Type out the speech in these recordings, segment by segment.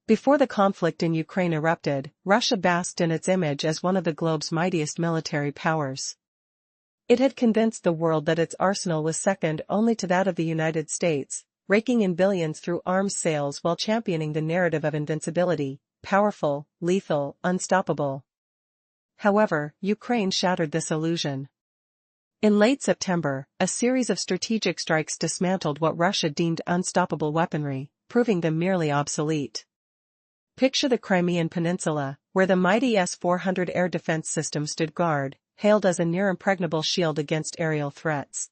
Before the conflict in Ukraine erupted, Russia basked in its image as one of the globe's mightiest military powers. It had convinced the world that its arsenal was second only to that of the United States, raking in billions through arms sales while championing the narrative of invincibility, powerful, lethal, unstoppable. However, Ukraine shattered this illusion. In late September, a series of strategic strikes dismantled what Russia deemed unstoppable weaponry, proving them merely obsolete. Picture the Crimean Peninsula, where the mighty S-400 air defense system stood guard, hailed as a near-impregnable shield against aerial threats.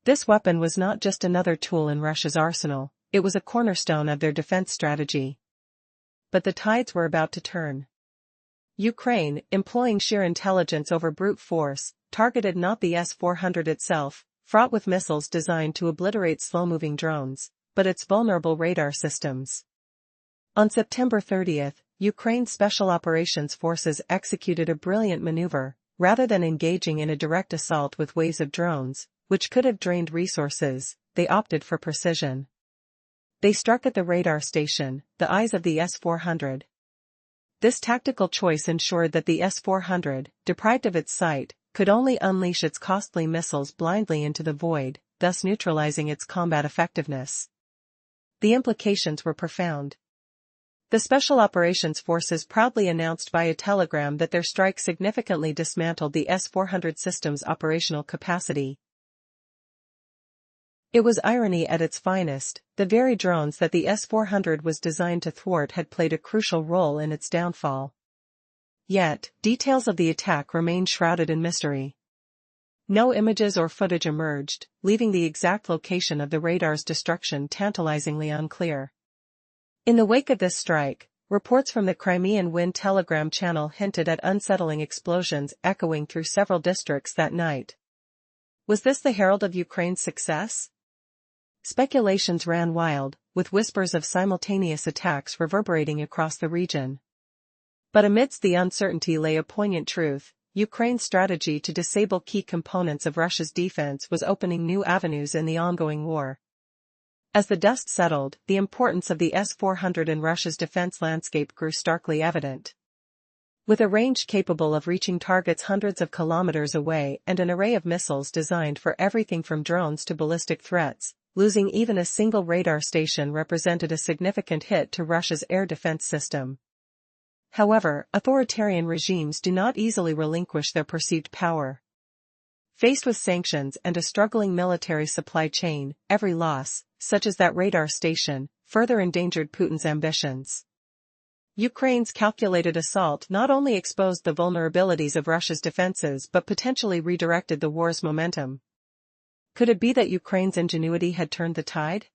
This weapon was not just another tool in Russia's arsenal, it was a cornerstone of their defense strategy. But the tides were about to turn. Ukraine, employing sheer intelligence over brute force, targeted not the S-400 itself, fraught with missiles designed to obliterate slow-moving drones, but its vulnerable radar systems. On September 30, Ukraine's Special Operations Forces executed a brilliant maneuver. Rather than engaging in a direct assault with waves of drones, which could have drained resources, they opted for precision. They struck at the radar station, the eyes of the S-400. This tactical choice ensured that the S-400, deprived of its sight, could only unleash its costly missiles blindly into the void, thus neutralizing its combat effectiveness. The implications were profound. The Special Operations Forces proudly announced via telegram that their strike significantly dismantled the S-400 system's operational capacity. It was irony at its finest. The very drones that the S-400 was designed to thwart had played a crucial role in its downfall. Yet, details of the attack remained shrouded in mystery. No images or footage emerged, leaving the exact location of the radar's destruction tantalizingly unclear. In the wake of this strike, reports from the Crimean Wind telegram channel hinted at unsettling explosions echoing through several districts that night. Was this the herald of Ukraine's success? Speculations ran wild, with whispers of simultaneous attacks reverberating across the region. But amidst the uncertainty lay a poignant truth: Ukraine's strategy to disable key components of Russia's defense was opening new avenues in the ongoing war. As the dust settled, the importance of the S-400 in Russia's defense landscape grew starkly evident. With a range capable of reaching targets hundreds of kilometers away and an array of missiles designed for everything from drones to ballistic threats, losing even a single radar station represented a significant hit to Russia's air defense system. However, authoritarian regimes do not easily relinquish their perceived power. Faced with sanctions and a struggling military supply chain, every loss, such as that radar station, further endangered Putin's ambitions. Ukraine's calculated assault not only exposed the vulnerabilities of Russia's defenses but potentially redirected the war's momentum. Could it be that Ukraine's ingenuity had turned the tide?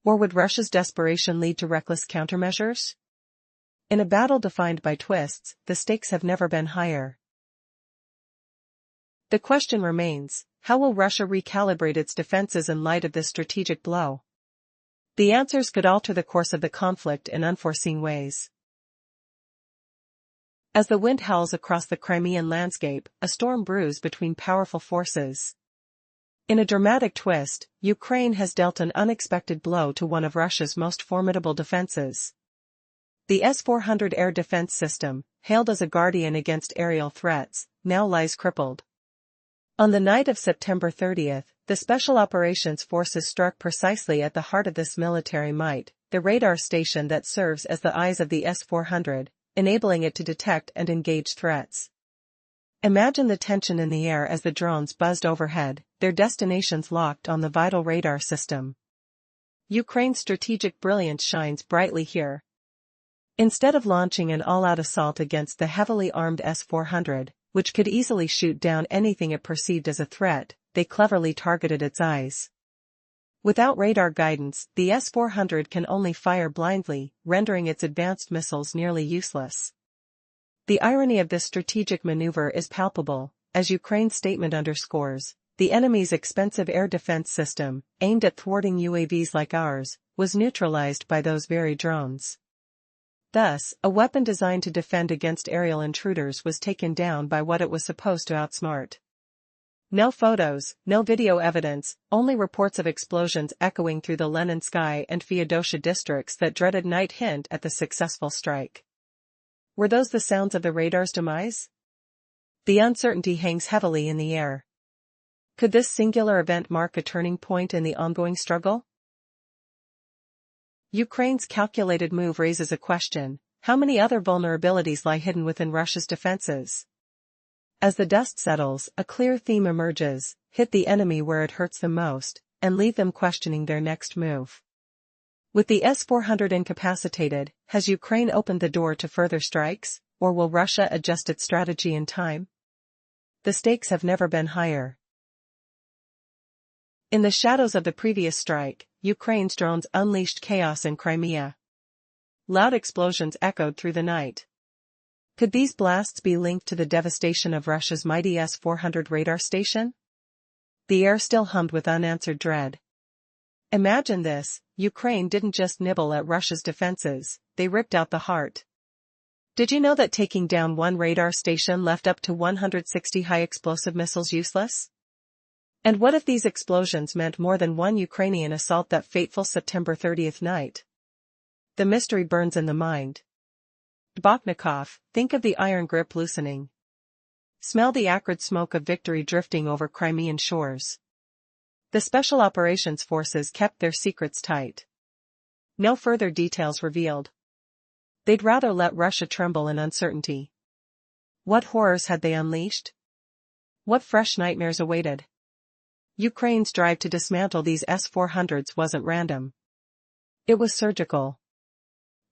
Or would Russia's desperation lead to reckless countermeasures? In a battle defined by twists, the stakes have never been higher. The question remains, how will Russia recalibrate its defenses in light of this strategic blow? The answers could alter the course of the conflict in unforeseen ways. As the wind howls across the Crimean landscape, a storm brews between powerful forces. In a dramatic twist, Ukraine has dealt an unexpected blow to one of Russia's most formidable defenses. The S-400 air defense system, hailed as a guardian against aerial threats, now lies crippled. On the night of September 30, the Special Operations Forces struck precisely at the heart of this military might, the radar station that serves as the eyes of the S-400, enabling it to detect and engage threats. Imagine the tension in the air as the drones buzzed overhead, their destinations locked on the vital radar system. Ukraine's strategic brilliance shines brightly here. Instead of launching an all-out assault against the heavily armed S-400, which could easily shoot down anything it perceived as a threat, they cleverly targeted its eyes. Without radar guidance, the S-400 can only fire blindly, rendering its advanced missiles nearly useless. The irony of this strategic maneuver is palpable, as Ukraine's statement underscores. The enemy's expensive air defense system, aimed at thwarting UAVs like ours, was neutralized by those very drones. Thus, a weapon designed to defend against aerial intruders was taken down by what it was supposed to outsmart. No photos, no video evidence, only reports of explosions echoing through the Leninskaya and Feodossia districts that dreaded night hint at the successful strike. Were those the sounds of the radar's demise? The uncertainty hangs heavily in the air. Could this singular event mark a turning point in the ongoing struggle? Ukraine's calculated move raises a question: how many other vulnerabilities lie hidden within Russia's defenses? As the dust settles, a clear theme emerges: hit the enemy where it hurts them most, and leave them questioning their next move. With the S-400 incapacitated, has Ukraine opened the door to further strikes, or will Russia adjust its strategy in time? The stakes have never been higher. In the shadows of the previous strike, Ukraine's drones unleashed chaos in Crimea. Loud explosions echoed through the night. Could these blasts be linked to the devastation of Russia's mighty S-400 radar station? The air still hummed with unanswered dread. Imagine this: Ukraine didn't just nibble at Russia's defenses, they ripped out the heart. Did you know that taking down one radar station left up to 160 high-explosive missiles useless? And what if these explosions meant more than one Ukrainian assault that fateful September 30th night? The mystery burns in the mind. Boknikov, think of the iron grip loosening. Smell the acrid smoke of victory drifting over Crimean shores. The Special Operations Forces kept their secrets tight. No further details revealed. They'd rather let Russia tremble in uncertainty. What horrors had they unleashed? What fresh nightmares awaited? Ukraine's drive to dismantle these S-400s wasn't random. It was surgical.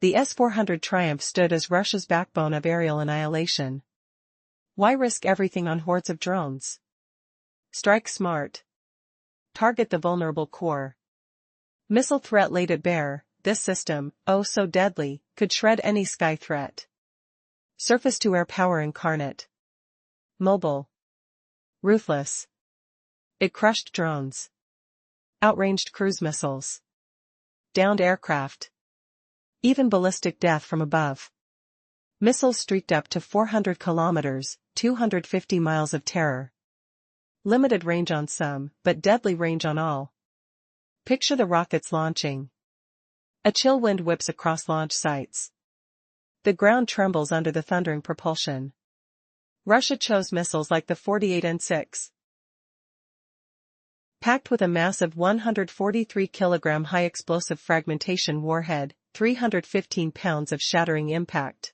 The S-400 triumph stood as Russia's backbone of aerial annihilation. Why risk everything on hordes of drones? Strike smart. Target the vulnerable core. Missile threat laid it bare: this system, oh so deadly, could shred any sky threat. Surface-to-air power incarnate. Mobile. Ruthless. It crushed drones. Outranged cruise missiles. Downed aircraft. Even ballistic death from above. Missiles streaked up to 400 kilometers, 250 miles of terror. Limited range on some, but deadly range on all. Picture the rockets launching. A chill wind whips across launch sites. The ground trembles under the thundering propulsion. Russia chose missiles like the 48N6. Packed with a massive 143-kilogram high-explosive fragmentation warhead, 315 pounds of shattering impact.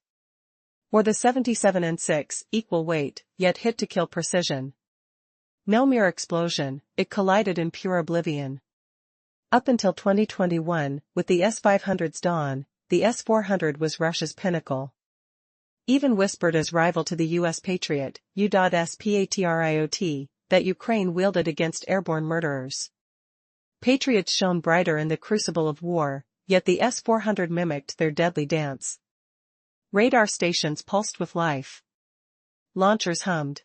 Or the 77N6, equal weight, yet hit-to-kill precision. No mere explosion, it collided in pure oblivion. Up until 2021, with the S-500's dawn, the S-400 was Russia's pinnacle. Even whispered as rival to the U.S. Patriot, U.S. Patriot, that Ukraine wielded against airborne murderers. Patriots shone brighter in the crucible of war, yet the S-400 mimicked their deadly dance. Radar stations pulsed with life. Launchers hummed.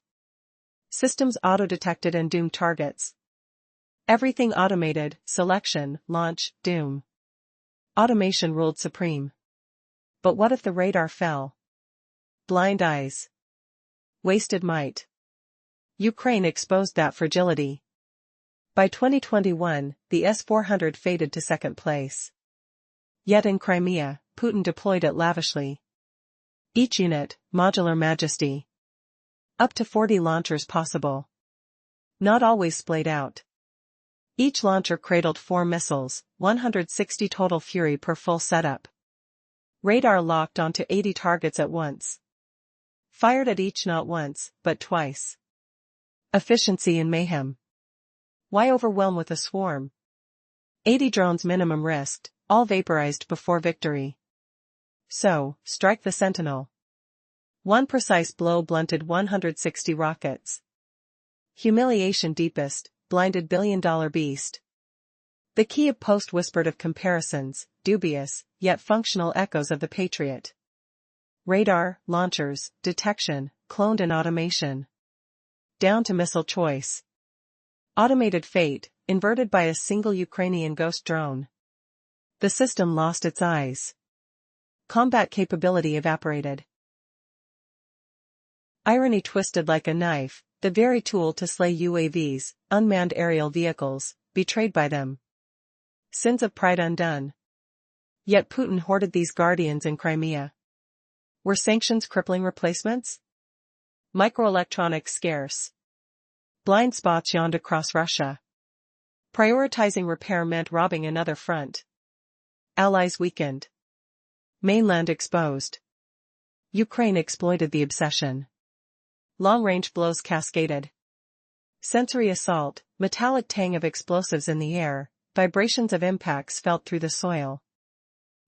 Systems auto-detected and doomed targets. Everything automated: selection, launch, doom. Automation ruled supreme. But what if the radar fell? Blind eyes. Wasted might. Ukraine exposed that fragility. By 2021, the S-400 faded to second place. Yet in Crimea, Putin deployed it lavishly. Each unit, modular majesty. Up to 40 launchers possible. Not always splayed out. Each launcher cradled 4 missiles, 160 total fury per full setup. Radar locked onto 80 targets at once. Fired at each not once, but twice. Efficiency in mayhem. Why overwhelm with a swarm? 80 drones minimum risked, all vaporized before victory. So, strike the sentinel. One precise blow blunted 160 rockets. Humiliation deepest, blinded billion-dollar beast. The Kiev Post whispered of comparisons, dubious, yet functional echoes of the Patriot. Radar, launchers, detection, cloned and automation. Down to missile choice. Automated fate, inverted by a single Ukrainian ghost drone. The system lost its eyes. Combat capability evaporated. Irony twisted like a knife, the very tool to slay UAVs, unmanned aerial vehicles, betrayed by them. Sins of pride undone. Yet Putin hoarded these guardians in Crimea. Were sanctions crippling replacements? Microelectronics scarce. Blind spots yawned across Russia. Prioritizing repair meant robbing another front. Allies weakened. Mainland exposed. Ukraine exploited the obsession. Long-range blows cascaded. Sensory assault, metallic tang of explosives in the air, vibrations of impacts felt through the soil.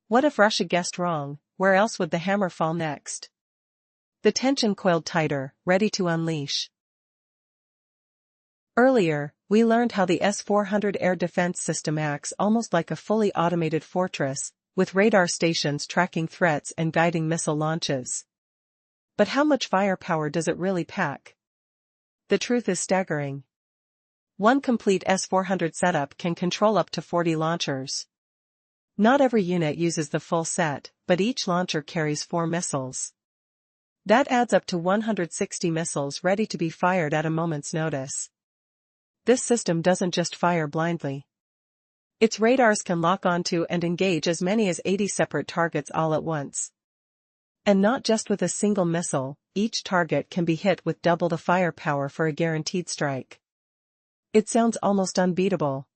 What if Russia guessed wrong? Where else would the hammer fall next? The tension coiled tighter, ready to unleash. Earlier, we learned how the S-400 air defense system acts almost like a fully automated fortress, with radar stations tracking threats and guiding missile launches. But how much firepower does it really pack? The truth is staggering. One complete S-400 setup can control up to 40 launchers. Not every unit uses the full set, but each launcher carries 4 missiles. That adds up to 160 missiles ready to be fired at a moment's notice. This system doesn't just fire blindly. Its radars can lock onto and engage as many as 80 separate targets all at once. And not just with a single missile, each target can be hit with double the firepower for a guaranteed strike. It sounds almost unbeatable.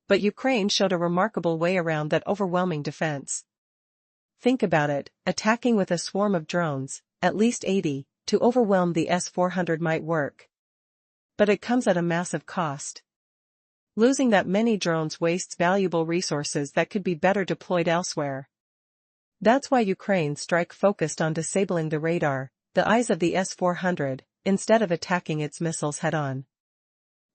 But Ukraine showed a remarkable way around that overwhelming defense. Think about it, attacking with a swarm of drones, at least 80, to overwhelm the S-400 might work. But it comes at a massive cost. Losing that many drones wastes valuable resources that could be better deployed elsewhere. That's why Ukraine's strike focused on disabling the radar, the eyes of the S-400, instead of attacking its missiles head-on.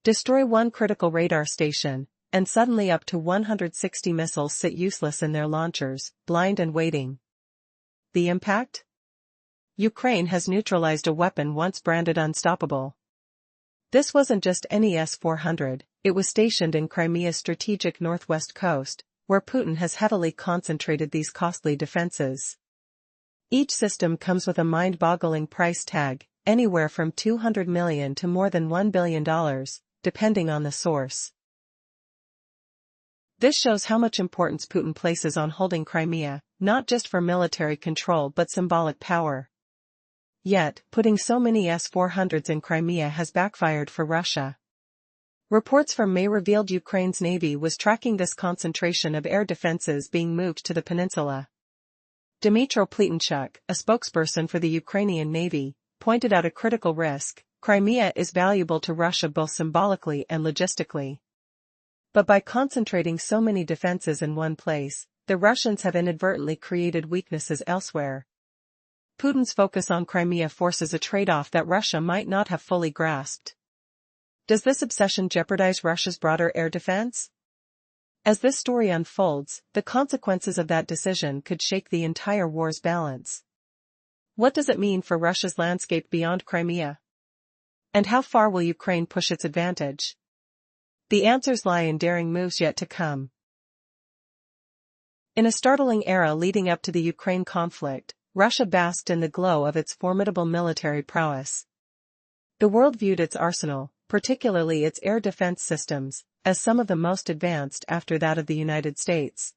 Destroy one critical radar station, and suddenly up to 160 missiles sit useless in their launchers, blind and waiting. The impact? Ukraine has neutralized a weapon once branded unstoppable. This wasn't just any S-400, it was stationed in Crimea's strategic northwest coast, where Putin has heavily concentrated these costly defenses. Each system comes with a mind-boggling price tag, anywhere from $200 million to more than $1 billion, depending on the source. This shows how much importance Putin places on holding Crimea, not just for military control but symbolic power. Yet, putting so many S-400s in Crimea has backfired for Russia. Reports from May revealed Ukraine's navy was tracking this concentration of air defenses being moved to the peninsula. Dmytro Pletenchuk, a spokesperson for the Ukrainian navy, pointed out a critical risk: Crimea is valuable to Russia both symbolically and logistically. But by concentrating so many defenses in one place, the Russians have inadvertently created weaknesses elsewhere. Putin's focus on Crimea forces a trade-off that Russia might not have fully grasped. Does this obsession jeopardize Russia's broader air defense? As this story unfolds, the consequences of that decision could shake the entire war's balance. What does it mean for Russia's landscape beyond Crimea? And how far will Ukraine push its advantage? The answers lie in daring moves yet to come. In a startling era leading up to the Ukraine conflict, Russia basked in the glow of its formidable military prowess. The world viewed its arsenal, particularly its air defense systems, as some of the most advanced after that of the United States.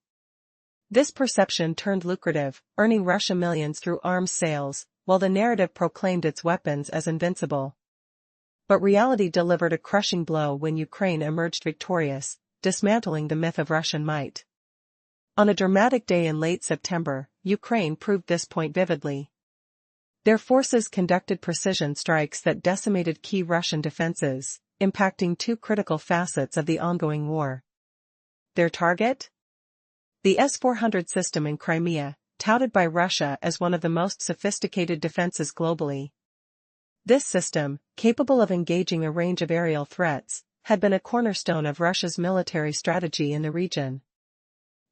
This perception turned lucrative, earning Russia millions through arms sales, while the narrative proclaimed its weapons as invincible. But reality delivered a crushing blow when Ukraine emerged victorious, dismantling the myth of Russian might. On a dramatic day in late September, Ukraine proved this point vividly. Their forces conducted precision strikes that decimated key Russian defenses, impacting two critical facets of the ongoing war. Their target? The S-400 system in Crimea, touted by Russia as one of the most sophisticated defenses globally. This system, capable of engaging a range of aerial threats, had been a cornerstone of Russia's military strategy in the region.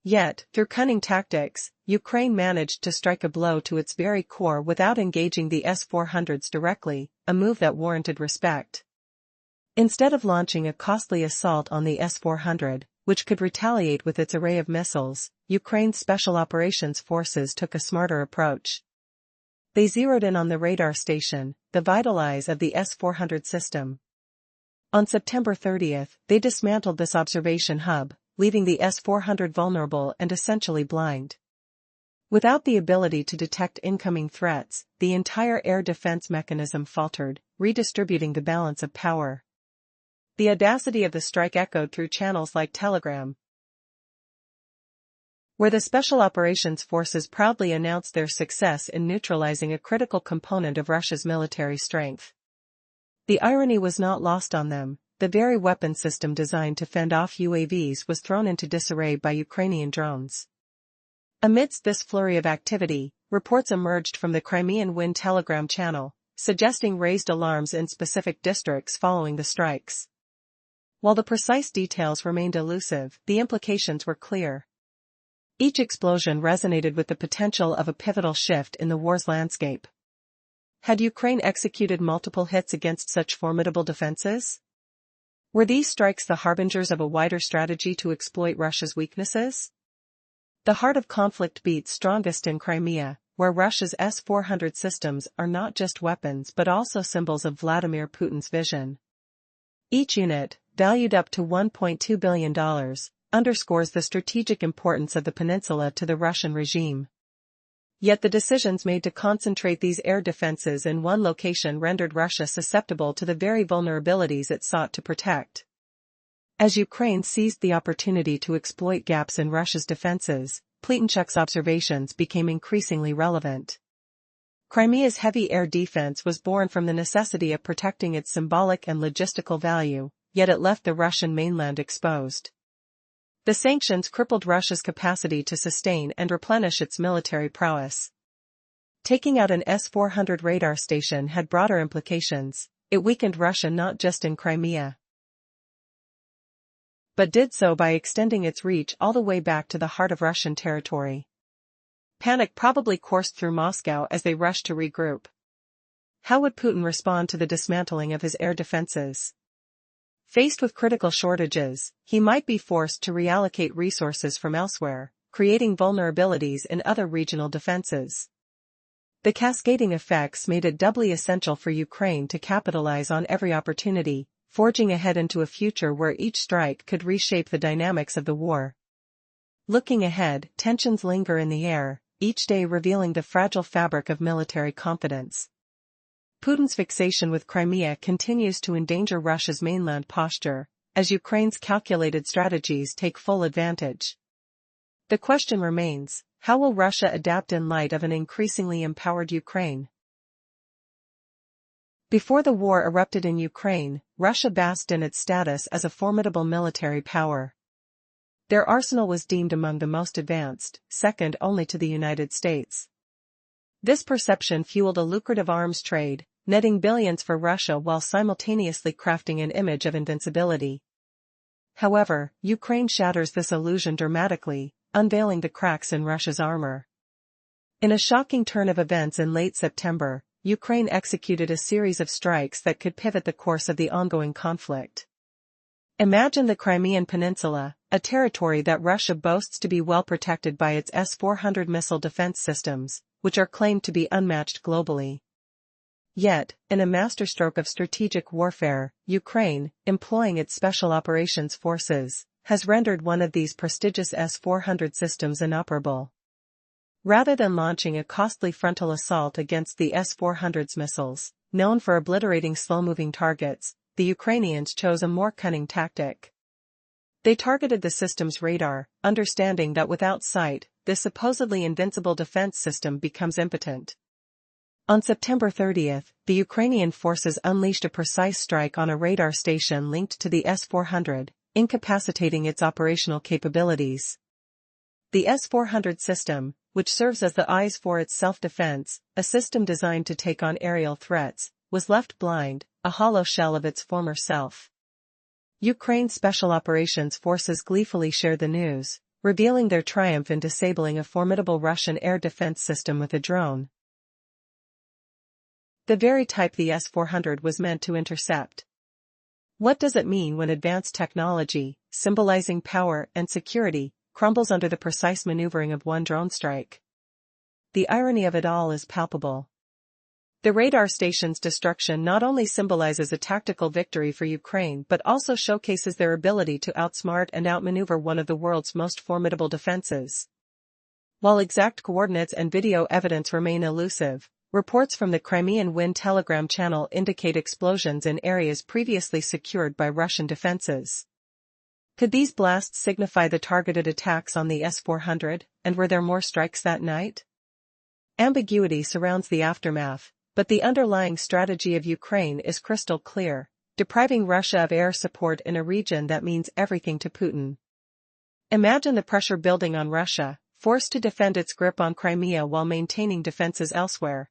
Yet, through cunning tactics, Ukraine managed to strike a blow to its very core without engaging the S-400s directly, a move that warranted respect. Instead of launching a costly assault on the S-400, which could retaliate with its array of missiles, Ukraine's Special Operations Forces took a smarter approach. They zeroed in on the radar station, the vital eyes of the S-400 system. On September 30, they dismantled this observation hub, leaving the S-400 vulnerable and essentially blind. Without the ability to detect incoming threats, the entire air defense mechanism faltered, redistributing the balance of power. The audacity of the strike echoed through channels like Telegram, where the Special Operations Forces proudly announced their success in neutralizing a critical component of Russia's military strength. The irony was not lost on them. The very weapon system designed to fend off UAVs was thrown into disarray by Ukrainian drones. Amidst this flurry of activity, reports emerged from the Crimean Wind Telegram channel, suggesting raised alarms in specific districts following the strikes. While the precise details remained elusive, the implications were clear. Each explosion resonated with the potential of a pivotal shift in the war's landscape. Had Ukraine executed multiple hits against such formidable defenses? Were these strikes the harbingers of a wider strategy to exploit Russia's weaknesses? The heart of conflict beats strongest in Crimea, where Russia's S-400 systems are not just weapons but also symbols of Vladimir Putin's vision. Each unit, valued up to $1.2 billion, underscores the strategic importance of the peninsula to the Russian regime. Yet the decisions made to concentrate these air defenses in one location rendered Russia susceptible to the very vulnerabilities it sought to protect. As Ukraine seized the opportunity to exploit gaps in Russia's defenses, Pletenchuk's observations became increasingly relevant. Crimea's heavy air defense was born from the necessity of protecting its symbolic and logistical value, yet it left the Russian mainland exposed. The sanctions crippled Russia's capacity to sustain and replenish its military prowess. Taking out an S-400 radar station had broader implications. It weakened Russia not just in Crimea, but did so by extending its reach all the way back to the heart of Russian territory. Panic probably coursed through Moscow as they rushed to regroup. How would Putin respond to the dismantling of his air defenses? Faced with critical shortages, he might be forced to reallocate resources from elsewhere, creating vulnerabilities in other regional defenses. The cascading effects made it doubly essential for Ukraine to capitalize on every opportunity, forging ahead into a future where each strike could reshape the dynamics of the war. Looking ahead, tensions linger in the air, each day revealing the fragile fabric of military confidence. Putin's fixation with Crimea continues to endanger Russia's mainland posture, as Ukraine's calculated strategies take full advantage. The question remains, how will Russia adapt in light of an increasingly empowered Ukraine? Before the war erupted in Ukraine, Russia basked in its status as a formidable military power. Their arsenal was deemed among the most advanced, second only to the United States. This perception fueled a lucrative arms trade, netting billions for Russia while simultaneously crafting an image of invincibility. However, Ukraine shatters this illusion dramatically, unveiling the cracks in Russia's armor. In a shocking turn of events in late September, Ukraine executed a series of strikes that could pivot the course of the ongoing conflict. Imagine the Crimean Peninsula, a territory that Russia boasts to be well protected by its S-400 missile defense systems, which are claimed to be unmatched globally. Yet, in a masterstroke of strategic warfare, Ukraine, employing its Special Operations Forces, has rendered one of these prestigious S-400 systems inoperable. Rather than launching a costly frontal assault against the S-400's missiles, known for obliterating slow-moving targets, the Ukrainians chose a more cunning tactic. They targeted the system's radar, understanding that without sight, this supposedly invincible defense system becomes impotent. On September 30, the Ukrainian forces unleashed a precise strike on a radar station linked to the S-400, incapacitating its operational capabilities. The S-400 system, which serves as the eyes for its self-defense, a system designed to take on aerial threats, was left blind, a hollow shell of its former self. Ukraine's Special Operations Forces gleefully shared the news, revealing their triumph in disabling a formidable Russian air defense system with a drone. The very type the S-400 was meant to intercept. What does it mean when advanced technology, symbolizing power and security, crumbles under the precise maneuvering of one drone strike? The irony of it all is palpable. The radar station's destruction not only symbolizes a tactical victory for Ukraine but also showcases their ability to outsmart and outmaneuver one of the world's most formidable defenses. While exact coordinates and video evidence remain elusive, reports from the Crimean Wind Telegram channel indicate explosions in areas previously secured by Russian defenses. Could these blasts signify the targeted attacks on the S-400, and were there more strikes that night? Ambiguity surrounds the aftermath, but the underlying strategy of Ukraine is crystal clear, depriving Russia of air support in a region that means everything to Putin. Imagine the pressure building on Russia, forced to defend its grip on Crimea while maintaining defenses elsewhere.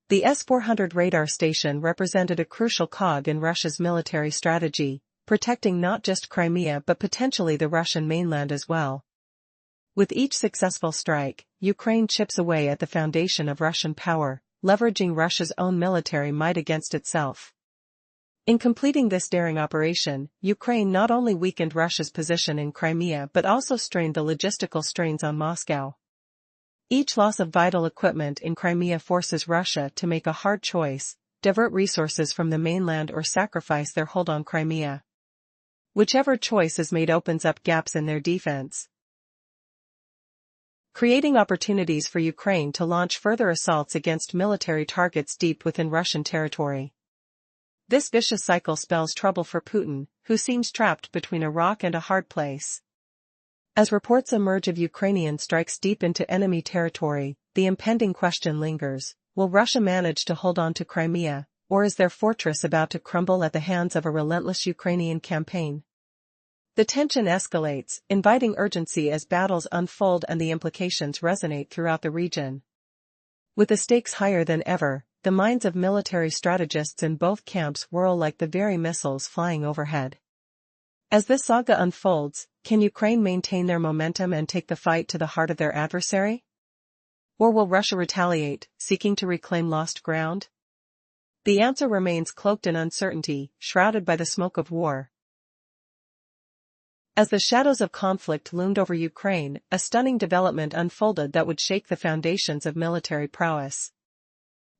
The S-400 radar station represented a crucial cog in Russia's military strategy, protecting not just Crimea but potentially the Russian mainland as well. With each successful strike, Ukraine chips away at the foundation of Russian power, leveraging Russia's own military might against itself. In completing this daring operation, Ukraine not only weakened Russia's position in Crimea but also strained the logistical strains on Moscow. Each loss of vital equipment in Crimea forces Russia to make a hard choice: divert resources from the mainland or sacrifice their hold on Crimea. Whichever choice is made opens up gaps in their defense, creating opportunities for Ukraine to launch further assaults against military targets deep within Russian territory. This vicious cycle spells trouble for Putin, who seems trapped between a rock and a hard place. As reports emerge of Ukrainian strikes deep into enemy territory, the impending question lingers: will Russia manage to hold on to Crimea, or is their fortress about to crumble at the hands of a relentless Ukrainian campaign? The tension escalates, inviting urgency as battles unfold and the implications resonate throughout the region. With the stakes higher than ever, the minds of military strategists in both camps whirl like the very missiles flying overhead. As this saga unfolds, can Ukraine maintain their momentum and take the fight to the heart of their adversary? Or will Russia retaliate, seeking to reclaim lost ground? The answer remains cloaked in uncertainty, shrouded by the smoke of war. As the shadows of conflict loomed over Ukraine, a stunning development unfolded that would shake the foundations of military prowess.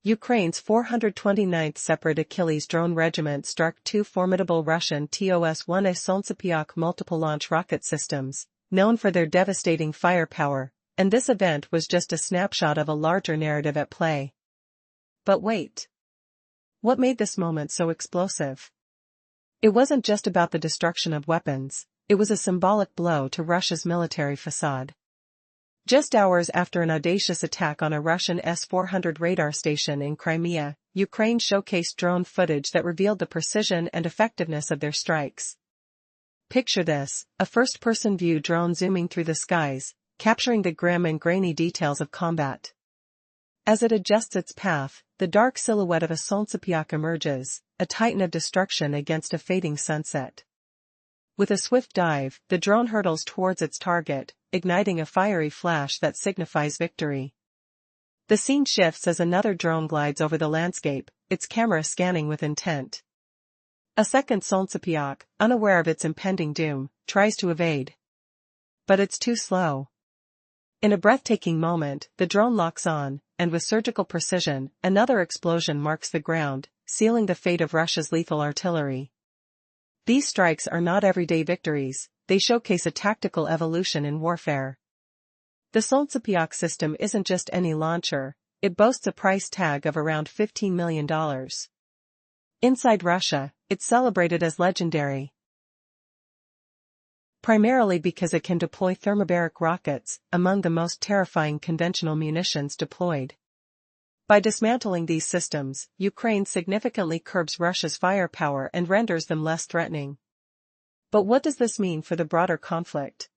Ukraine's 429th Separate Achilles Drone Regiment struck two formidable Russian TOS-1A Solntsepiok multiple-launch rocket systems, known for their devastating firepower, and this event was just a snapshot of a larger narrative at play. But wait. What made this moment so explosive? It wasn't just about the destruction of weapons. It was a symbolic blow to Russia's military facade. Just hours after an audacious attack on a Russian S-400 radar station in Crimea, Ukraine showcased drone footage that revealed the precision and effectiveness of their strikes. Picture this: a first-person view drone zooming through the skies, capturing the grim and grainy details of combat. As it adjusts its path, the dark silhouette of a Solntsepiok emerges, a titan of destruction against a fading sunset. With a swift dive, the drone hurtles towards its target, igniting a fiery flash that signifies victory. The scene shifts as another drone glides over the landscape, its camera scanning with intent. A second Solntsepiok, unaware of its impending doom, tries to evade. But it's too slow. In a breathtaking moment, the drone locks on, and with surgical precision, another explosion marks the ground, sealing the fate of Russia's lethal artillery. These strikes are not everyday victories, they showcase a tactical evolution in warfare. The Solntsepiok system isn't just any launcher, it boasts a price tag of around $15 million. Inside Russia, it's celebrated as legendary. Primarily because it can deploy thermobaric rockets, among the most terrifying conventional munitions deployed. By dismantling these systems, Ukraine significantly curbs Russia's firepower and renders them less threatening. But what does this mean for the broader conflict?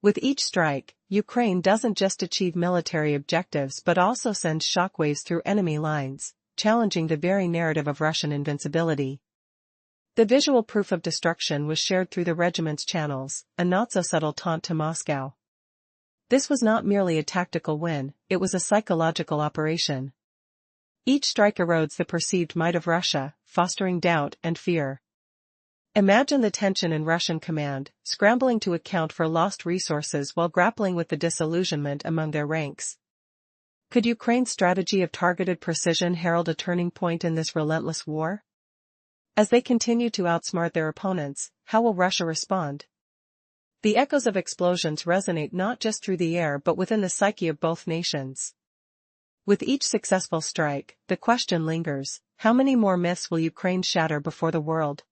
With each strike, Ukraine doesn't just achieve military objectives but also sends shockwaves through enemy lines, challenging the very narrative of Russian invincibility. The visual proof of destruction was shared through the regiment's channels, a not-so-subtle taunt to Moscow. This was not merely a tactical win, it was a psychological operation. Each strike erodes the perceived might of Russia, fostering doubt and fear. Imagine the tension in Russian command, scrambling to account for lost resources while grappling with the disillusionment among their ranks. Could Ukraine's strategy of targeted precision herald a turning point in this relentless war? As they continue to outsmart their opponents, how will Russia respond? The echoes of explosions resonate not just through the air but within the psyche of both nations. With each successful strike, the question lingers, how many more myths will Ukraine shatter before the world?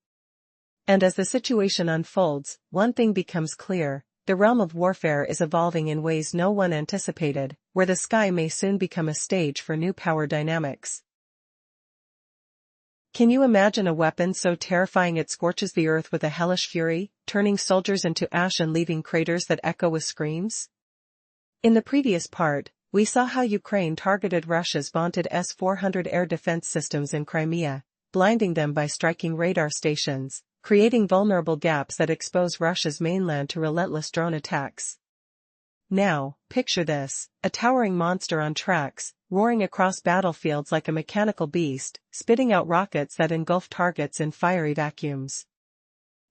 And as the situation unfolds, one thing becomes clear: the realm of warfare is evolving in ways no one anticipated, where the sky may soon become a stage for new power dynamics. Can you imagine a weapon so terrifying it scorches the earth with a hellish fury, turning soldiers into ash and leaving craters that echo with screams? In the previous part, we saw how Ukraine targeted Russia's vaunted S-400 air defense systems in Crimea, blinding them by striking radar stations, creating vulnerable gaps that expose Russia's mainland to relentless drone attacks. Now, picture this: a towering monster on tracks, roaring across battlefields like a mechanical beast, spitting out rockets that engulf targets in fiery vacuums.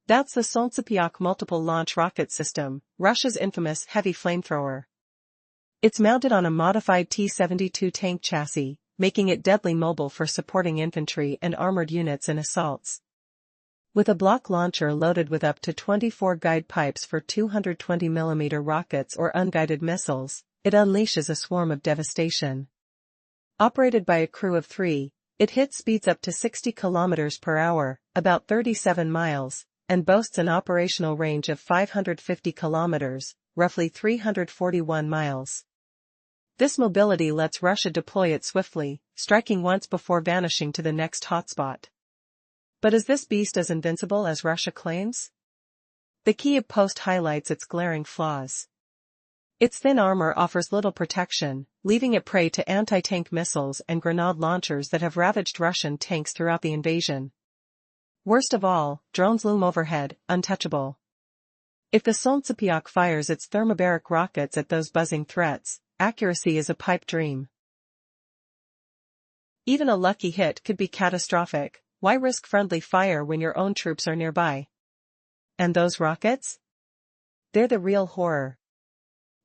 That's the Solntsepiok multiple launch rocket system, Russia's infamous heavy flamethrower. It's mounted on a modified T-72 tank chassis, making it deadly mobile for supporting infantry and armored units in assaults. With a block launcher loaded with up to 24 guide pipes for 220mm rockets or unguided missiles, it unleashes a swarm of devastation. Operated by a crew of 3, it hits speeds up to 60 km per hour, about 37 miles, and boasts an operational range of 550 km, roughly 341 miles. This mobility lets Russia deploy it swiftly, striking once before vanishing to the next hotspot. But is this beast as invincible as Russia claims? The Kyiv Post highlights its glaring flaws. Its thin armor offers little protection, leaving it prey to anti-tank missiles and grenade launchers that have ravaged Russian tanks throughout the invasion. Worst of all, drones loom overhead, untouchable. If the Solntsepiok fires its thermobaric rockets at those buzzing threats, accuracy is a pipe dream. Even a lucky hit could be catastrophic. Why risk friendly fire when your own troops are nearby? And those rockets? They're the real horror.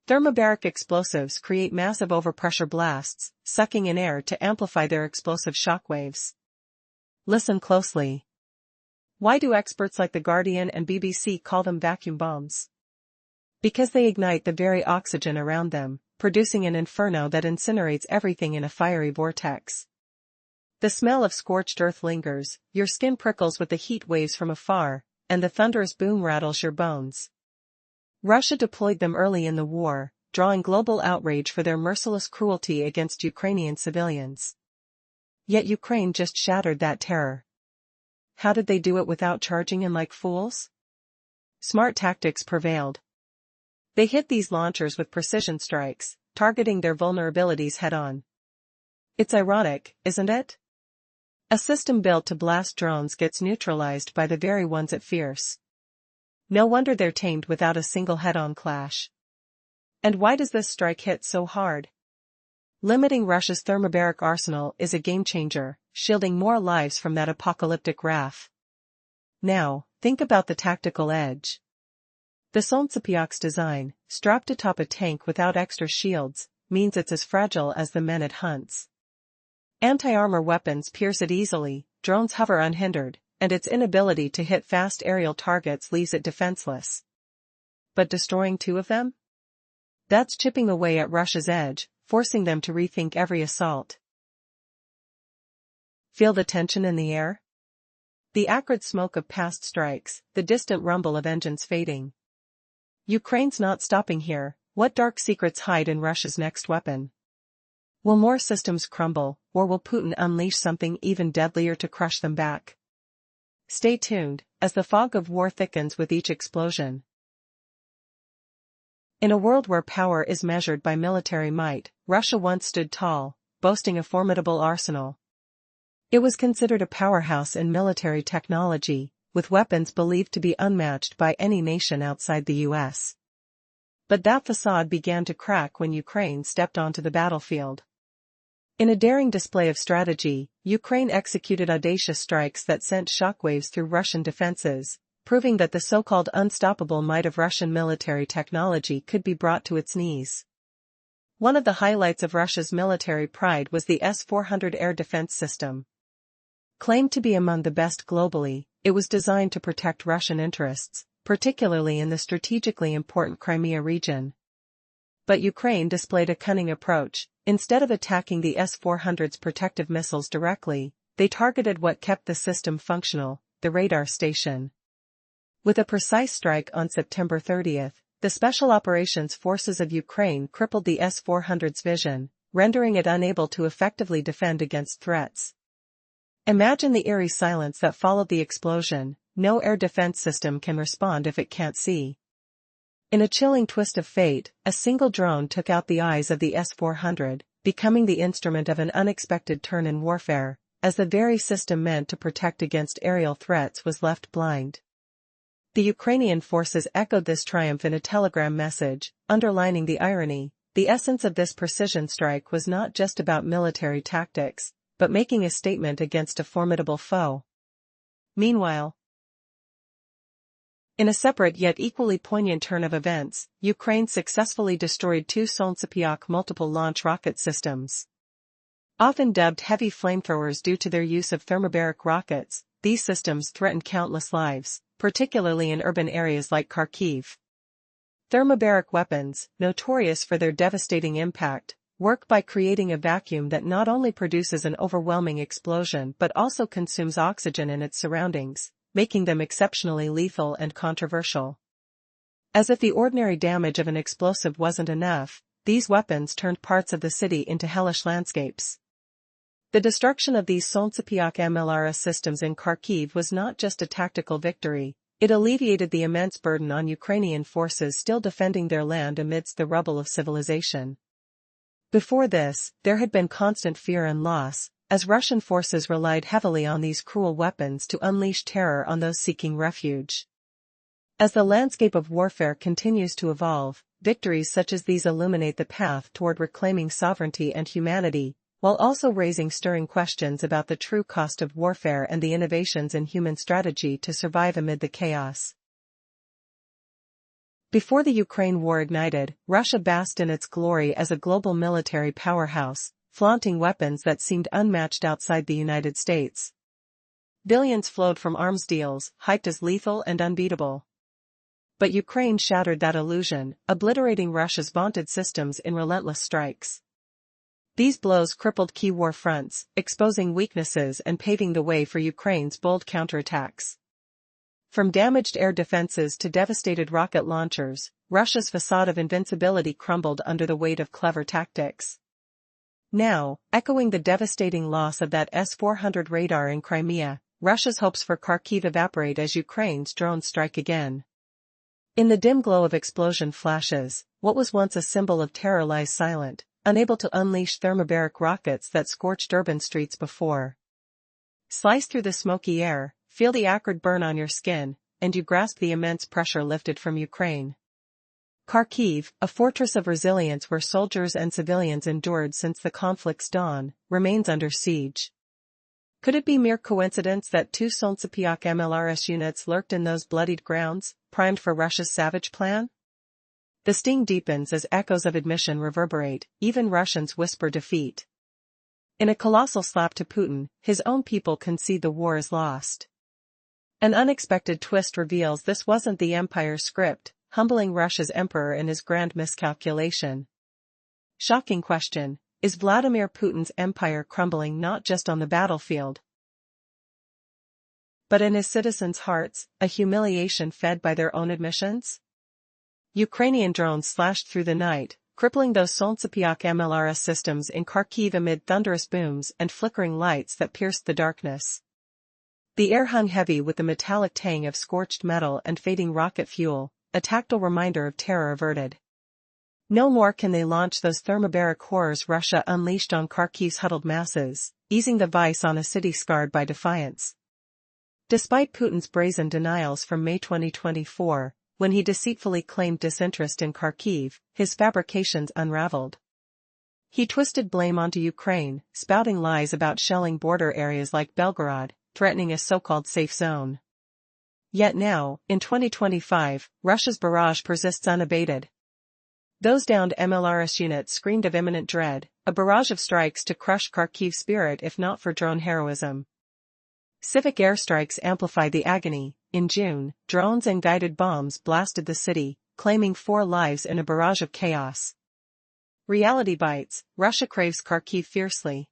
Thermobaric explosives create massive overpressure blasts, sucking in air to amplify their explosive shockwaves. Listen closely. Why do experts like The Guardian and BBC call them vacuum bombs? Because they ignite the very oxygen around them, producing an inferno that incinerates everything in a fiery vortex. The smell of scorched earth lingers, your skin prickles with the heat waves from afar, and the thunderous boom rattles your bones. Russia deployed them early in the war, drawing global outrage for their merciless cruelty against Ukrainian civilians. Yet Ukraine just shattered that terror. How did they do it without charging in like fools? Smart tactics prevailed. They hit these launchers with precision strikes, targeting their vulnerabilities head-on. It's ironic, isn't it? A system built to blast drones gets neutralized by the very ones it fears. No wonder they're tamed without a single head-on clash. And why does this strike hit so hard? Limiting Russia's thermobaric arsenal is a game-changer, shielding more lives from that apocalyptic wrath. Now, think about the tactical edge. The Solntsepiok's design, strapped atop a tank without extra shields, means it's as fragile as the men it hunts. Anti-armor weapons pierce it easily, drones hover unhindered, and its inability to hit fast aerial targets leaves it defenseless. But destroying 2 of them? That's chipping away at Russia's edge, forcing them to rethink every assault. Feel the tension in the air? The acrid smoke of past strikes, the distant rumble of engines fading. Ukraine's not stopping here. What dark secrets hide in Russia's next weapon? Will more systems crumble, or will Putin unleash something even deadlier to crush them back? Stay tuned, as the fog of war thickens with each explosion. In a world where power is measured by military might, Russia once stood tall, boasting a formidable arsenal. It was considered a powerhouse in military technology, with weapons believed to be unmatched by any nation outside the US. But that facade began to crack when Ukraine stepped onto the battlefield. In a daring display of strategy, Ukraine executed audacious strikes that sent shockwaves through Russian defenses, proving that the so-called unstoppable might of Russian military technology could be brought to its knees. One of the highlights of Russia's military pride was the S-400 air defense system. Claimed to be among the best globally, it was designed to protect Russian interests, particularly in the strategically important Crimea region. But Ukraine displayed a cunning approach. Instead of attacking the S-400's protective missiles directly, they targeted what kept the system functional, the radar station. With a precise strike on September 30, the Special Operations Forces of Ukraine crippled the S-400's vision, rendering it unable to effectively defend against threats. Imagine the eerie silence that followed the explosion. No air defense system can respond if it can't see. In a chilling twist of fate, a single drone took out the eyes of the S-400, becoming the instrument of an unexpected turn in warfare, as the very system meant to protect against aerial threats was left blind. The Ukrainian forces echoed this triumph in a telegram message, underlining the irony. The essence of this precision strike was not just about military tactics, but making a statement against a formidable foe. Meanwhile, in a separate yet equally poignant turn of events, Ukraine successfully destroyed two Solntsepiok multiple-launch rocket systems. Often dubbed heavy flamethrowers due to their use of thermobaric rockets, these systems threatened countless lives, particularly in urban areas like Kharkiv. Thermobaric weapons, notorious for their devastating impact, work by creating a vacuum that not only produces an overwhelming explosion but also consumes oxygen in its surroundings, making them exceptionally lethal and controversial. As if the ordinary damage of an explosive wasn't enough, these weapons turned parts of the city into hellish landscapes. The destruction of these Solntsepiok MLRS systems in Kharkiv was not just a tactical victory, it alleviated the immense burden on Ukrainian forces still defending their land amidst the rubble of civilization. Before this, there had been constant fear and loss, as Russian forces relied heavily on these cruel weapons to unleash terror on those seeking refuge. As the landscape of warfare continues to evolve, victories such as these illuminate the path toward reclaiming sovereignty and humanity, while also raising stirring questions about the true cost of warfare and the innovations in human strategy to survive amid the chaos. Before the Ukraine war ignited, Russia basked in its glory as a global military powerhouse, flaunting weapons that seemed unmatched outside the United States. Billions flowed from arms deals, hyped as lethal and unbeatable. But Ukraine shattered that illusion, obliterating Russia's vaunted systems in relentless strikes. These blows crippled key war fronts, exposing weaknesses and paving the way for Ukraine's bold counterattacks. From damaged air defenses to devastated rocket launchers, Russia's facade of invincibility crumbled under the weight of clever tactics. Now, echoing the devastating loss of that S-400 radar in Crimea, Russia's hopes for Kharkiv evaporate as Ukraine's drones strike again. In the dim glow of explosion flashes, what was once a symbol of terror lies silent, unable to unleash thermobaric rockets that scorched urban streets before. Slice through the smoky air, feel the acrid burn on your skin, and you grasp the immense pressure lifted from Ukraine. Kharkiv, a fortress of resilience where soldiers and civilians endured since the conflict's dawn, remains under siege. Could it be mere coincidence that two Solntsepiok MLRS units lurked in those bloodied grounds, primed for Russia's savage plan? The sting deepens as echoes of admission reverberate, even Russians whisper defeat. In a colossal slap to Putin, his own people concede the war is lost. An unexpected twist reveals this wasn't the empire's script, humbling Russia's emperor in his grand miscalculation. Shocking question, is Vladimir Putin's empire crumbling not just on the battlefield, but in his citizens' hearts, a humiliation fed by their own admissions? Ukrainian drones slashed through the night, crippling those Solntsepiok MLRS systems in Kharkiv amid thunderous booms and flickering lights that pierced the darkness. The air hung heavy with the metallic tang of scorched metal and fading rocket fuel, a tactile reminder of terror averted. No more can they launch those thermobaric horrors Russia unleashed on Kharkiv's huddled masses, easing the vice on a city scarred by defiance. Despite Putin's brazen denials from May 2024, when he deceitfully claimed disinterest in Kharkiv, his fabrications unraveled. He twisted blame onto Ukraine, spouting lies about shelling border areas like Belgorod, threatening a so-called safe zone. Yet now, in 2025, Russia's barrage persists unabated. Those downed MLRS units screamed of imminent dread, a barrage of strikes to crush Kharkiv's spirit if not for drone heroism. Civic airstrikes amplified the agony. In June, drones and guided bombs blasted the city, claiming 4 lives in a barrage of chaos. Reality bites. Russia craves Kharkiv fiercely.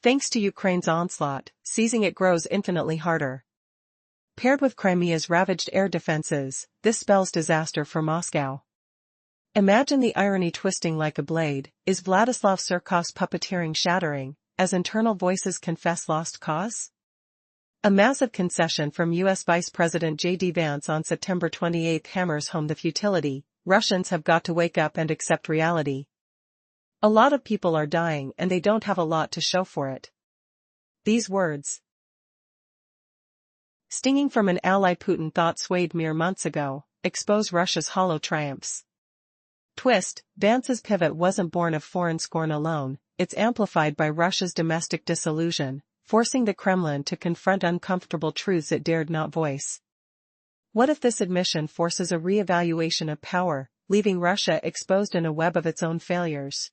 Thanks to Ukraine's onslaught, seizing it grows infinitely harder. Paired with Crimea's ravaged air defenses, this spells disaster for Moscow. Imagine the irony twisting like a blade. Is Vladislav Surkov's puppeteering shattering, as internal voices confess lost cause? A massive concession from U.S. Vice President J.D. Vance on September 28 hammers home the futility. Russians have got to wake up and accept reality. A lot of people are dying and they don't have a lot to show for it. These words, stinging from an ally Putin thought swayed mere months ago, expose Russia's hollow triumphs. Twist, Vance's pivot wasn't born of foreign scorn alone, it's amplified by Russia's domestic disillusion, forcing the Kremlin to confront uncomfortable truths it dared not voice. What if this admission forces a re-evaluation of power, leaving Russia exposed in a web of its own failures?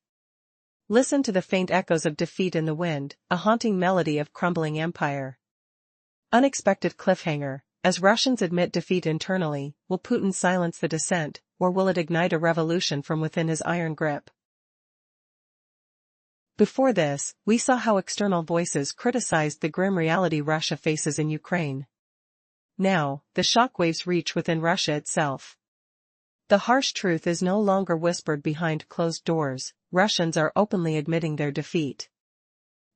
Listen to the faint echoes of defeat in the wind, a haunting melody of crumbling empire. Unexpected cliffhanger. As Russians admit defeat internally, will Putin silence the dissent, or will it ignite a revolution from within his iron grip? Before this, we saw how external voices criticized the grim reality Russia faces in Ukraine. Now, the shockwaves reach within Russia itself. The harsh truth is no longer whispered behind closed doors. Russians are openly admitting their defeat.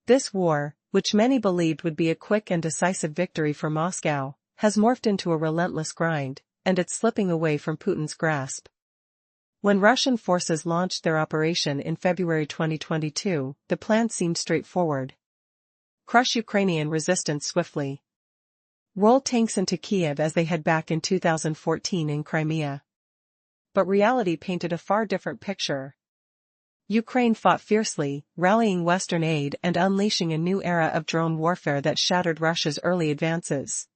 This war, which many believed would be a quick and decisive victory for Moscow, has morphed into a relentless grind, and it's slipping away from Putin's grasp. When Russian forces launched their operation in February 2022, the plan seemed straightforward. Crush Ukrainian resistance swiftly. Roll tanks into Kiev as they had back in 2014 in Crimea. But reality painted a far different picture. Ukraine fought fiercely, rallying Western aid and unleashing a new era of drone warfare that shattered Russia's early advances.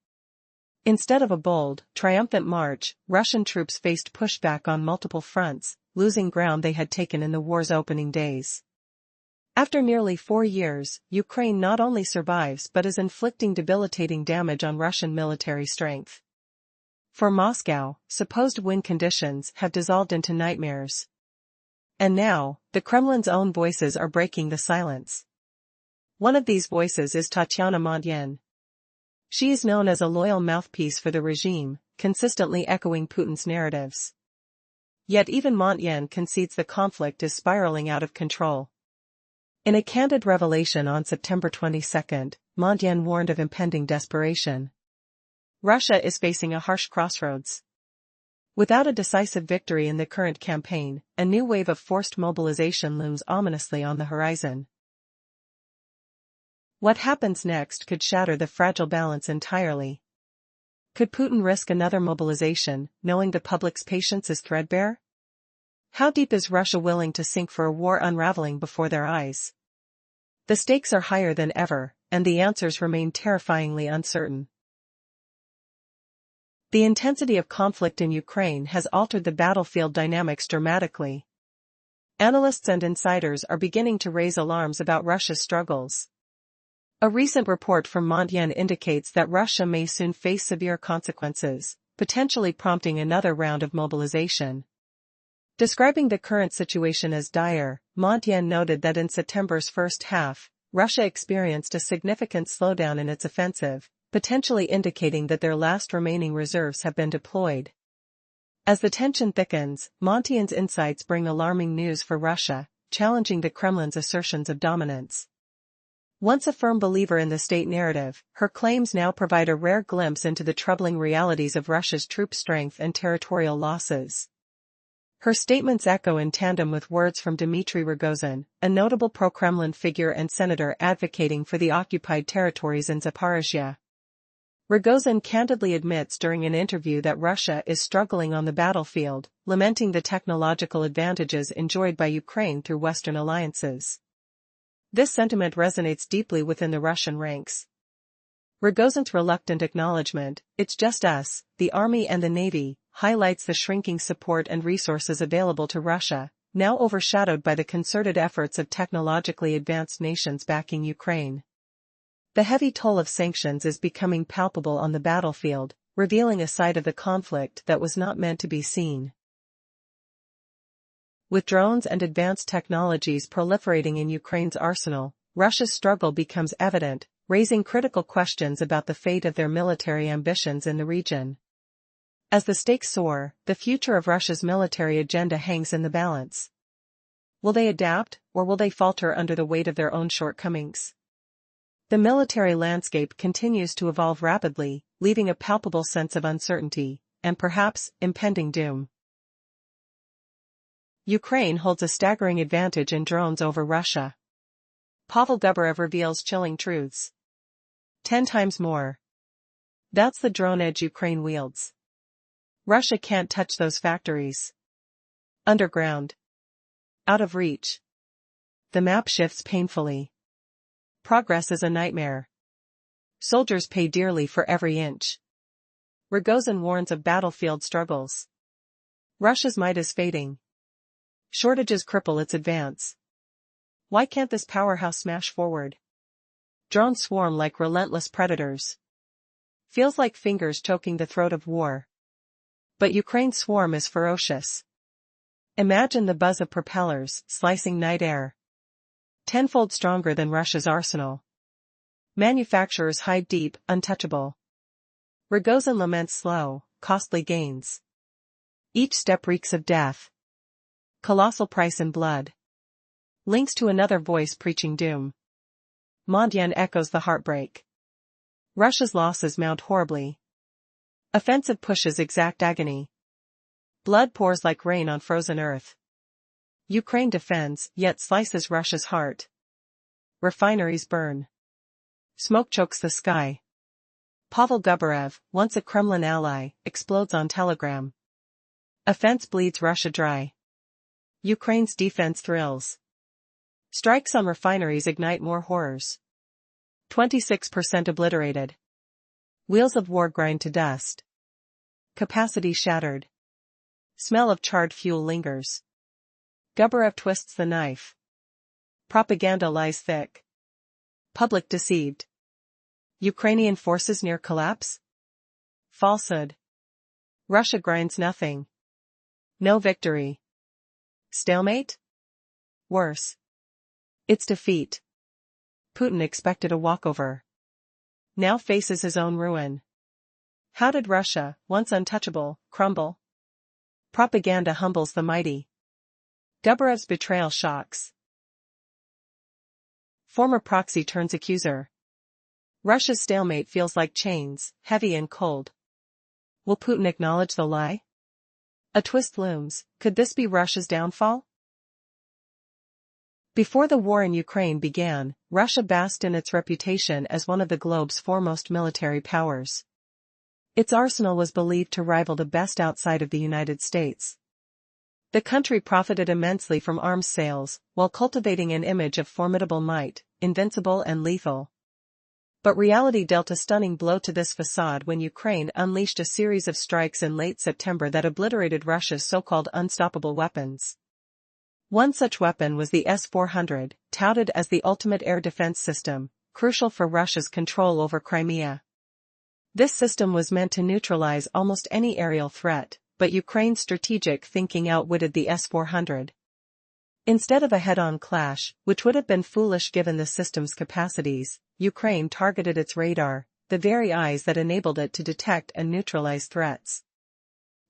Instead of a bold, triumphant march, Russian troops faced pushback on multiple fronts, losing ground they had taken in the war's opening days. After nearly 4 years, Ukraine not only survives but is inflicting debilitating damage on Russian military strength. For Moscow, supposed win conditions have dissolved into nightmares. And now, the Kremlin's own voices are breaking the silence. One of these voices is Tatyana Montyen. She is known as a loyal mouthpiece for the regime, consistently echoing Putin's narratives. Yet even Montyen concedes the conflict is spiraling out of control. In a candid revelation on September 22, Montyen warned of impending desperation. Russia is facing a harsh crossroads. Without a decisive victory in the current campaign, a new wave of forced mobilization looms ominously on the horizon. What happens next could shatter the fragile balance entirely. Could Putin risk another mobilization, knowing the public's patience is threadbare? How deep is Russia willing to sink for a war unraveling before their eyes? The stakes are higher than ever, and the answers remain terrifyingly uncertain. The intensity of conflict in Ukraine has altered the battlefield dynamics dramatically. Analysts and insiders are beginning to raise alarms about Russia's struggles. A recent report from Montyen indicates that Russia may soon face severe consequences, potentially prompting another round of mobilization. Describing the current situation as dire, Montyen noted that in September's first half, Russia experienced a significant slowdown in its offensive, potentially indicating that their last remaining reserves have been deployed. As the tension thickens, Montyen's insights bring alarming news for Russia, challenging the Kremlin's assertions of dominance. Once a firm believer in the state narrative, her claims now provide a rare glimpse into the troubling realities of Russia's troop strength and territorial losses. Her statements echo in tandem with words from Dmitry Rogozin, a notable pro-Kremlin figure and senator advocating for the occupied territories in Zaporizhia. Rogozin candidly admits during an interview that Russia is struggling on the battlefield, lamenting the technological advantages enjoyed by Ukraine through Western alliances. This sentiment resonates deeply within the Russian ranks. Rogozin's reluctant acknowledgement, "It's just us, the army and the navy," highlights the shrinking support and resources available to Russia, now overshadowed by the concerted efforts of technologically advanced nations backing Ukraine. The heavy toll of sanctions is becoming palpable on the battlefield, revealing a side of the conflict that was not meant to be seen. With drones and advanced technologies proliferating in Ukraine's arsenal, Russia's struggle becomes evident, raising critical questions about the fate of their military ambitions in the region. As the stakes soar, the future of Russia's military agenda hangs in the balance. Will they adapt, or will they falter under the weight of their own shortcomings? The military landscape continues to evolve rapidly, leaving a palpable sense of uncertainty, and perhaps, impending doom. Ukraine holds a staggering advantage in drones over Russia. Pavel Gubarev reveals chilling truths. 10 times more. That's the drone edge Ukraine wields. Russia can't touch those factories. Underground. Out of reach. The map shifts painfully. Progress is a nightmare. Soldiers pay dearly for every inch. Rogozin warns of battlefield struggles. Russia's might is fading. Shortages cripple its advance. Why can't this powerhouse smash forward? Drones swarm like relentless predators. Feels like fingers choking the throat of war. But Ukraine's swarm is ferocious. Imagine the buzz of propellers slicing night air. Tenfold stronger than Russia's arsenal. Manufacturers hide deep, untouchable. Rogozin laments slow, costly gains. Each step reeks of death. Colossal price in blood. Links to another voice preaching doom. Mondyan echoes the heartbreak. Russia's losses mount horribly. Offensive pushes exact agony. Blood pours like rain on frozen earth. Ukraine defends, yet slices Russia's heart. Refineries burn. Smoke chokes the sky. Pavel Gubarev, once a Kremlin ally, explodes on Telegram. Offense bleeds Russia dry. Ukraine's defense thrills. Strikes on refineries ignite more horrors. 26% obliterated. Wheels of war grind to dust. Capacity shattered. Smell of charred fuel lingers. Gubarev twists the knife. Propaganda lies thick. Public deceived. Ukrainian forces near collapse? Falsehood. Russia grinds nothing. No victory. Stalemate? Worse. It's defeat. Putin expected a walkover. Now faces his own ruin. How did Russia, once untouchable, crumble? Propaganda humbles the mighty. Gubarev's betrayal shocks. Former proxy turns accuser. Russia's stalemate feels like chains, heavy and cold. Will Putin acknowledge the lie? A twist looms. Could this be Russia's downfall? Before the war in Ukraine began, Russia basked in its reputation as one of the globe's foremost military powers. Its arsenal was believed to rival the best outside of the United States. The country profited immensely from arms sales, while cultivating an image of formidable might, invincible and lethal. But reality dealt a stunning blow to this facade when Ukraine unleashed a series of strikes in late September that obliterated Russia's so-called unstoppable weapons. One such weapon was the S-400, touted as the ultimate air defense system, crucial for Russia's control over Crimea. This system was meant to neutralize almost any aerial threat, but Ukraine's strategic thinking outwitted the S-400. Instead of a head-on clash, which would have been foolish given the system's capacities, Ukraine targeted its radar, the very eyes that enabled it to detect and neutralize threats.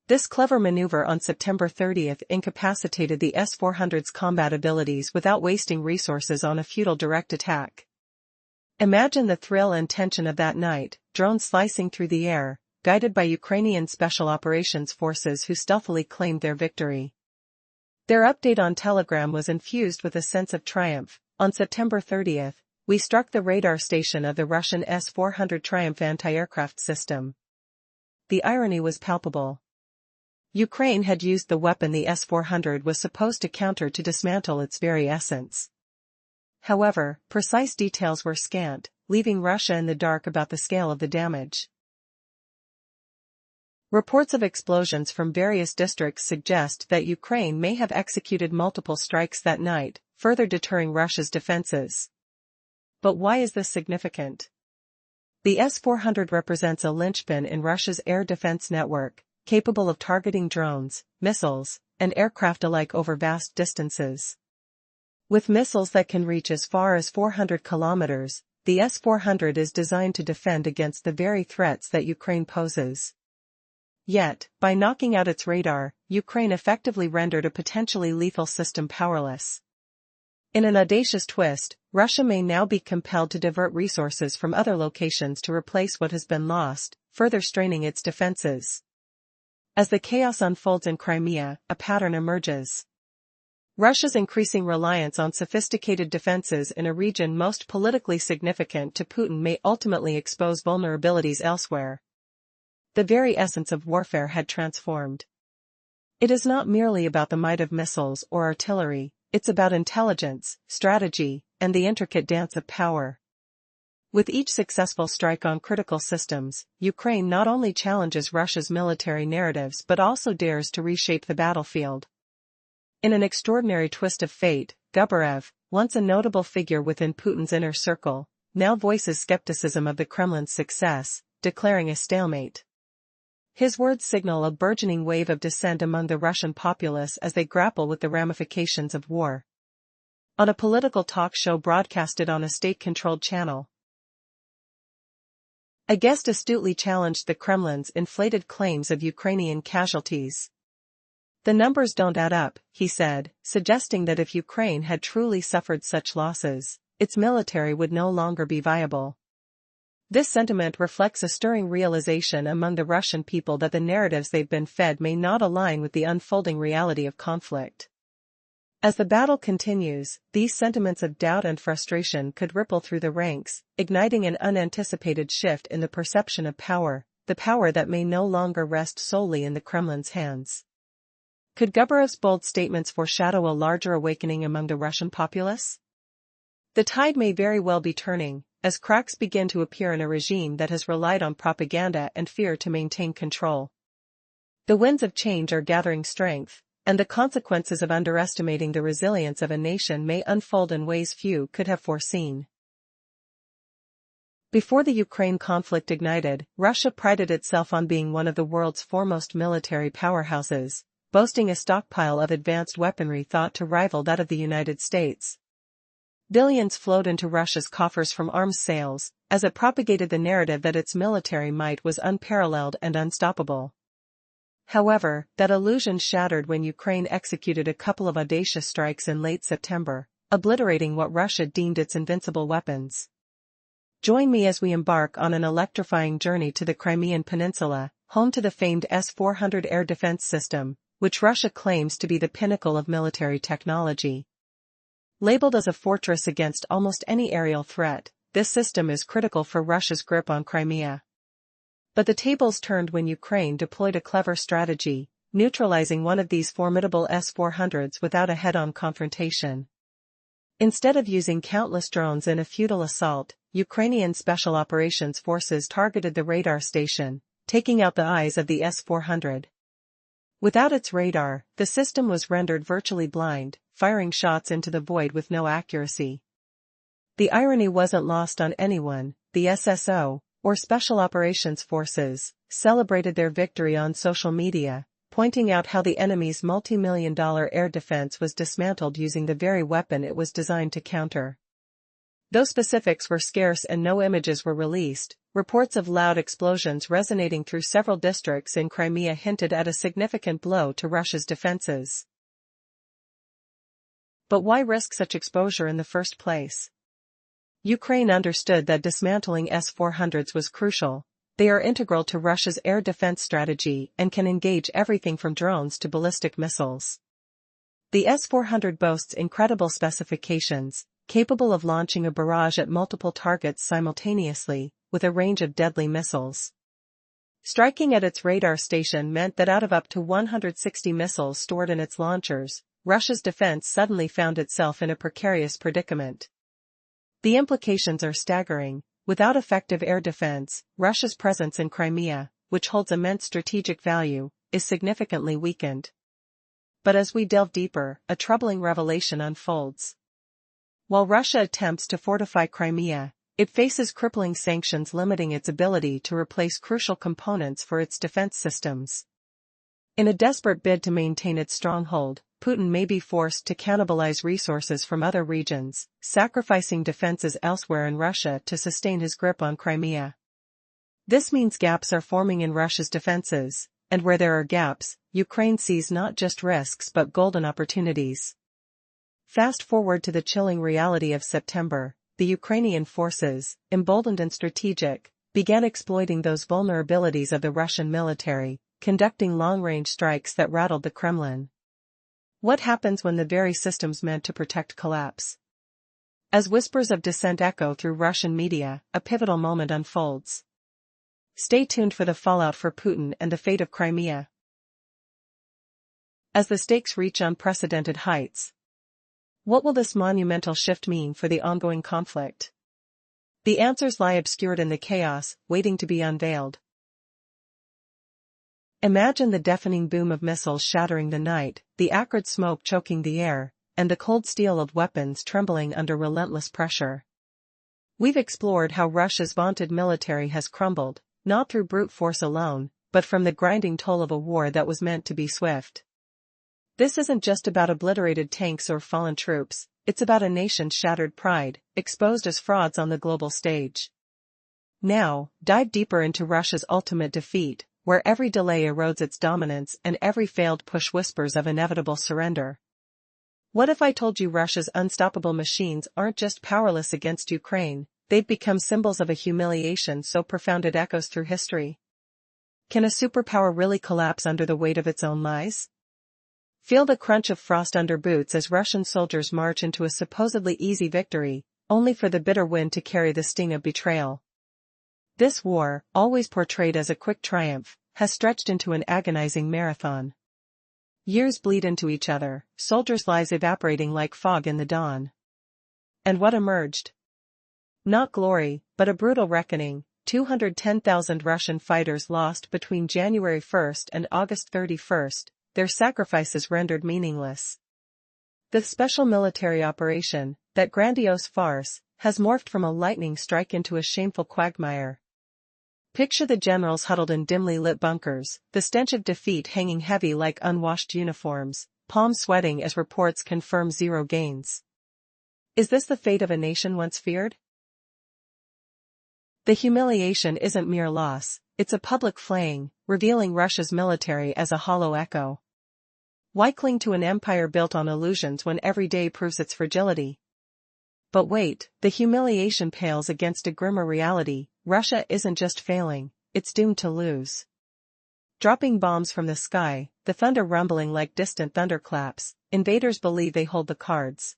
This clever maneuver on September 30 incapacitated the S-400's combat abilities without wasting resources on a futile direct attack. Imagine the thrill and tension of that night, drones slicing through the air, guided by Ukrainian Special Operations Forces who stealthily claimed their victory. Their update on Telegram was infused with a sense of triumph. On September 30, we struck the radar station of the Russian S-400 Triumph anti-aircraft system. The irony was palpable. Ukraine had used the weapon the S-400 was supposed to counter to dismantle its very essence. However, precise details were scant, leaving Russia in the dark about the scale of the damage. Reports of explosions from various districts suggest that Ukraine may have executed multiple strikes that night, further deterring Russia's defenses. But why is this significant? The S-400 represents a linchpin in Russia's air defense network, capable of targeting drones, missiles, and aircraft alike over vast distances. With missiles that can reach as far as 400 kilometers, the S-400 is designed to defend against the very threats that Ukraine poses. Yet, by knocking out its radar, Ukraine effectively rendered a potentially lethal system powerless. In an audacious twist, Russia may now be compelled to divert resources from other locations to replace what has been lost, further straining its defenses. As the chaos unfolds in Crimea, a pattern emerges. Russia's increasing reliance on sophisticated defenses in a region most politically significant to Putin may ultimately expose vulnerabilities elsewhere. The very essence of warfare had transformed. It is not merely about the might of missiles or artillery, it's about intelligence, strategy, and the intricate dance of power. With each successful strike on critical systems, Ukraine not only challenges Russia's military narratives but also dares to reshape the battlefield. In an extraordinary twist of fate, Gubarev, once a notable figure within Putin's inner circle, now voices skepticism of the Kremlin's success, declaring a stalemate. His words signal a burgeoning wave of dissent among the Russian populace as they grapple with the ramifications of war. On a political talk show broadcasted on a state-controlled channel, a guest astutely challenged the Kremlin's inflated claims of Ukrainian casualties. The numbers don't add up, he said, suggesting that if Ukraine had truly suffered such losses, its military would no longer be viable. This sentiment reflects a stirring realization among the Russian people that the narratives they've been fed may not align with the unfolding reality of conflict. As the battle continues, these sentiments of doubt and frustration could ripple through the ranks, igniting an unanticipated shift in the perception of power, the power that may no longer rest solely in the Kremlin's hands. Could Gubarev's bold statements foreshadow a larger awakening among the Russian populace? The tide may very well be turning, as cracks begin to appear in a regime that has relied on propaganda and fear to maintain control. The winds of change are gathering strength, and the consequences of underestimating the resilience of a nation may unfold in ways few could have foreseen. Before the Ukraine conflict ignited, Russia prided itself on being one of the world's foremost military powerhouses, boasting a stockpile of advanced weaponry thought to rival that of the United States. Billions flowed into Russia's coffers from arms sales, as it propagated the narrative that its military might was unparalleled and unstoppable. However, that illusion shattered when Ukraine executed a couple of audacious strikes in late September, obliterating what Russia deemed its invincible weapons. Join me as we embark on an electrifying journey to the Crimean Peninsula, home to the famed S-400 air defense system, which Russia claims to be the pinnacle of military technology. Labeled as a fortress against almost any aerial threat, this system is critical for Russia's grip on Crimea. But the tables turned when Ukraine deployed a clever strategy, neutralizing one of these formidable S-400s without a head-on confrontation. Instead of using countless drones in a futile assault, Ukrainian Special Operations Forces targeted the radar station, taking out the eyes of the S-400. Without its radar, the system was rendered virtually blind, firing shots into the void with no accuracy. The irony wasn't lost on anyone. The SSO, or Special Operations Forces, celebrated their victory on social media, pointing out how the enemy's multi-million-dollar air defense was dismantled using the very weapon it was designed to counter. Though specifics were scarce and no images were released, reports of loud explosions resonating through several districts in Crimea hinted at a significant blow to Russia's defenses. But why risk such exposure in the first place? Ukraine understood that dismantling S-400s was crucial. They are integral to Russia's air defense strategy and can engage everything from drones to ballistic missiles. The S-400 boasts incredible specifications, capable of launching a barrage at multiple targets simultaneously, with a range of deadly missiles. Striking at its radar station meant that out of up to 160 missiles stored in its launchers, Russia's defense suddenly found itself in a precarious predicament. The implications are staggering. Without effective air defense, Russia's presence in Crimea, which holds immense strategic value, is significantly weakened. But as we delve deeper, a troubling revelation unfolds. While Russia attempts to fortify Crimea, it faces crippling sanctions limiting its ability to replace crucial components for its defense systems. In a desperate bid to maintain its stronghold, Putin may be forced to cannibalize resources from other regions, sacrificing defenses elsewhere in Russia to sustain his grip on Crimea. This means gaps are forming in Russia's defenses, and where there are gaps, Ukraine sees not just risks but golden opportunities. Fast forward to the chilling reality of September, the Ukrainian forces, emboldened and strategic, began exploiting those vulnerabilities of the Russian military, conducting long-range strikes that rattled the Kremlin. What happens when the very systems meant to protect collapse? As whispers of dissent echo through Russian media, a pivotal moment unfolds. Stay tuned for the fallout for Putin and the fate of Crimea. As the stakes reach unprecedented heights, what will this monumental shift mean for the ongoing conflict? The answers lie obscured in the chaos, waiting to be unveiled. Imagine the deafening boom of missiles shattering the night, the acrid smoke choking the air, and the cold steel of weapons trembling under relentless pressure. We've explored how Russia's vaunted military has crumbled, not through brute force alone, but from the grinding toll of a war that was meant to be swift. This isn't just about obliterated tanks or fallen troops, it's about a nation's shattered pride, exposed as frauds on the global stage. Now, dive deeper into Russia's ultimate defeat, where every delay erodes its dominance and every failed push whispers of inevitable surrender. What if I told you Russia's unstoppable machines aren't just powerless against Ukraine, they've become symbols of a humiliation so profound it echoes through history? Can a superpower really collapse under the weight of its own lies? Feel the crunch of frost under boots as Russian soldiers march into a supposedly easy victory, only for the bitter wind to carry the sting of betrayal. This war, always portrayed as a quick triumph, has stretched into an agonizing marathon. Years bleed into each other, soldiers' lives evaporating like fog in the dawn. And what emerged? Not glory, but a brutal reckoning. 210,000 Russian fighters lost between January 1st and August 31st, their sacrifices rendered meaningless. The special military operation, that grandiose farce, has morphed from a lightning strike into a shameful quagmire. Picture the generals huddled in dimly lit bunkers, the stench of defeat hanging heavy like unwashed uniforms, palms sweating as reports confirm zero gains. Is this the fate of a nation once feared? The humiliation isn't mere loss, it's a public flaying, revealing Russia's military as a hollow echo. Why cling to an empire built on illusions when every day proves its fragility? But wait, the humiliation pales against a grimmer reality. Russia isn't just failing, it's doomed to lose. Dropping bombs from the sky, the thunder rumbling like distant thunderclaps, invaders believe they hold the cards.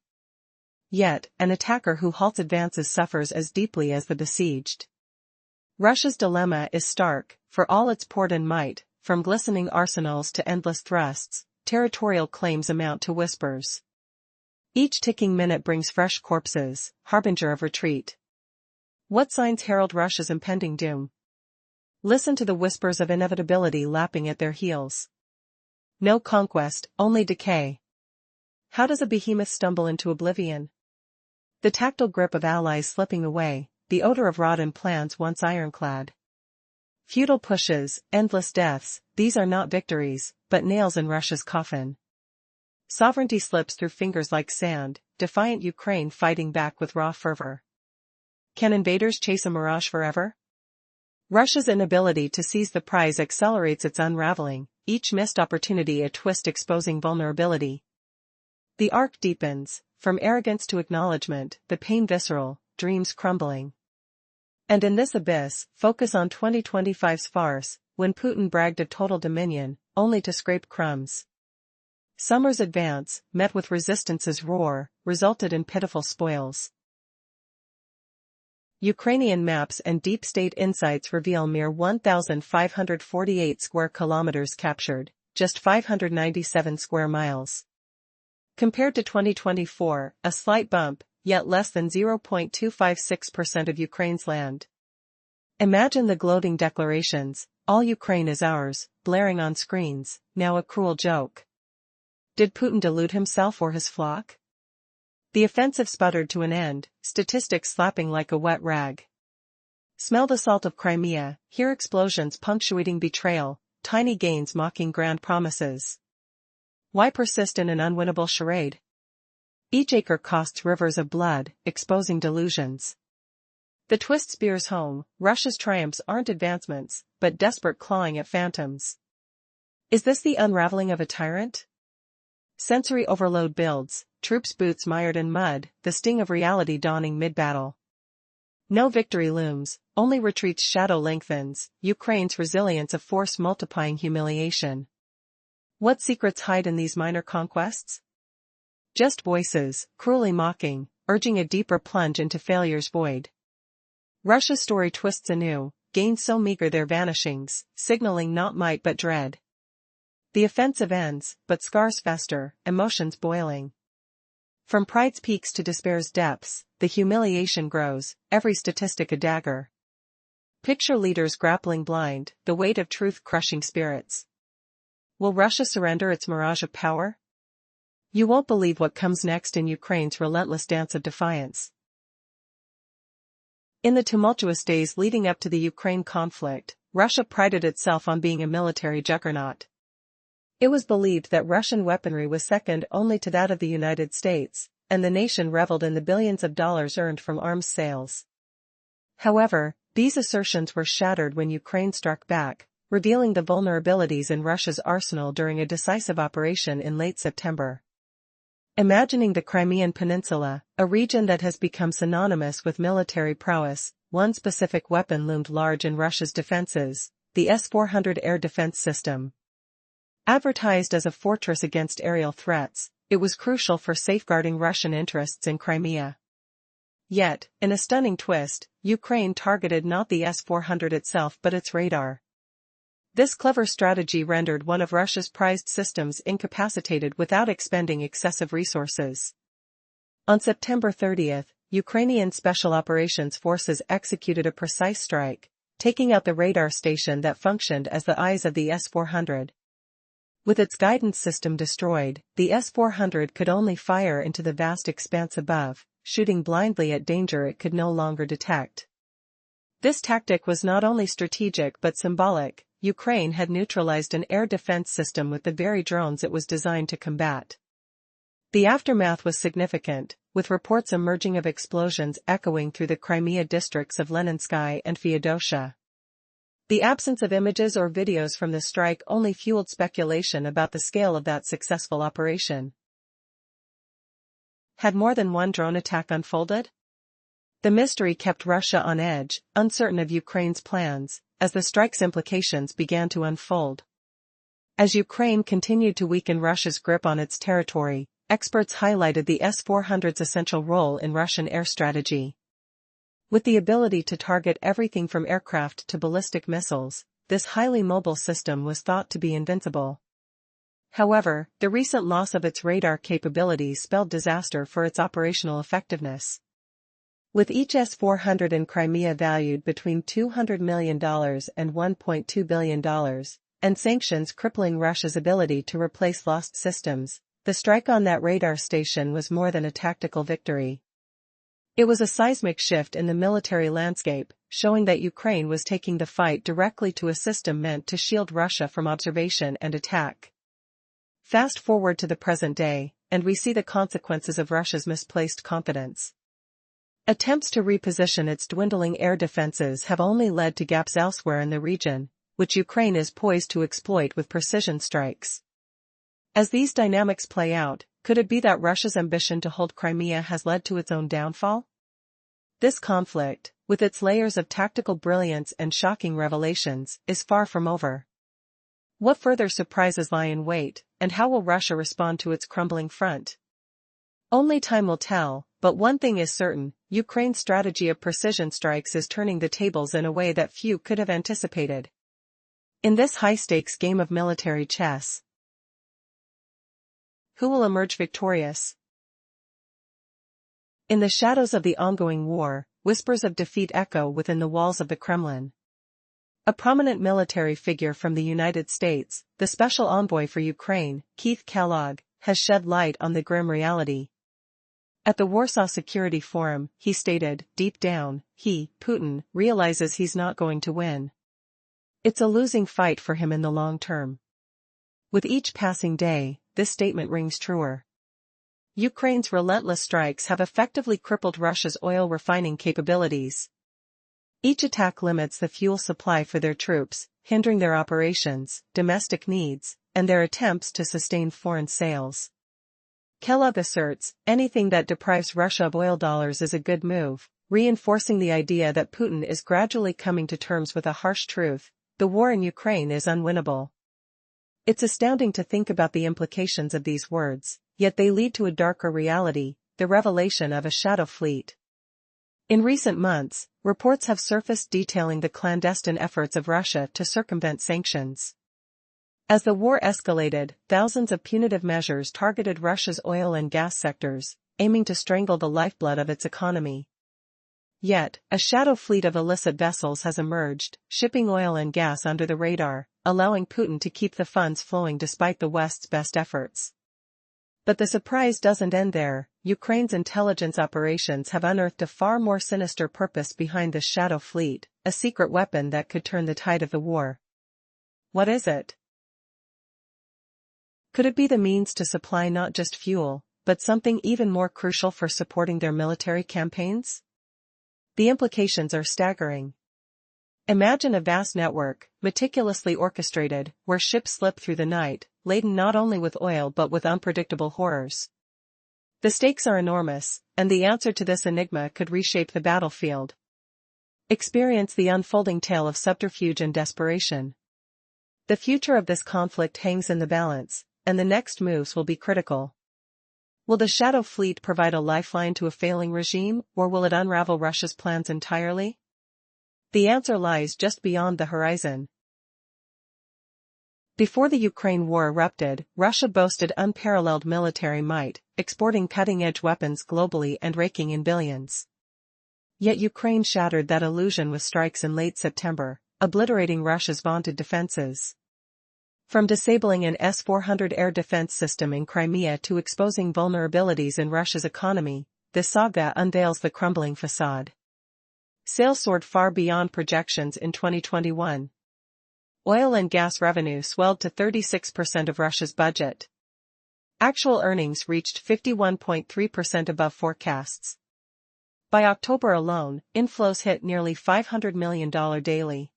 Yet, an attacker who halts advances suffers as deeply as the besieged. Russia's dilemma is stark, for all its port and might, from glistening arsenals to endless thrusts, territorial claims amount to whispers. Each ticking minute brings fresh corpses, harbinger of retreat. What signs herald Russia's impending doom? Listen to the whispers of inevitability lapping at their heels. No conquest, only decay. How does a behemoth stumble into oblivion? The tactile grip of allies slipping away, the odor of rotten plans once ironclad. Futile pushes, endless deaths, these are not victories, but nails in Russia's coffin. Sovereignty slips through fingers like sand, defiant Ukraine fighting back with raw fervor. Can invaders chase a mirage forever? Russia's inability to seize the prize accelerates its unraveling, each missed opportunity a twist exposing vulnerability. The arc deepens, from arrogance to acknowledgement, the pain visceral, dreams crumbling. And in this abyss, focus on 2025's farce, when Putin bragged of total dominion, only to scrape crumbs. Summer's advance, met with resistance's roar, resulted in pitiful spoils. Ukrainian maps and deep state insights reveal mere 1,548 square kilometers captured, just 597 square miles. Compared to 2024, a slight bump, yet less than 0.256% of Ukraine's land. Imagine the gloating declarations, "All Ukraine is ours," blaring on screens, now a cruel joke. Did Putin delude himself or his flock? The offensive sputtered to an end, statistics slapping like a wet rag. Smell the salt of Crimea, hear explosions punctuating betrayal, tiny gains mocking grand promises. Why persist in an unwinnable charade? Each acre costs rivers of blood, exposing delusions. The twist spears home, Russia's triumphs aren't advancements, but desperate clawing at phantoms. Is this the unraveling of a tyrant? Sensory overload builds, troops' boots mired in mud, the sting of reality dawning mid-battle. No victory looms, only retreat's shadow lengthens, Ukraine's resilience a force multiplying humiliation. What secrets hide in these minor conquests? Just voices, cruelly mocking, urging a deeper plunge into failure's void. Russia's story twists anew, gains so meager their vanishings, signaling not might but dread. The offensive ends, but scars fester, emotions boiling. From pride's peaks to despair's depths, the humiliation grows, every statistic a dagger. Picture leaders grappling blind, the weight of truth crushing spirits. Will Russia surrender its mirage of power? You won't believe what comes next in Ukraine's relentless dance of defiance. In the tumultuous days leading up to the Ukraine conflict, Russia prided itself on being a military juggernaut. It was believed that Russian weaponry was second only to that of the United States, and the nation reveled in the billions of dollars earned from arms sales. However, these assertions were shattered when Ukraine struck back, revealing the vulnerabilities in Russia's arsenal during a decisive operation in late September. Imagining the Crimean Peninsula, a region that has become synonymous with military prowess, one specific weapon loomed large in Russia's defenses, the S-400 air defense system. Advertised as a fortress against aerial threats, it was crucial for safeguarding Russian interests in Crimea. Yet, in a stunning twist, Ukraine targeted not the S-400 itself but its radar. This clever strategy rendered one of Russia's prized systems incapacitated without expending excessive resources. On September 30, Ukrainian Special Operations Forces executed a precise strike, taking out the radar station that functioned as the eyes of the S-400. With its guidance system destroyed, the S-400 could only fire into the vast expanse above, shooting blindly at danger it could no longer detect. This tactic was not only strategic but symbolic. Ukraine had neutralized an air defense system with the very drones it was designed to combat. The aftermath was significant, with reports emerging of explosions echoing through the Crimea districts of Leninskyi and Feodosia. The absence of images or videos from the strike only fueled speculation about the scale of that successful operation. Had more than one drone attack unfolded? The mystery kept Russia on edge, uncertain of Ukraine's plans, as the strike's implications began to unfold. As Ukraine continued to weaken Russia's grip on its territory, experts highlighted the S-400's essential role in Russian air strategy. With the ability to target everything from aircraft to ballistic missiles, this highly mobile system was thought to be invincible. However, the recent loss of its radar capabilities spelled disaster for its operational effectiveness. With each S-400 in Crimea valued between $200 million and $1.2 billion, and sanctions crippling Russia's ability to replace lost systems, the strike on that radar station was more than a tactical victory. It was a seismic shift in the military landscape, showing that Ukraine was taking the fight directly to a system meant to shield Russia from observation and attack. Fast forward to the present day, and we see the consequences of Russia's misplaced confidence. Attempts to reposition its dwindling air defenses have only led to gaps elsewhere in the region, which Ukraine is poised to exploit with precision strikes. As these dynamics play out, could it be that Russia's ambition to hold Crimea has led to its own downfall? This conflict, with its layers of tactical brilliance and shocking revelations, is far from over. What further surprises lie in wait, and how will Russia respond to its crumbling front? Only time will tell, but one thing is certain, Ukraine's strategy of precision strikes is turning the tables in a way that few could have anticipated. In this high-stakes game of military chess, who will emerge victorious? In the shadows of the ongoing war, whispers of defeat echo within the walls of the Kremlin. A prominent military figure from the United States, the special envoy for Ukraine, Keith Kellogg, has shed light on the grim reality. At the Warsaw Security Forum, he stated, deep down, Putin, realizes he's not going to win. It's a losing fight for him in the long term. With each passing day, this statement rings truer. Ukraine's relentless strikes have effectively crippled Russia's oil refining capabilities. Each attack limits the fuel supply for their troops, hindering their operations, domestic needs, and their attempts to sustain foreign sales. Kellogg asserts, anything that deprives Russia of oil dollars is a good move, reinforcing the idea that Putin is gradually coming to terms with a harsh truth: the war in Ukraine is unwinnable. It's astounding to think about the implications of these words, yet they lead to a darker reality, the revelation of a shadow fleet. In recent months, reports have surfaced detailing the clandestine efforts of Russia to circumvent sanctions. As the war escalated, thousands of punitive measures targeted Russia's oil and gas sectors, aiming to strangle the lifeblood of its economy. Yet, a shadow fleet of illicit vessels has emerged, shipping oil and gas under the radar, allowing Putin to keep the funds flowing despite the West's best efforts. But the surprise doesn't end there. Ukraine's intelligence operations have unearthed a far more sinister purpose behind this shadow fleet, a secret weapon that could turn the tide of the war. What is it? Could it be the means to supply not just fuel, but something even more crucial for supporting their military campaigns? The implications are staggering. Imagine a vast network, meticulously orchestrated, where ships slip through the night, laden not only with oil but with unpredictable horrors. The stakes are enormous, and the answer to this enigma could reshape the battlefield. Experience the unfolding tale of subterfuge and desperation. The future of this conflict hangs in the balance, and the next moves will be critical. Will the shadow fleet provide a lifeline to a failing regime, or will it unravel Russia's plans entirely? The answer lies just beyond the horizon. Before the Ukraine war erupted, Russia boasted unparalleled military might, exporting cutting-edge weapons globally and raking in billions. Yet Ukraine shattered that illusion with strikes in late September, obliterating Russia's vaunted defenses. From disabling an S-400 air defense system in Crimea to exposing vulnerabilities in Russia's economy, this saga unveils the crumbling facade. Sales soared far beyond projections in 2021. Oil and gas revenue swelled to 36% of Russia's budget. Actual earnings reached 51.3% above forecasts. By October alone, inflows hit nearly $500 million daily.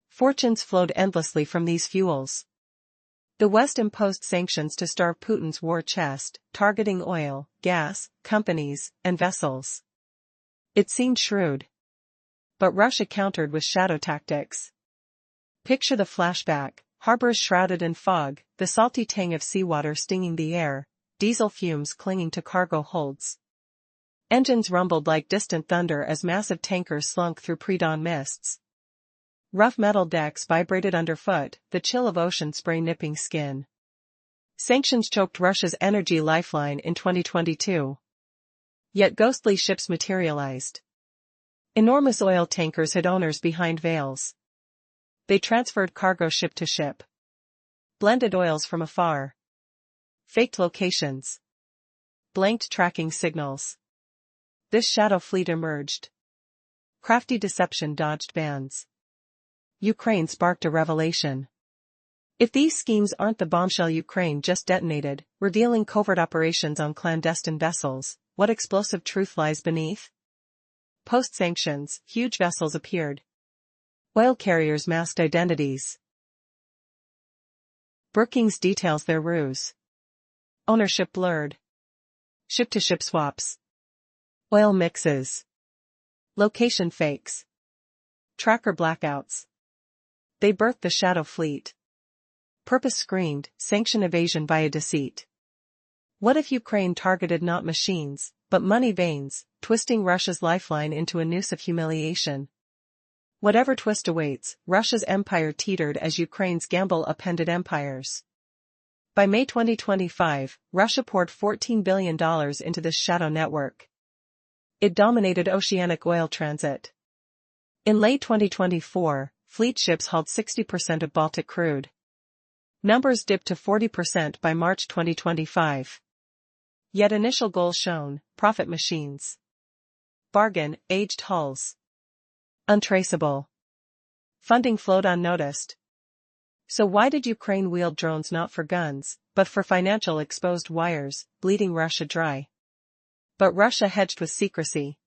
Fortunes flowed endlessly from these fuels. The West imposed sanctions to starve Putin's war chest, targeting oil, gas, companies, and vessels. It seemed shrewd. But Russia countered with shadow tactics. Picture the flashback: harbors shrouded in fog, the salty tang of seawater stinging the air, diesel fumes clinging to cargo holds. Engines rumbled like distant thunder as massive tankers slunk through pre-dawn mists. Rough metal decks vibrated underfoot, the chill of ocean spray nipping skin. Sanctions choked Russia's energy lifeline in 2022. Yet ghostly ships materialized. Enormous oil tankers hid owners behind veils. They transferred cargo ship to ship. Blended oils from afar. Faked locations. Blanked tracking signals. This shadow fleet emerged. Crafty deception dodged bans. Ukraine sparked a revelation. If these schemes aren't the bombshell Ukraine just detonated, revealing covert operations on clandestine vessels, what explosive truth lies beneath? Post-sanctions, huge vessels appeared. Oil carriers masked identities. Brookings details their ruse. Ownership blurred. Ship-to-ship swaps. Oil mixes. Location fakes. Tracker blackouts. They birthed the shadow fleet. Purpose screamed, sanction evasion via deceit. What if Ukraine targeted not machines, but money veins, twisting Russia's lifeline into a noose of humiliation? Whatever twist awaits, Russia's empire teetered as Ukraine's gamble upended empires. By May 2025, Russia poured $14 billion into this shadow network. It dominated oceanic oil transit. In late 2024, fleet ships hauled 60% of Baltic crude. Numbers dipped to 40% by March 2025. Yet initial goals shown, profit machines. Bargain, aged hulls. Untraceable. Funding flowed unnoticed. So why did Ukraine wield drones not for guns, but for financial exposed wires, bleeding Russia dry? But Russia hedged with secrecy.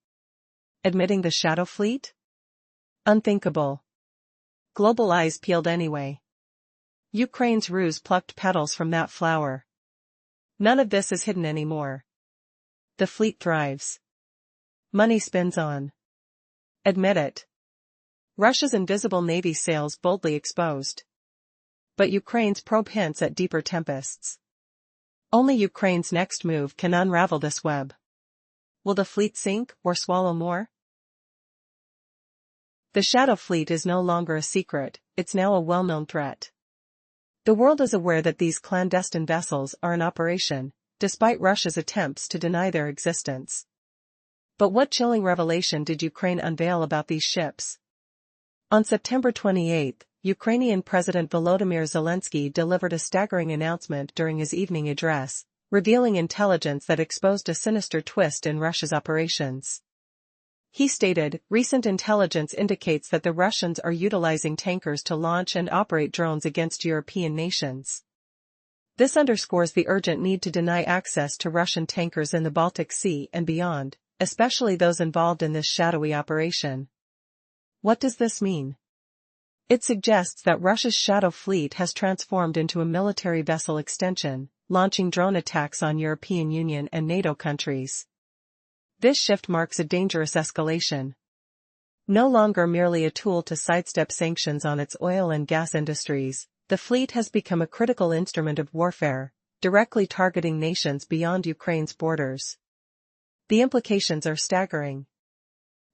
Admitting the shadow fleet? Unthinkable. Global eyes peeled anyway. Ukraine's ruse plucked petals from that flower. None of this is hidden anymore. The fleet thrives. Money spins on. Admit it. Russia's invisible navy sails boldly exposed. But Ukraine's probe hints at deeper tempests. Only Ukraine's next move can unravel this web. Will the fleet sink or swallow more? The shadow fleet is no longer a secret, it's now a well-known threat. The world is aware that these clandestine vessels are in operation, despite Russia's attempts to deny their existence. But what chilling revelation did Ukraine unveil about these ships? On September 28, Ukrainian President Volodymyr Zelensky delivered a staggering announcement during his evening address, revealing intelligence that exposed a sinister twist in Russia's operations. He stated, "Recent intelligence indicates that the Russians are utilizing tankers to launch and operate drones against European nations. This underscores the urgent need to deny access to Russian tankers in the Baltic Sea and beyond, especially those involved in this shadowy operation." What does this mean? It suggests that Russia's shadow fleet has transformed into a military vessel extension, launching drone attacks on European Union and NATO countries. This shift marks a dangerous escalation. No longer merely a tool to sidestep sanctions on its oil and gas industries, the fleet has become a critical instrument of warfare, directly targeting nations beyond Ukraine's borders. The implications are staggering.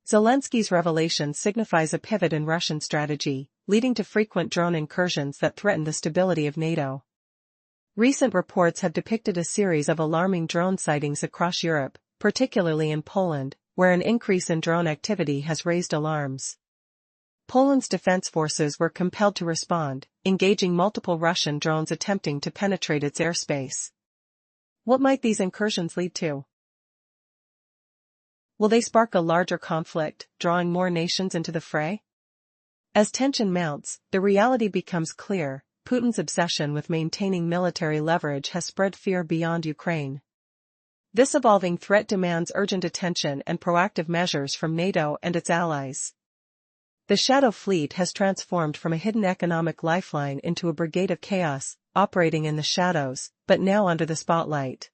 Zelensky's revelation signifies a pivot in Russian strategy, leading to frequent drone incursions that threaten the stability of NATO. Recent reports have depicted a series of alarming drone sightings across Europe, particularly in Poland, where an increase in drone activity has raised alarms. Poland's defense forces were compelled to respond, engaging multiple Russian drones attempting to penetrate its airspace. What might these incursions lead to? Will they spark a larger conflict, drawing more nations into the fray? As tension mounts, the reality becomes clear: Putin's obsession with maintaining military leverage has spread fear beyond Ukraine. This evolving threat demands urgent attention and proactive measures from NATO and its allies. The shadow fleet has transformed from a hidden economic lifeline into a brigade of chaos, operating in the shadows, but now under the spotlight.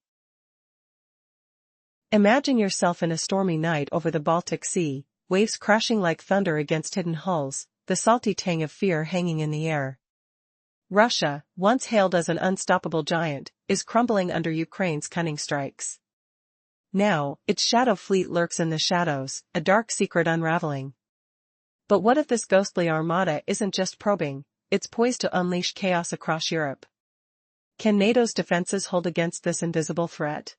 Imagine yourself in a stormy night over the Baltic Sea, waves crashing like thunder against hidden hulls, the salty tang of fear hanging in the air. Russia, once hailed as an unstoppable giant, is crumbling under Ukraine's cunning strikes. Now, its shadow fleet lurks in the shadows, a dark secret unraveling. But what if this ghostly armada isn't just probing, it's poised to unleash chaos across Europe? Can NATO's defenses hold against this invisible threat?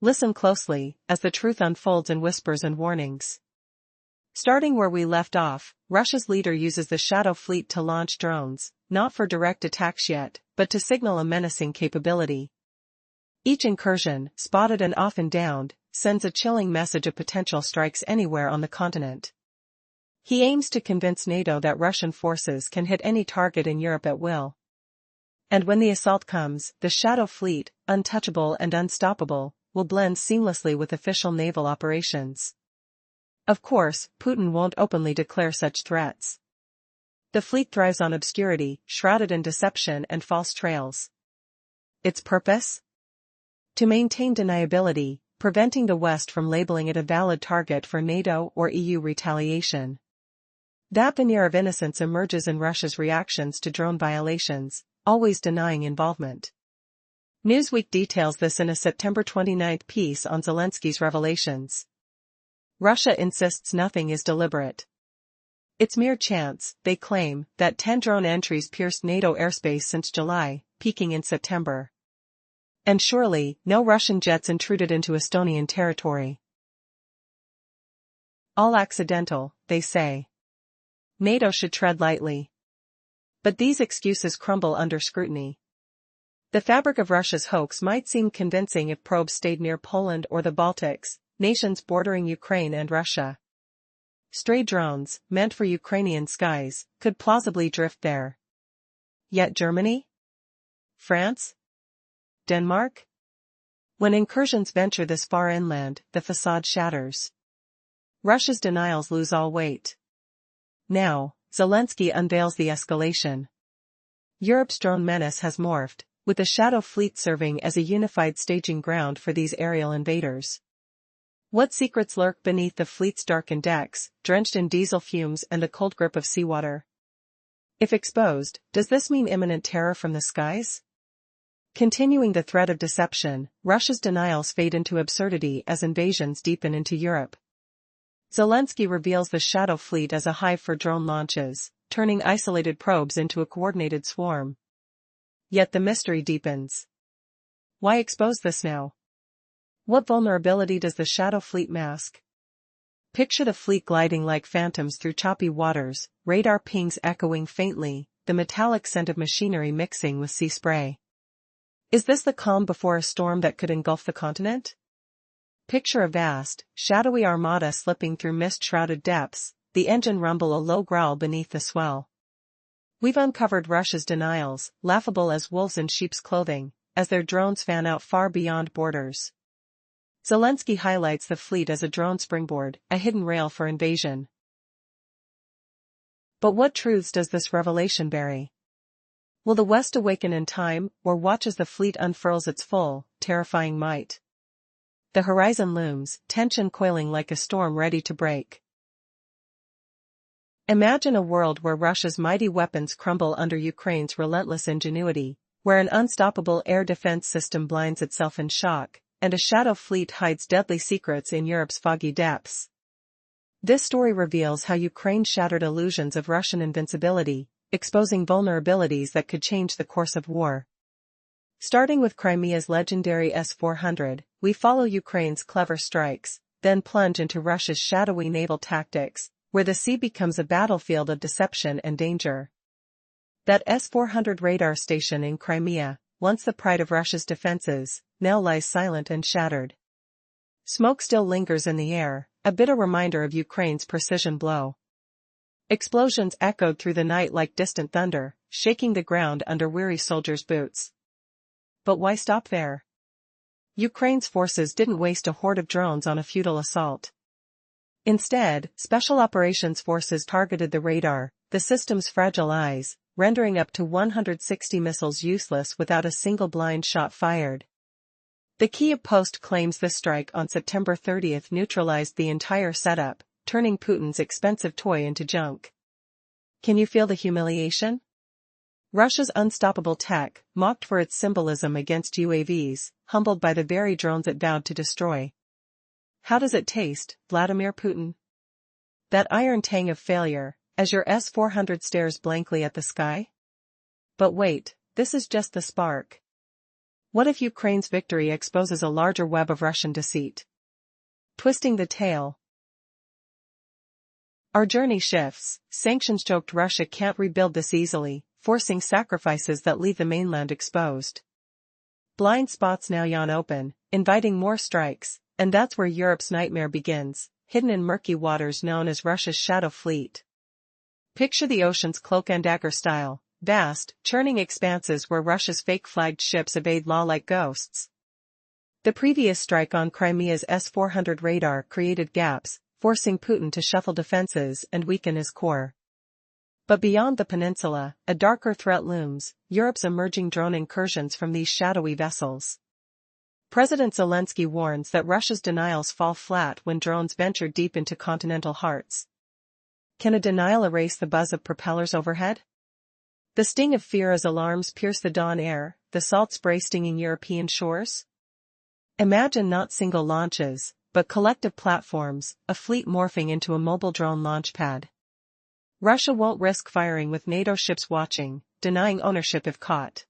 Listen closely, as the truth unfolds in whispers and warnings. Starting where we left off, Russia's leader uses the shadow fleet to launch drones, not for direct attacks yet, but to signal a menacing capability. Each incursion, spotted and often downed, sends a chilling message of potential strikes anywhere on the continent. He aims to convince NATO that Russian forces can hit any target in Europe at will. And when the assault comes, the shadow fleet, untouchable and unstoppable, will blend seamlessly with official naval operations. Of course, Putin won't openly declare such threats. The fleet thrives on obscurity, shrouded in deception and false trails. Its purpose? To maintain deniability, preventing the West from labeling it a valid target for NATO or EU retaliation. That veneer of innocence emerges in Russia's reactions to drone violations, always denying involvement. Newsweek details this in a September 29 piece on Zelensky's revelations. Russia insists nothing is deliberate. It's mere chance, they claim, that 10 drone entries pierced NATO airspace since July, peaking in September. And surely, no Russian jets intruded into Estonian territory. All accidental, they say. NATO should tread lightly. But these excuses crumble under scrutiny. The fabric of Russia's hoax might seem convincing if probes stayed near Poland or the Baltics, nations bordering Ukraine and Russia. Stray drones, meant for Ukrainian skies, could plausibly drift there. Yet Germany? France? Denmark? When incursions venture this far inland, the facade shatters. Russia's denials lose all weight. Now, Zelensky unveils the escalation. Europe's drone menace has morphed, with the Shadow Fleet serving as a unified staging ground for these aerial invaders. What secrets lurk beneath the fleet's darkened decks, drenched in diesel fumes and the cold grip of seawater? If exposed, does this mean imminent terror from the skies? Continuing the thread of deception, Russia's denials fade into absurdity as invasions deepen into Europe. Zelensky reveals the Shadow Fleet as a hive for drone launches, turning isolated probes into a coordinated swarm. Yet the mystery deepens. Why expose this now? What vulnerability does the Shadow Fleet mask? Picture the fleet gliding like phantoms through choppy waters, radar pings echoing faintly, the metallic scent of machinery mixing with sea spray. Is this the calm before a storm that could engulf the continent? Picture a vast, shadowy armada slipping through mist-shrouded depths, the engine rumble a low growl beneath the swell. We've uncovered Russia's denials, laughable as wolves in sheep's clothing, as their drones fan out far beyond borders. Zelensky highlights the fleet as a drone springboard, a hidden rail for invasion. But what truths does this revelation bury? Will the West awaken in time, or watch as the fleet unfurls its full, terrifying might? The horizon looms, tension coiling like a storm ready to break. Imagine a world where Russia's mighty weapons crumble under Ukraine's relentless ingenuity, where an unstoppable air defense system blinds itself in shock, and a Shadow Fleet hides deadly secrets in Europe's foggy depths. This story reveals how Ukraine shattered illusions of Russian invincibility, exposing vulnerabilities that could change the course of war. Starting with Crimea's legendary S-400, we follow Ukraine's clever strikes, then plunge into Russia's shadowy naval tactics, where the sea becomes a battlefield of deception and danger. That S-400 radar station in Crimea, once the pride of Russia's defenses, now lies silent and shattered. Smoke still lingers in the air, a bitter reminder of Ukraine's precision blow. Explosions echoed through the night like distant thunder, shaking the ground under weary soldiers' boots. But why stop there? Ukraine's forces didn't waste a horde of drones on a futile assault. Instead, Special Operations Forces targeted the radar, the system's fragile eyes, rendering up to 160 missiles useless without a single blind shot fired. The Kyiv Post claims this strike on September 30 neutralized the entire setup, turning Putin's expensive toy into junk. Can you feel the humiliation? Russia's unstoppable tech, mocked for its symbolism against UAVs, humbled by the very drones it vowed to destroy. How does it taste, Vladimir Putin? That iron tang of failure, as your S-400 stares blankly at the sky? But wait, this is just the spark. What if Ukraine's victory exposes a larger web of Russian deceit? Twisting the tale. Our journey shifts. Sanctions-choked Russia can't rebuild this easily, forcing sacrifices that leave the mainland exposed. Blind spots now yawn open, inviting more strikes, and that's where Europe's nightmare begins, hidden in murky waters known as Russia's Shadow Fleet. Picture the ocean's cloak and dagger style, vast, churning expanses where Russia's fake-flagged ships evade law like ghosts. The previous strike on Crimea's S-400 radar created gaps, forcing Putin to shuffle defenses and weaken his core. But beyond the peninsula, a darker threat looms, Europe's emerging drone incursions from these shadowy vessels. President Zelensky warns that Russia's denials fall flat when drones venture deep into continental hearts. Can a denial erase the buzz of propellers overhead? The sting of fear as alarms pierce the dawn air, the salt spray stinging European shores? Imagine not single launches, but collective platforms, a fleet morphing into a mobile drone launchpad. Russia won't risk firing with NATO ships watching, denying ownership if caught.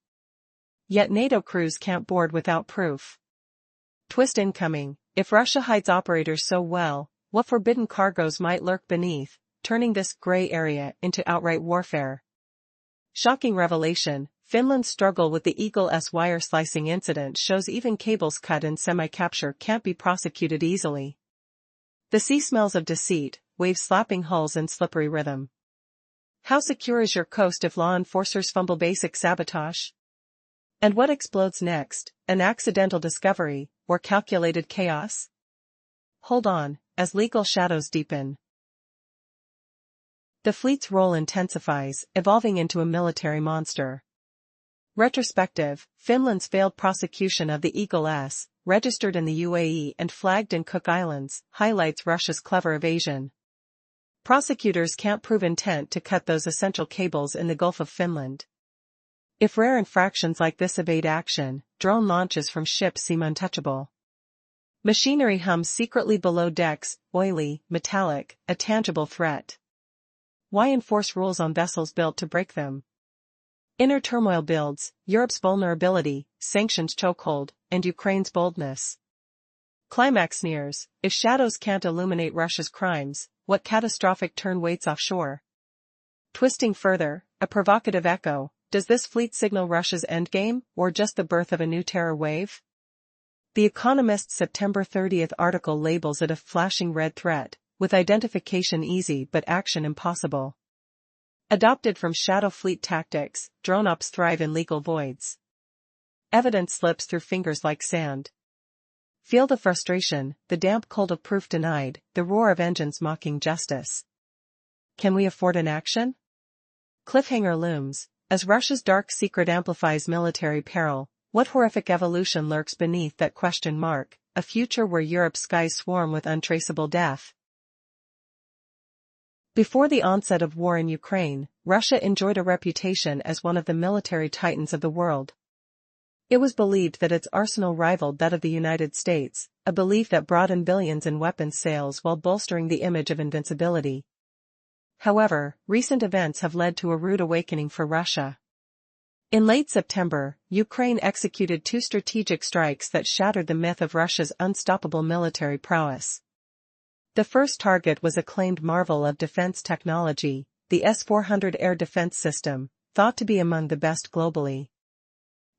Yet NATO crews can't board without proof. Twist incoming. If Russia hides operators so well, what forbidden cargoes might lurk beneath, turning this gray area into outright warfare. Shocking revelation, Finland's struggle with the Eagle-S wire-slicing incident shows even cables cut in semi-capture can't be prosecuted easily. The sea smells of deceit, waves slapping hulls in slippery rhythm. How secure is your coast if law enforcers fumble basic sabotage? And what explodes next, an accidental discovery, or calculated chaos? Hold on, as legal shadows deepen. The fleet's role intensifies, evolving into a military monster. Retrospective, Finland's failed prosecution of the Eagle-S, registered in the UAE and flagged in Cook Islands, highlights Russia's clever evasion. Prosecutors can't prove intent to cut those essential cables in the Gulf of Finland. If rare infractions like this evade action, drone launches from ships seem untouchable. Machinery hums secretly below decks, oily, metallic, a tangible threat. Why enforce rules on vessels built to break them? Inner turmoil builds, Europe's vulnerability, sanctions chokehold, and Ukraine's boldness. Climax nears, if shadows can't illuminate Russia's crimes, what catastrophic turn waits offshore? Twisting further, a provocative echo, does this fleet signal Russia's endgame, or just the birth of a new terror wave? The Economist's September 30th article labels it a flashing red threat, with identification easy but action impossible. Adopted from shadow fleet tactics, drone ops thrive in legal voids. Evidence slips through fingers like sand. Feel the frustration, the damp cold of proof denied, the roar of engines mocking justice. Can we afford inaction? Cliffhanger looms, as Russia's dark secret amplifies military peril. What horrific evolution lurks beneath that question mark, a future where Europe's skies swarm with untraceable death? Before the onset of war in Ukraine, Russia enjoyed a reputation as one of the military titans of the world. It was believed that its arsenal rivaled that of the United States, a belief that brought in billions in weapons sales while bolstering the image of invincibility. However, recent events have led to a rude awakening for Russia. In late September, Ukraine executed two strategic strikes that shattered the myth of Russia's unstoppable military prowess. The first target was a claimed marvel of defense technology, the S-400 air defense system, thought to be among the best globally.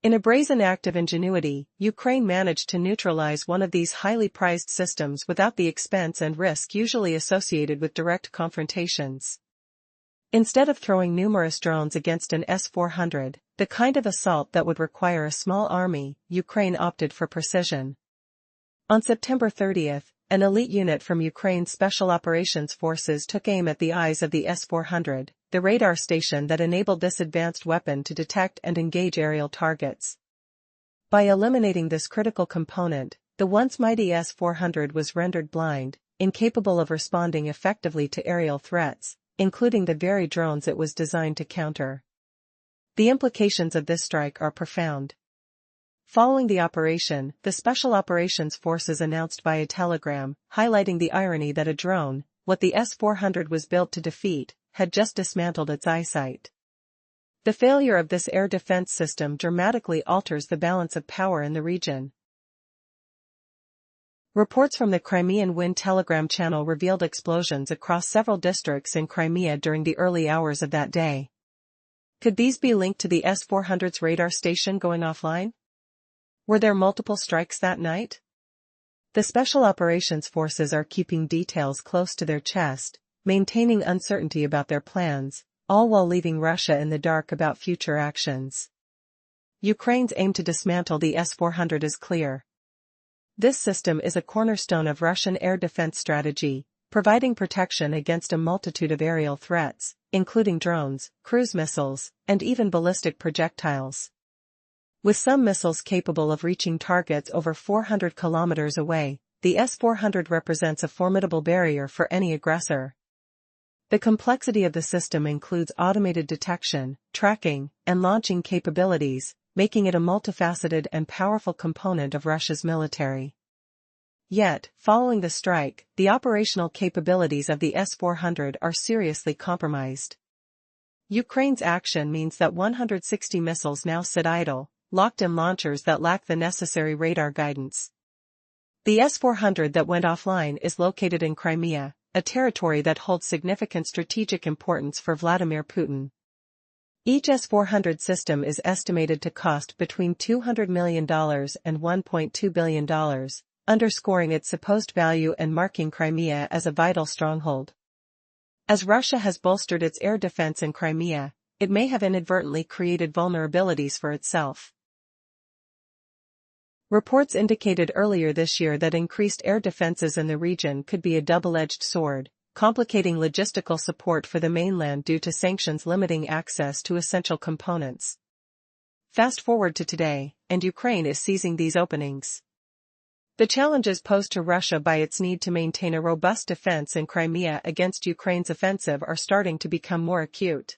In a brazen act of ingenuity, Ukraine managed to neutralize one of these highly prized systems without the expense and risk usually associated with direct confrontations. Instead of throwing numerous drones against an S-400, the kind of assault that would require a small army, Ukraine opted for precision. On September 30th, an elite unit from Ukraine's Special Operations Forces took aim at the eyes of the S-400, the radar station that enabled this advanced weapon to detect and engage aerial targets. By eliminating this critical component, the once mighty S-400 was rendered blind, incapable of responding effectively to aerial threats, including the very drones it was designed to counter. The implications of this strike are profound. Following the operation, the Special Operations Forces announced via telegram, highlighting the irony that a drone, what the S-400 was built to defeat, had just dismantled its eyesight. The failure of this air defense system dramatically alters the balance of power in the region. Reports from the Crimean Wind Telegram channel revealed explosions across several districts in Crimea during the early hours of that day. Could these be linked to the S-400's radar station going offline? Were there multiple strikes that night? The Special Operations Forces are keeping details close to their chest, maintaining uncertainty about their plans, all while leaving Russia in the dark about future actions. Ukraine's aim to dismantle the S-400 is clear. This system is a cornerstone of Russian air defense strategy, providing protection against a multitude of aerial threats, including drones, cruise missiles, and even ballistic projectiles. With some missiles capable of reaching targets over 400 kilometers away, the S-400 represents a formidable barrier for any aggressor. The complexity of the system includes automated detection, tracking, and launching capabilities, making it a multifaceted and powerful component of Russia's military. Yet, following the strike, the operational capabilities of the S-400 are seriously compromised. Ukraine's action means that 160 missiles now sit idle, locked in launchers that lack the necessary radar guidance. The S-400 that went offline is located in Crimea, a territory that holds significant strategic importance for Vladimir Putin. Each S-400 system is estimated to cost between $200 million and $1.2 billion, underscoring its supposed value and marking Crimea as a vital stronghold. As Russia has bolstered its air defense in Crimea, it may have inadvertently created vulnerabilities for itself. Reports indicated earlier this year that increased air defenses in the region could be a double-edged sword, complicating logistical support for the mainland due to sanctions limiting access to essential components. Fast forward to today, and Ukraine is seizing these openings. The challenges posed to Russia by its need to maintain a robust defense in Crimea against Ukraine's offensive are starting to become more acute.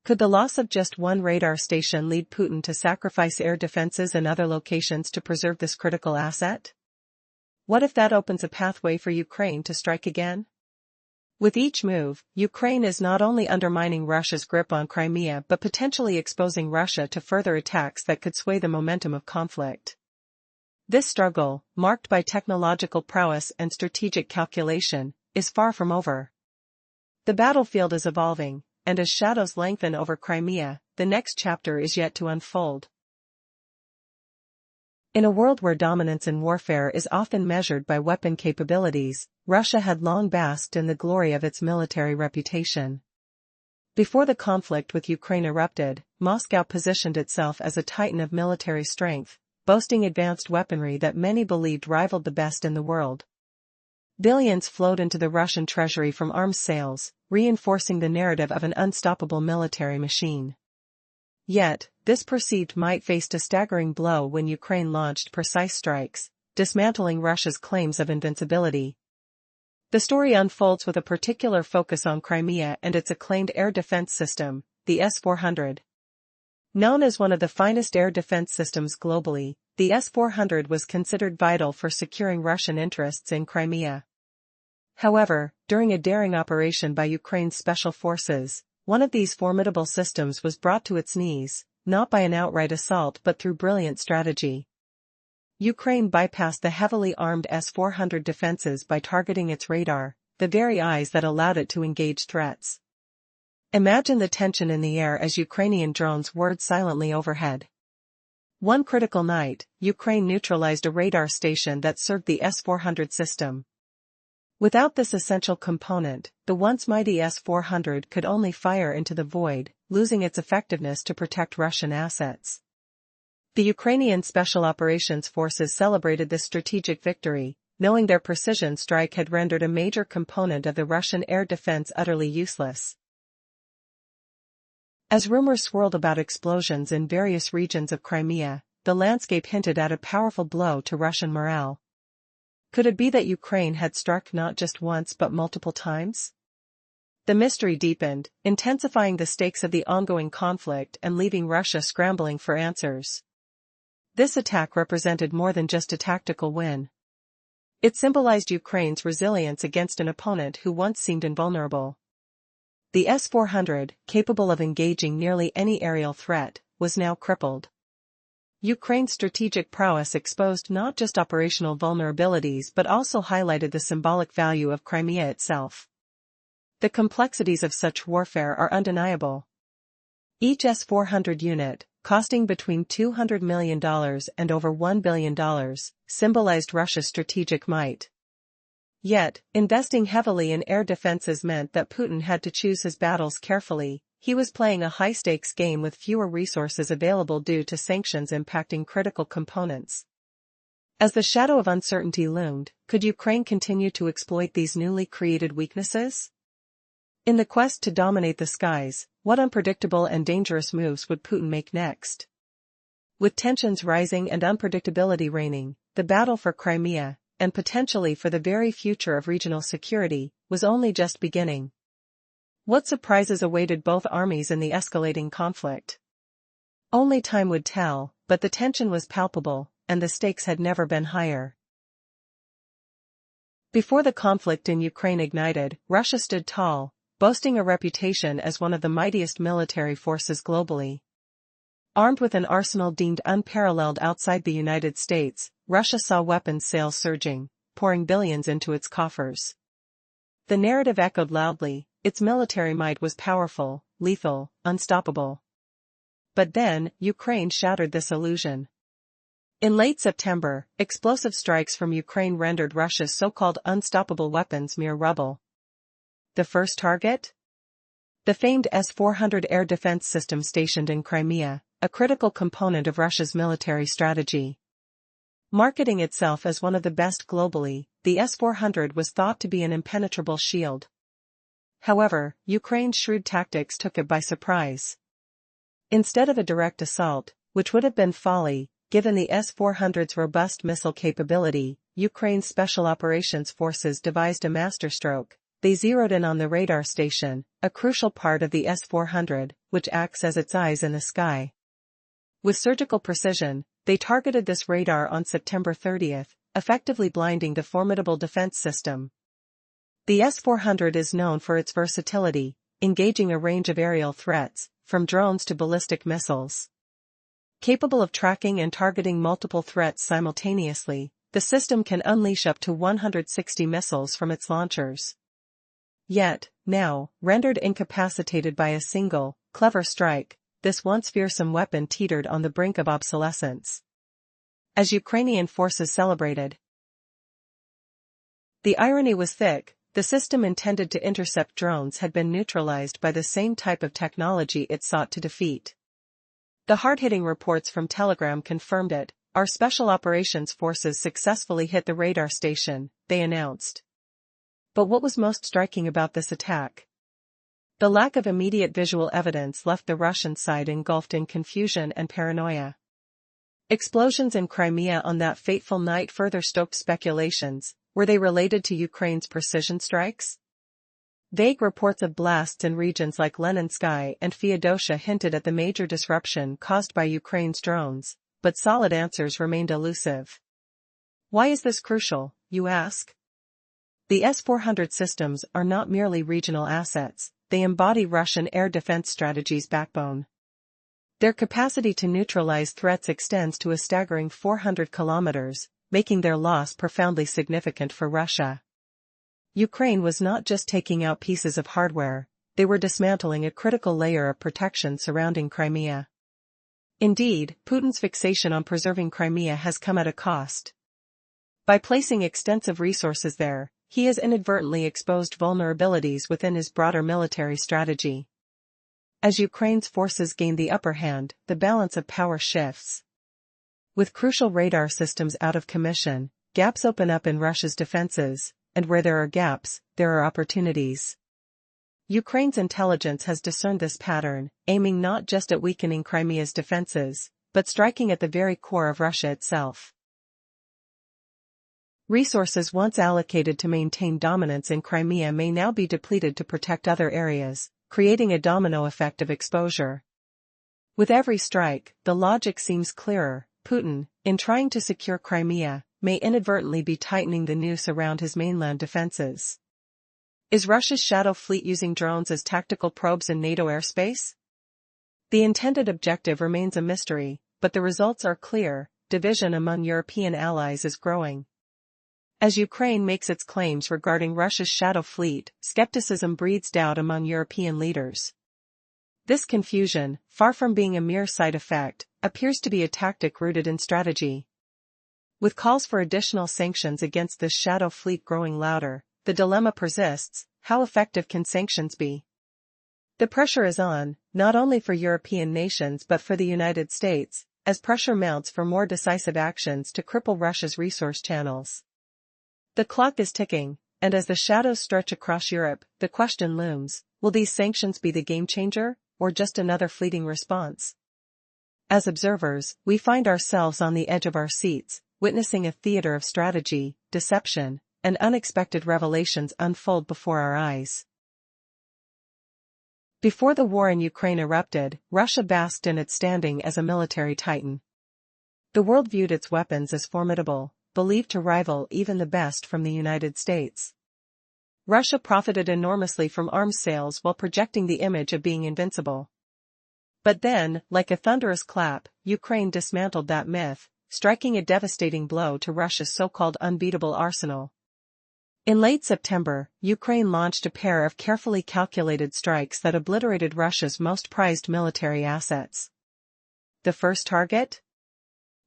Could the loss of just one radar station lead Putin to sacrifice air defenses in other locations to preserve this critical asset? What if that opens a pathway for Ukraine to strike again? With each move, Ukraine is not only undermining Russia's grip on Crimea but potentially exposing Russia to further attacks that could sway the momentum of conflict. This struggle, marked by technological prowess and strategic calculation, is far from over. The battlefield is evolving, and as shadows lengthen over Crimea, the next chapter is yet to unfold. In a world where dominance in warfare is often measured by weapon capabilities, Russia had long basked in the glory of its military reputation. Before the conflict with Ukraine erupted, Moscow positioned itself as a titan of military strength, boasting advanced weaponry that many believed rivaled the best in the world. Billions flowed into the Russian treasury from arms sales, reinforcing the narrative of an unstoppable military machine. Yet, this perceived might faced a staggering blow when Ukraine launched precise strikes, dismantling Russia's claims of invincibility. The story unfolds with a particular focus on Crimea and its acclaimed air defense system, the S-400. Known as one of the finest air defense systems globally, the S-400 was considered vital for securing Russian interests in Crimea. However, during a daring operation by Ukraine's special forces, one of these formidable systems was brought to its knees, not by an outright assault but through brilliant strategy. Ukraine bypassed the heavily armed S-400 defenses by targeting its radar, the very eyes that allowed it to engage threats. Imagine the tension in the air as Ukrainian drones whirred silently overhead. One critical night, Ukraine neutralized a radar station that served the S-400 system. Without this essential component, the once mighty S-400 could only fire into the void, losing its effectiveness to protect Russian assets. The Ukrainian Special Operations Forces celebrated this strategic victory, knowing their precision strike had rendered a major component of the Russian air defense utterly useless. As rumors swirled about explosions in various regions of Crimea, the landscape hinted at a powerful blow to Russian morale. Could it be that Ukraine had struck not just once but multiple times? The mystery deepened, intensifying the stakes of the ongoing conflict and leaving Russia scrambling for answers. This attack represented more than just a tactical win. It symbolized Ukraine's resilience against an opponent who once seemed invulnerable. The S-400, capable of engaging nearly any aerial threat, was now crippled. Ukraine's strategic prowess exposed not just operational vulnerabilities but also highlighted the symbolic value of Crimea itself. The complexities of such warfare are undeniable. Each S-400 unit, costing between $200 million and over $1 billion, symbolized Russia's strategic might. Yet, investing heavily in air defenses meant that Putin had to choose his battles carefully. He was playing a high-stakes game with fewer resources available due to sanctions impacting critical components. As the shadow of uncertainty loomed, could Ukraine continue to exploit these newly created weaknesses? In the quest to dominate the skies, what unpredictable and dangerous moves would Putin make next? With tensions rising and unpredictability reigning, the battle for Crimea, and potentially for the very future of regional security, was only just beginning. What surprises awaited both armies in the escalating conflict? Only time would tell, but the tension was palpable, and the stakes had never been higher. Before the conflict in Ukraine ignited, Russia stood tall, boasting a reputation as one of the mightiest military forces globally. Armed with an arsenal deemed unparalleled outside the United States, Russia saw weapons sales surging, pouring billions into its coffers. The narrative echoed loudly, its military might was powerful, lethal, unstoppable. But then, Ukraine shattered this illusion. In late September, explosive strikes from Ukraine rendered Russia's so-called unstoppable weapons mere rubble. The first target? The famed S-400 air defense system stationed in Crimea, a critical component of Russia's military strategy. Marketing itself as one of the best globally, the S-400 was thought to be an impenetrable shield. However, Ukraine's shrewd tactics took it by surprise. Instead of a direct assault, which would have been folly, given the S-400's robust missile capability, Ukraine's Special Operations Forces devised a masterstroke. They zeroed in on the radar station, a crucial part of the S-400, which acts as its eyes in the sky. With surgical precision, they targeted this radar on September 30, effectively blinding the formidable defense system. The S-400 is known for its versatility, engaging a range of aerial threats, from drones to ballistic missiles. Capable of tracking and targeting multiple threats simultaneously, the system can unleash up to 160 missiles from its launchers. Yet, now, rendered incapacitated by a single, clever strike, this once fearsome weapon teetered on the brink of obsolescence. As Ukrainian forces celebrated, the irony was thick. The system intended to intercept drones had been neutralized by the same type of technology it sought to defeat. The hard-hitting reports from Telegram confirmed it. Our Special Operations Forces successfully hit the radar station, they announced. But what was most striking about this attack? The lack of immediate visual evidence left the Russian side engulfed in confusion and paranoia. Explosions in Crimea on that fateful night further stoked speculations. Were they related to Ukraine's precision strikes? Vague reports of blasts in regions like Leninsk and Feodosia hinted at the major disruption caused by Ukraine's drones, but solid answers remained elusive. Why is this crucial, you ask? The S-400 systems are not merely regional assets, they embody Russian air defense strategy's backbone. Their capacity to neutralize threats extends to a staggering 400 kilometers, making their loss profoundly significant for Russia. Ukraine was not just taking out pieces of hardware, they were dismantling a critical layer of protection surrounding Crimea. Indeed, Putin's fixation on preserving Crimea has come at a cost. By placing extensive resources there, he has inadvertently exposed vulnerabilities within his broader military strategy. As Ukraine's forces gain the upper hand, the balance of power shifts. With crucial radar systems out of commission, gaps open up in Russia's defenses, and where there are gaps, there are opportunities. Ukraine's intelligence has discerned this pattern, aiming not just at weakening Crimea's defenses, but striking at the very core of Russia itself. Resources once allocated to maintain dominance in Crimea may now be depleted to protect other areas, creating a domino effect of exposure. With every strike, the logic seems clearer. Putin, in trying to secure Crimea, may inadvertently be tightening the noose around his mainland defenses. Is Russia's shadow fleet using drones as tactical probes in NATO airspace? The intended objective remains a mystery, but the results are clear. Division among European allies is growing. As Ukraine makes its claims regarding Russia's shadow fleet, skepticism breeds doubt among European leaders. This confusion, far from being a mere side effect, appears to be a tactic rooted in strategy. With calls for additional sanctions against this shadow fleet growing louder, the dilemma persists: how effective can sanctions be? The pressure is on, not only for European nations but for the United States, as pressure mounts for more decisive actions to cripple Russia's resource channels. The clock is ticking, and as the shadows stretch across Europe, the question looms: will these sanctions be the game changer, or just another fleeting response? As observers, we find ourselves on the edge of our seats, witnessing a theater of strategy, deception, and unexpected revelations unfold before our eyes. Before the war in Ukraine erupted, Russia basked in its standing as a military titan. The world viewed its weapons as formidable, believed to rival even the best from the United States. Russia profited enormously from arms sales while projecting the image of being invincible. But then, like a thunderous clap, Ukraine dismantled that myth, striking a devastating blow to Russia's so-called unbeatable arsenal. In late September, Ukraine launched a pair of carefully calculated strikes that obliterated Russia's most prized military assets. The first target?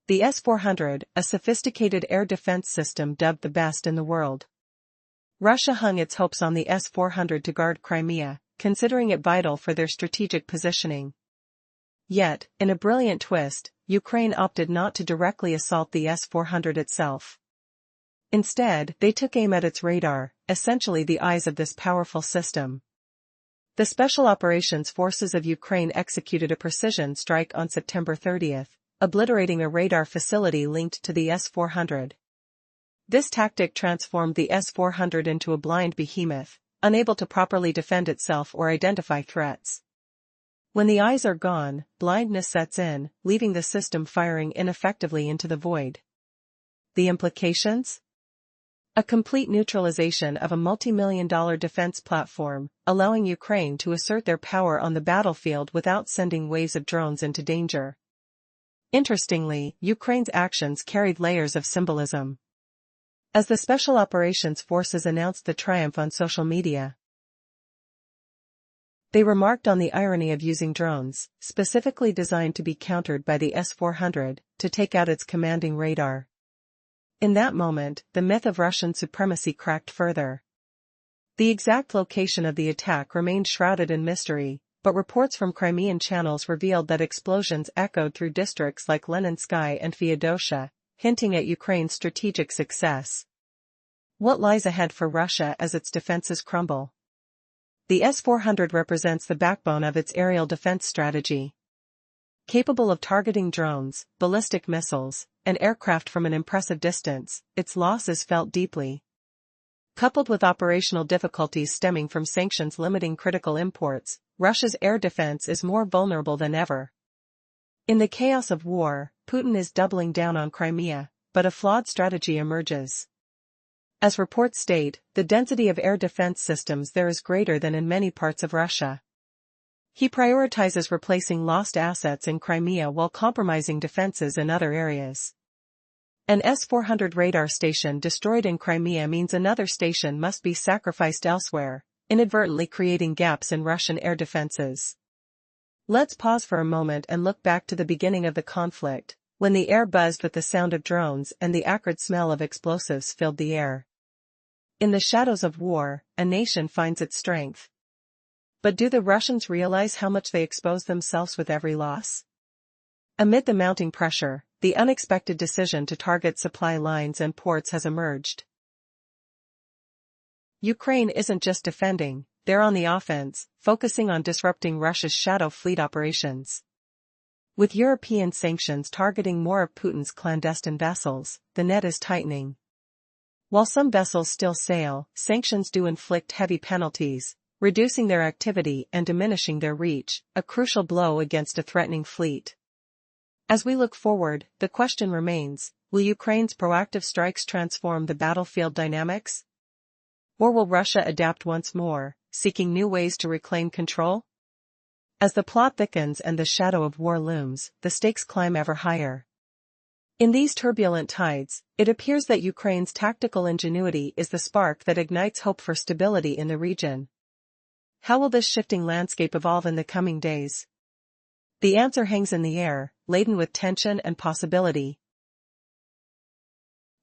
The S-400, a sophisticated air defense system dubbed the best in the world. Russia hung its hopes on the S-400 to guard Crimea, considering it vital for their strategic positioning. Yet, in a brilliant twist, Ukraine opted not to directly assault the S-400 itself. Instead, they took aim at its radar, essentially the eyes of this powerful system. The Special Operations Forces of Ukraine executed a precision strike on September 30, obliterating a radar facility linked to the S-400. This tactic transformed the S-400 into a blind behemoth, unable to properly defend itself or identify threats. When the eyes are gone, blindness sets in, leaving the system firing ineffectively into the void. The implications? A complete neutralization of a multi-million-dollar defense platform, allowing Ukraine to assert their power on the battlefield without sending waves of drones into danger. Interestingly, Ukraine's actions carried layers of symbolism. As the Special Operations Forces announced the triumph on social media, they remarked on the irony of using drones, specifically designed to be countered by the S-400, to take out its commanding radar. In that moment, the myth of Russian supremacy cracked further. The exact location of the attack remained shrouded in mystery, but reports from Crimean channels revealed that explosions echoed through districts like Leninsk and Feodosia, hinting at Ukraine's strategic success. What lies ahead for Russia as its defenses crumble? The S-400 represents the backbone of its aerial defense strategy. Capable of targeting drones, ballistic missiles, and aircraft from an impressive distance, its loss is felt deeply. Coupled with operational difficulties stemming from sanctions limiting critical imports, Russia's air defense is more vulnerable than ever. In the chaos of war, Putin is doubling down on Crimea, but a flawed strategy emerges. As reports state, the density of air defense systems there is greater than in many parts of Russia. He prioritizes replacing lost assets in Crimea while compromising defenses in other areas. An S-400 radar station destroyed in Crimea means another station must be sacrificed elsewhere, inadvertently creating gaps in Russian air defenses. Let's pause for a moment and look back to the beginning of the conflict, when the air buzzed with the sound of drones and the acrid smell of explosives filled the air. In the shadows of war, a nation finds its strength. But do the Russians realize how much they expose themselves with every loss? Amid the mounting pressure, the unexpected decision to target supply lines and ports has emerged. Ukraine isn't just defending, they're on the offense, focusing on disrupting Russia's shadow fleet operations. With European sanctions targeting more of Putin's clandestine vessels, the net is tightening. While some vessels still sail, sanctions do inflict heavy penalties, reducing their activity and diminishing their reach, a crucial blow against a threatening fleet. As we look forward, the question remains, will Ukraine's proactive strikes transform the battlefield dynamics? Or will Russia adapt once more, seeking new ways to reclaim control? As the plot thickens and the shadow of war looms, the stakes climb ever higher. In these turbulent tides, it appears that Ukraine's tactical ingenuity is the spark that ignites hope for stability in the region. How will this shifting landscape evolve in the coming days? The answer hangs in the air, laden with tension and possibility.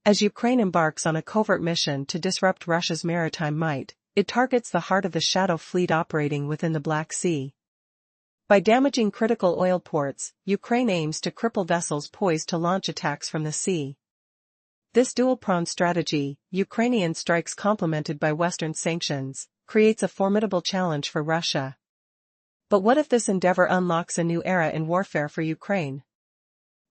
As Ukraine embarks on a covert mission to disrupt Russia's maritime might, it targets the heart of the shadow fleet operating within the Black Sea. By damaging critical oil ports, Ukraine aims to cripple vessels poised to launch attacks from the sea. This dual-pronged strategy, Ukrainian strikes complemented by Western sanctions, creates a formidable challenge for Russia. But what if this endeavor unlocks a new era in warfare for Ukraine?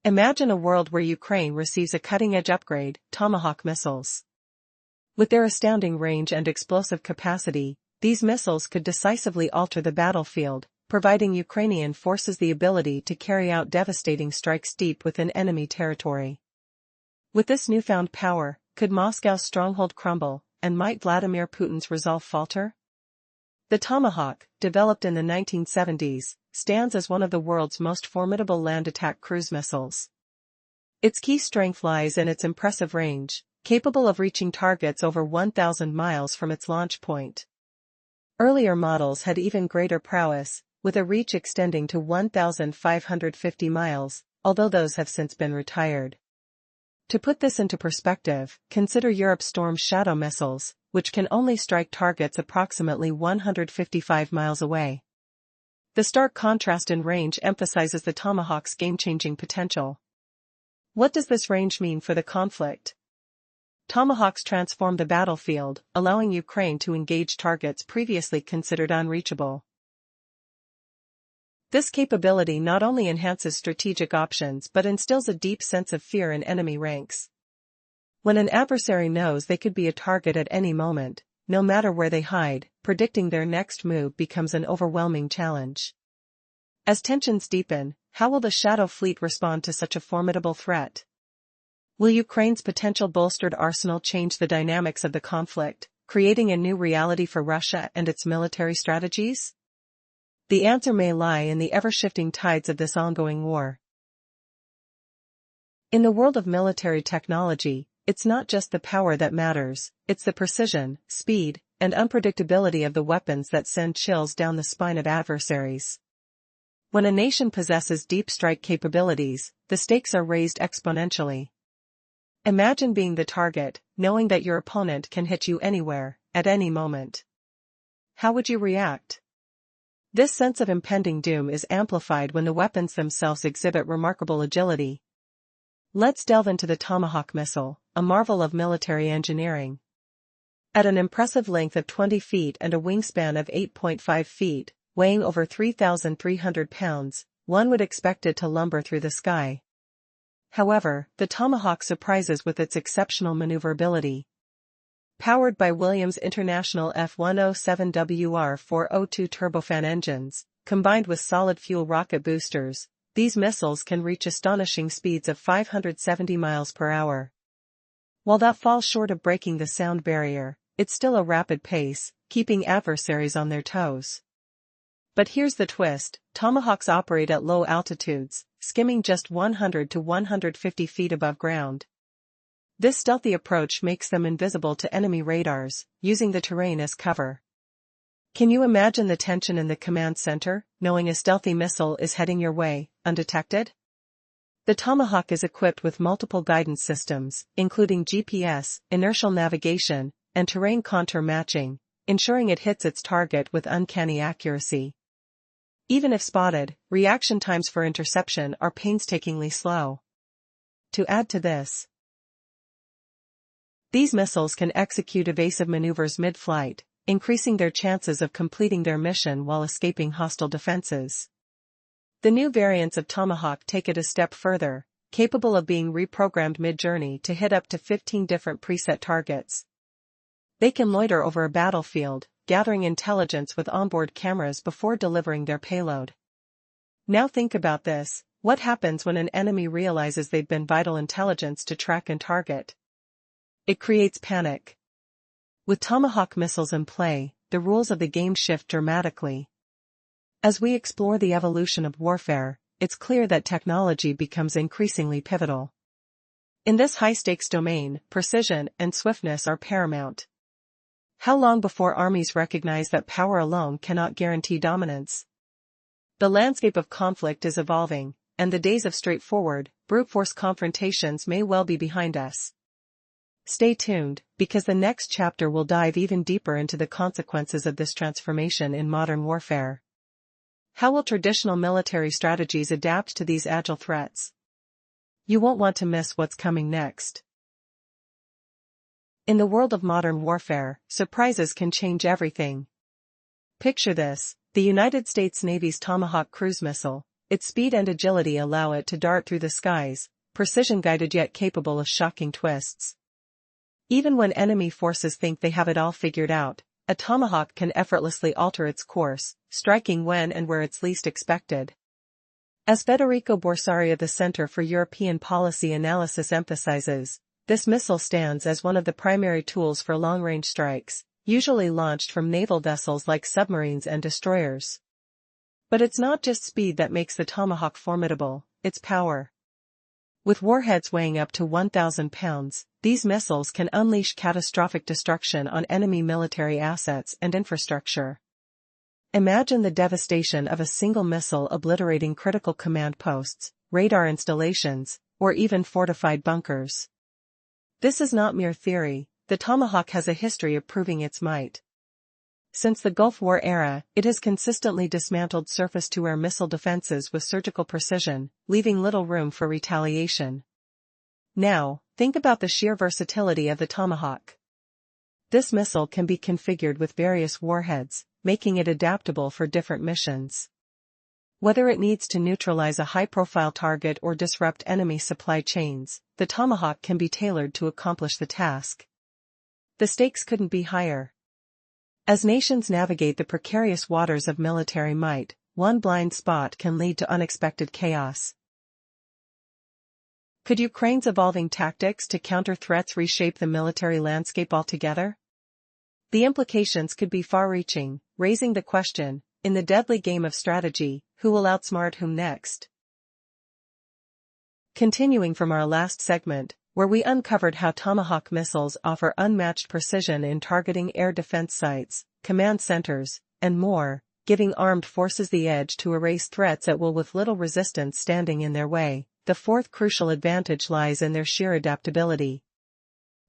Imagine a world where Ukraine receives a cutting-edge upgrade, Tomahawk missiles. With their astounding range and explosive capacity, these missiles could decisively alter the battlefield, providing Ukrainian forces the ability to carry out devastating strikes deep within enemy territory. With this newfound power, could Moscow's stronghold crumble, and might Vladimir Putin's resolve falter? The Tomahawk, developed in the 1970s, stands as one of the world's most formidable land attack cruise missiles. Its key strength lies in its impressive range, capable of reaching targets over 1,000 miles from its launch point. Earlier models had even greater prowess, with a reach extending to 1,550 miles, although those have since been retired. To put this into perspective, consider Europe's Storm Shadow missiles, which can only strike targets approximately 155 miles away. The stark contrast in range emphasizes the Tomahawk's game-changing potential. What does this range mean for the conflict? Tomahawks transform the battlefield, allowing Ukraine to engage targets previously considered unreachable. This capability not only enhances strategic options but instills a deep sense of fear in enemy ranks. When an adversary knows they could be a target at any moment, no matter where they hide, predicting their next move becomes an overwhelming challenge. As tensions deepen, how will the Shadow Fleet respond to such a formidable threat? Will Ukraine's potential bolstered arsenal change the dynamics of the conflict, creating a new reality for Russia and its military strategies? The answer may lie in the ever-shifting tides of this ongoing war. In the world of military technology, it's not just the power that matters, it's the precision, speed, and unpredictability of the weapons that send chills down the spine of adversaries. When a nation possesses deep strike capabilities, the stakes are raised exponentially. Imagine being the target, knowing that your opponent can hit you anywhere, at any moment. How would you react? This sense of impending doom is amplified when the weapons themselves exhibit remarkable agility. Let's delve into the Tomahawk missile, a marvel of military engineering. At an impressive length of 20 feet and a wingspan of 8.5 feet, weighing over 3,300 pounds, one would expect it to lumber through the sky. However, the Tomahawk surprises with its exceptional maneuverability. Powered by Williams International F107WR402 turbofan engines, combined with solid-fuel rocket boosters, these missiles can reach astonishing speeds of 570 miles per hour. While that falls short of breaking the sound barrier, it's still a rapid pace, keeping adversaries on their toes. But here's the twist: Tomahawks operate at low altitudes, skimming just 100 to 150 feet above ground. This stealthy approach makes them invisible to enemy radars, using the terrain as cover. Can you imagine the tension in the command center, knowing a stealthy missile is heading your way, undetected? The Tomahawk is equipped with multiple guidance systems, including GPS, inertial navigation, and terrain contour matching, ensuring it hits its target with uncanny accuracy. Even if spotted, reaction times for interception are painstakingly slow. To add to this, these missiles can execute evasive maneuvers mid-flight, increasing their chances of completing their mission while escaping hostile defenses. The new variants of Tomahawk take it a step further, capable of being reprogrammed mid-journey to hit up to 15 different preset targets. They can loiter over a battlefield, gathering intelligence with onboard cameras before delivering their payload. Now think about this: what happens when an enemy realizes they've been vital intelligence to track and target? It creates panic. With Tomahawk missiles in play, the rules of the game shift dramatically. As we explore the evolution of warfare, it's clear that technology becomes increasingly pivotal. In this high-stakes domain, precision and swiftness are paramount. How long before armies recognize that power alone cannot guarantee dominance? The landscape of conflict is evolving, and the days of straightforward, brute force confrontations may well be behind us. Stay tuned, because the next chapter will dive even deeper into the consequences of this transformation in modern warfare. How will traditional military strategies adapt to these agile threats? You won't want to miss what's coming next. In the world of modern warfare, surprises can change everything. Picture this: the United States Navy's Tomahawk cruise missile. Its speed and agility allow it to dart through the skies, precision-guided yet capable of shocking twists. Even when enemy forces think they have it all figured out, a Tomahawk can effortlessly alter its course, striking when and where it's least expected. As Federico Borsari of the Center for European Policy Analysis emphasizes, this missile stands as one of the primary tools for long-range strikes, usually launched from naval vessels like submarines and destroyers. But it's not just speed that makes the Tomahawk formidable, it's power. With warheads weighing up to 1,000 pounds, these missiles can unleash catastrophic destruction on enemy military assets and infrastructure. Imagine the devastation of a single missile obliterating critical command posts, radar installations, or even fortified bunkers. This is not mere theory. The Tomahawk has a history of proving its might. Since the Gulf War era, it has consistently dismantled surface-to-air missile defenses with surgical precision, leaving little room for retaliation. Now, think about the sheer versatility of the Tomahawk. This missile can be configured with various warheads, making it adaptable for different missions. Whether it needs to neutralize a high-profile target or disrupt enemy supply chains, the Tomahawk can be tailored to accomplish the task. The stakes couldn't be higher. As nations navigate the precarious waters of military might, one blind spot can lead to unexpected chaos. Could Ukraine's evolving tactics to counter threats reshape the military landscape altogether? The implications could be far-reaching, raising the question, in the deadly game of strategy, who will outsmart whom next? Continuing from our last segment, where we uncovered how Tomahawk missiles offer unmatched precision in targeting air defense sites, command centers, and more, giving armed forces the edge to erase threats at will with little resistance standing in their way, the fourth crucial advantage lies in their sheer adaptability.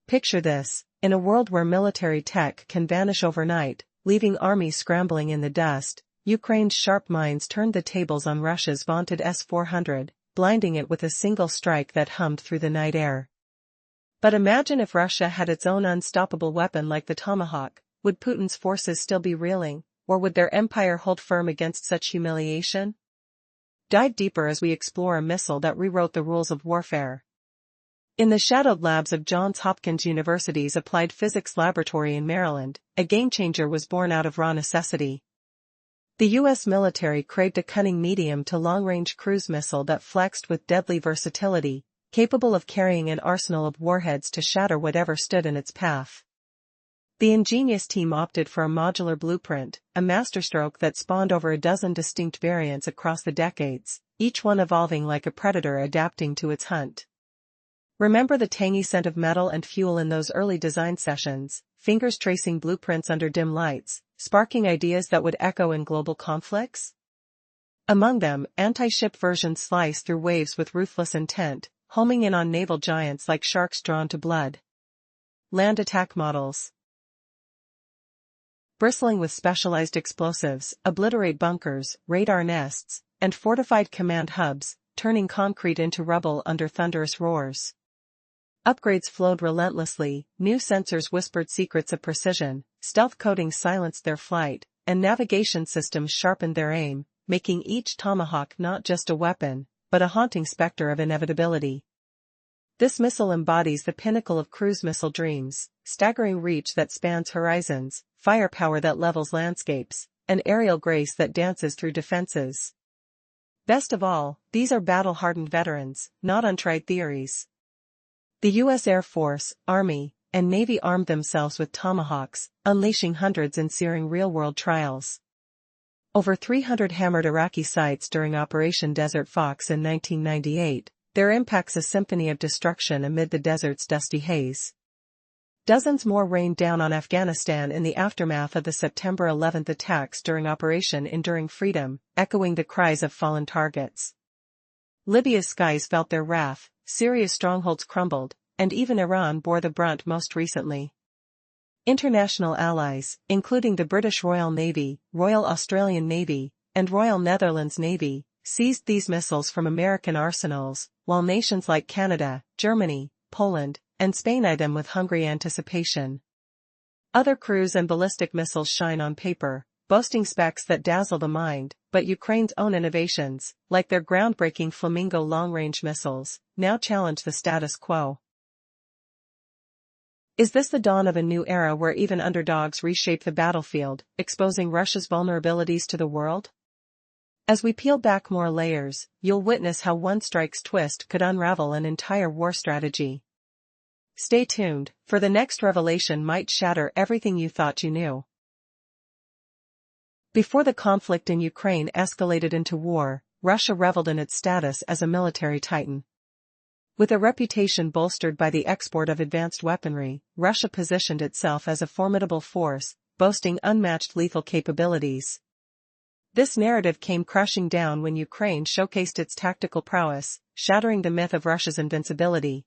Picture this, in a world where military tech can vanish overnight, leaving armies scrambling in the dust, Ukraine's sharp minds turned the tables on Russia's vaunted S-400, blinding it with a single strike that hummed through the night air. But imagine if Russia had its own unstoppable weapon like the Tomahawk, would Putin's forces still be reeling, or would their empire hold firm against such humiliation? Dive deeper as we explore a missile that rewrote the rules of warfare. In the shadowed labs of Johns Hopkins University's Applied Physics Laboratory in Maryland, a game-changer was born out of raw necessity. The U.S. military craved a cunning medium-to-long-range cruise missile that flexed with deadly versatility, capable of carrying an arsenal of warheads to shatter whatever stood in its path. The ingenious team opted for a modular blueprint, a masterstroke that spawned over a dozen distinct variants across the decades, each one evolving like a predator adapting to its hunt. Remember the tangy scent of metal and fuel in those early design sessions, fingers tracing blueprints under dim lights, sparking ideas that would echo in global conflicts? Among them, anti-ship versions slice through waves with ruthless intent, homing in on naval giants like sharks drawn to blood. Land attack models, bristling with specialized explosives, obliterate bunkers, radar nests, and fortified command hubs, turning concrete into rubble under thunderous roars. Upgrades flowed relentlessly, new sensors whispered secrets of precision, stealth coatings silenced their flight, and navigation systems sharpened their aim, making each Tomahawk not just a weapon, but a haunting specter of inevitability. This missile embodies the pinnacle of cruise missile dreams, staggering reach that spans horizons, firepower that levels landscapes, and aerial grace that dances through defenses. Best of all, these are battle-hardened veterans, not untried theories. The U.S. Air Force, Army, and Navy armed themselves with Tomahawks, unleashing hundreds in searing real-world trials. Over 300 hammered Iraqi sites during Operation Desert Fox in 1998, their impacts a symphony of destruction amid the desert's dusty haze. Dozens more rained down on Afghanistan in the aftermath of the September 11 attacks during Operation Enduring Freedom, echoing the cries of fallen targets. Libya's skies felt their wrath, Syria's strongholds crumbled, and even Iran bore the brunt most recently. International allies, including the British Royal Navy, Royal Australian Navy, and Royal Netherlands Navy, seized these missiles from American arsenals, while nations like Canada, Germany, Poland, and Spain eyed them with hungry anticipation. Other cruise and ballistic missiles shine on paper, boasting specs that dazzle the mind, but Ukraine's own innovations, like their groundbreaking Flamingo long-range missiles, now challenge the status quo. Is this the dawn of a new era where even underdogs reshape the battlefield, exposing Russia's vulnerabilities to the world? As we peel back more layers, you'll witness how one strike's twist could unravel an entire war strategy. Stay tuned, for the next revelation might shatter everything you thought you knew. Before the conflict in Ukraine escalated into war, Russia reveled in its status as a military titan. With a reputation bolstered by the export of advanced weaponry, Russia positioned itself as a formidable force, boasting unmatched lethal capabilities. This narrative came crashing down when Ukraine showcased its tactical prowess, shattering the myth of Russia's invincibility.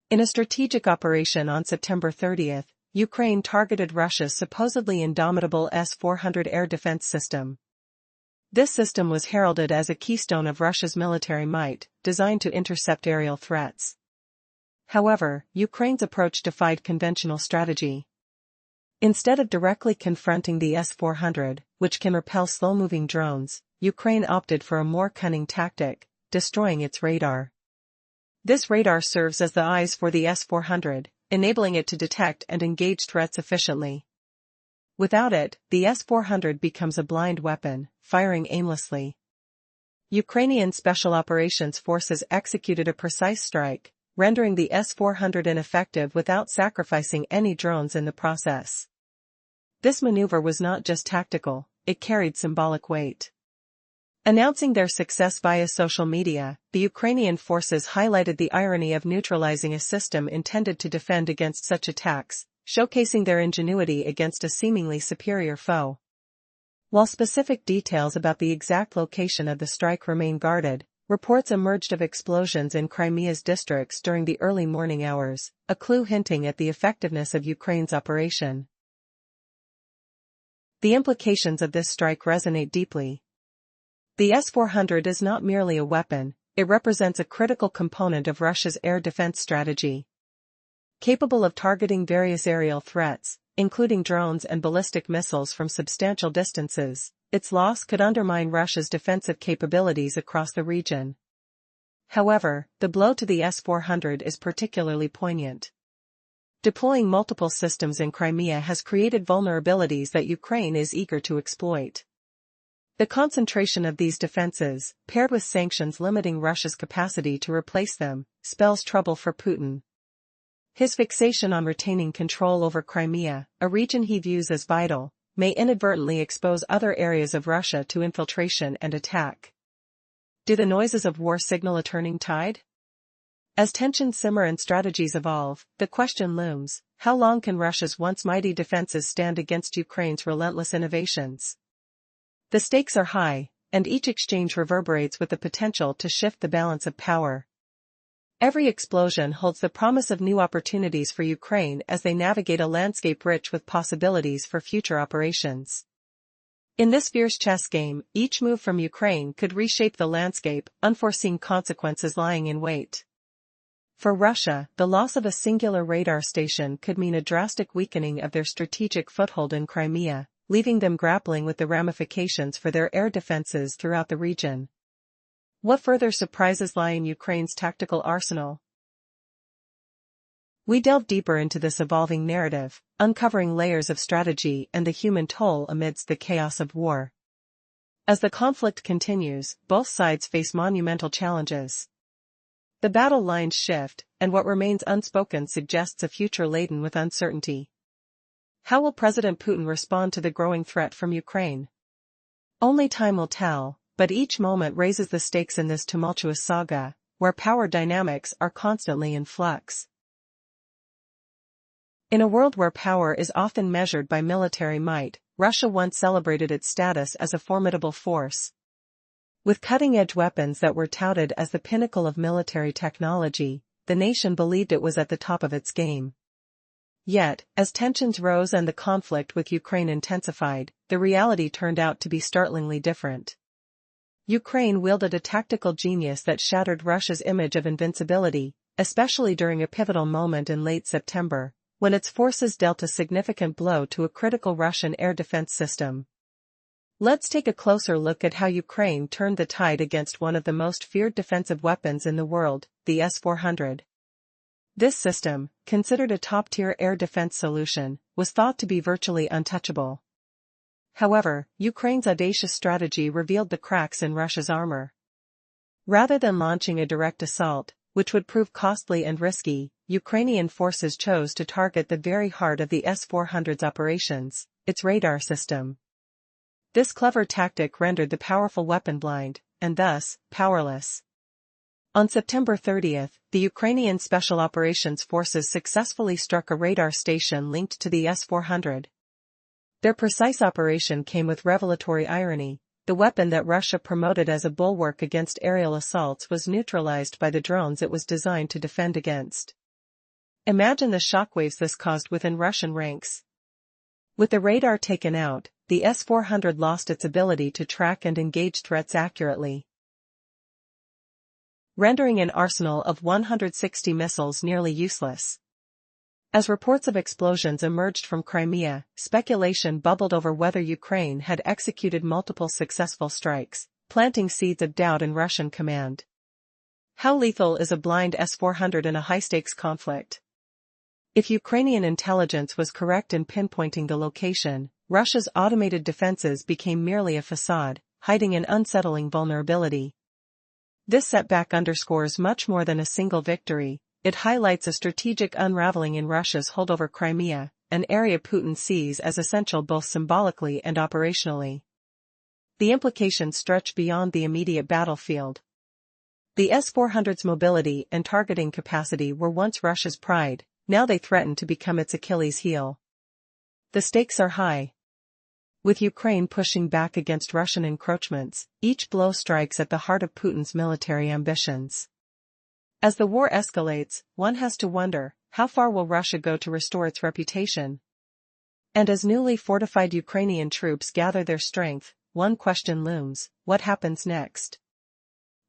In a strategic operation on September 30, Ukraine targeted Russia's supposedly indomitable S-400 air defense system. This system was heralded as a keystone of Russia's military might, designed to intercept aerial threats. However, Ukraine's approach defied conventional strategy. Instead of directly confronting the S-400, which can repel slow-moving drones, Ukraine opted for a more cunning tactic, destroying its radar. This radar serves as the eyes for the S-400, enabling it to detect and engage threats efficiently. Without it, the S-400 becomes a blind weapon, firing aimlessly. Ukrainian Special Operations Forces executed a precise strike, rendering the S-400 ineffective without sacrificing any drones in the process. This maneuver was not just tactical, it carried symbolic weight. Announcing their success via social media, the Ukrainian forces highlighted the irony of neutralizing a system intended to defend against such attacks, showcasing their ingenuity against a seemingly superior foe. While specific details about the exact location of the strike remain guarded, reports emerged of explosions in Crimea's districts during the early morning hours, a clue hinting at the effectiveness of Ukraine's operation. The implications of this strike resonate deeply. The S-400 is not merely a weapon, it represents a critical component of Russia's air defense strategy. Capable of targeting various aerial threats, including drones and ballistic missiles from substantial distances, its loss could undermine Russia's defensive capabilities across the region. However, the blow to the S-400 is particularly poignant. Deploying multiple systems in Crimea has created vulnerabilities that Ukraine is eager to exploit. The concentration of these defenses, paired with sanctions limiting Russia's capacity to replace them, spells trouble for Putin. His fixation on retaining control over Crimea, a region he views as vital, may inadvertently expose other areas of Russia to infiltration and attack. Do the noises of war signal a turning tide? As tensions simmer and strategies evolve, the question looms, how long can Russia's once mighty defenses stand against Ukraine's relentless innovations? The stakes are high, and each exchange reverberates with the potential to shift the balance of power. Every explosion holds the promise of new opportunities for Ukraine as they navigate a landscape rich with possibilities for future operations. In this fierce chess game, each move from Ukraine could reshape the landscape, unforeseen consequences lying in wait. For Russia, the loss of a singular radar station could mean a drastic weakening of their strategic foothold in Crimea, leaving them grappling with the ramifications for their air defenses throughout the region. What further surprises lie in Ukraine's tactical arsenal? We delve deeper into this evolving narrative, uncovering layers of strategy and the human toll amidst the chaos of war. As the conflict continues, both sides face monumental challenges. The battle lines shift, and what remains unspoken suggests a future laden with uncertainty. How will President Putin respond to the growing threat from Ukraine? Only time will tell, but each moment raises the stakes in this tumultuous saga, where power dynamics are constantly in flux. In a world where power is often measured by military might, Russia once celebrated its status as a formidable force. With cutting-edge weapons that were touted as the pinnacle of military technology, the nation believed it was at the top of its game. Yet, as tensions rose and the conflict with Ukraine intensified, the reality turned out to be startlingly different. Ukraine wielded a tactical genius that shattered Russia's image of invincibility, especially during a pivotal moment in late September, when its forces dealt a significant blow to a critical Russian air defense system. Let's take a closer look at how Ukraine turned the tide against one of the most feared defensive weapons in the world, the S-400. This system, considered a top-tier air defense solution, was thought to be virtually untouchable. However, Ukraine's audacious strategy revealed the cracks in Russia's armor. Rather than launching a direct assault, which would prove costly and risky, Ukrainian forces chose to target the very heart of the S-400's operations, its radar system. This clever tactic rendered the powerful weapon blind, and thus, powerless. On September 30, the Ukrainian Special Operations Forces successfully struck a radar station linked to the S-400. Their precise operation came with revelatory irony. The weapon that Russia promoted as a bulwark against aerial assaults was neutralized by the drones it was designed to defend against. Imagine the shockwaves this caused within Russian ranks. With the radar taken out, the S-400 lost its ability to track and engage threats accurately, rendering an arsenal of 160 missiles nearly useless. As reports of explosions emerged from Crimea, speculation bubbled over whether Ukraine had executed multiple successful strikes, planting seeds of doubt in Russian command. How lethal is a blind S-400 in a high-stakes conflict? If Ukrainian intelligence was correct in pinpointing the location, Russia's automated defenses became merely a facade, hiding an unsettling vulnerability. This setback underscores much more than a single victory. It highlights a strategic unraveling in Russia's hold over Crimea, an area Putin sees as essential both symbolically and operationally. The implications stretch beyond the immediate battlefield. The S-400's mobility and targeting capacity were once Russia's pride, now they threaten to become its Achilles heel. The stakes are high. With Ukraine pushing back against Russian encroachments, each blow strikes at the heart of Putin's military ambitions. As the war escalates, one has to wonder, how far will Russia go to restore its reputation? And as newly fortified Ukrainian troops gather their strength, one question looms: what happens next?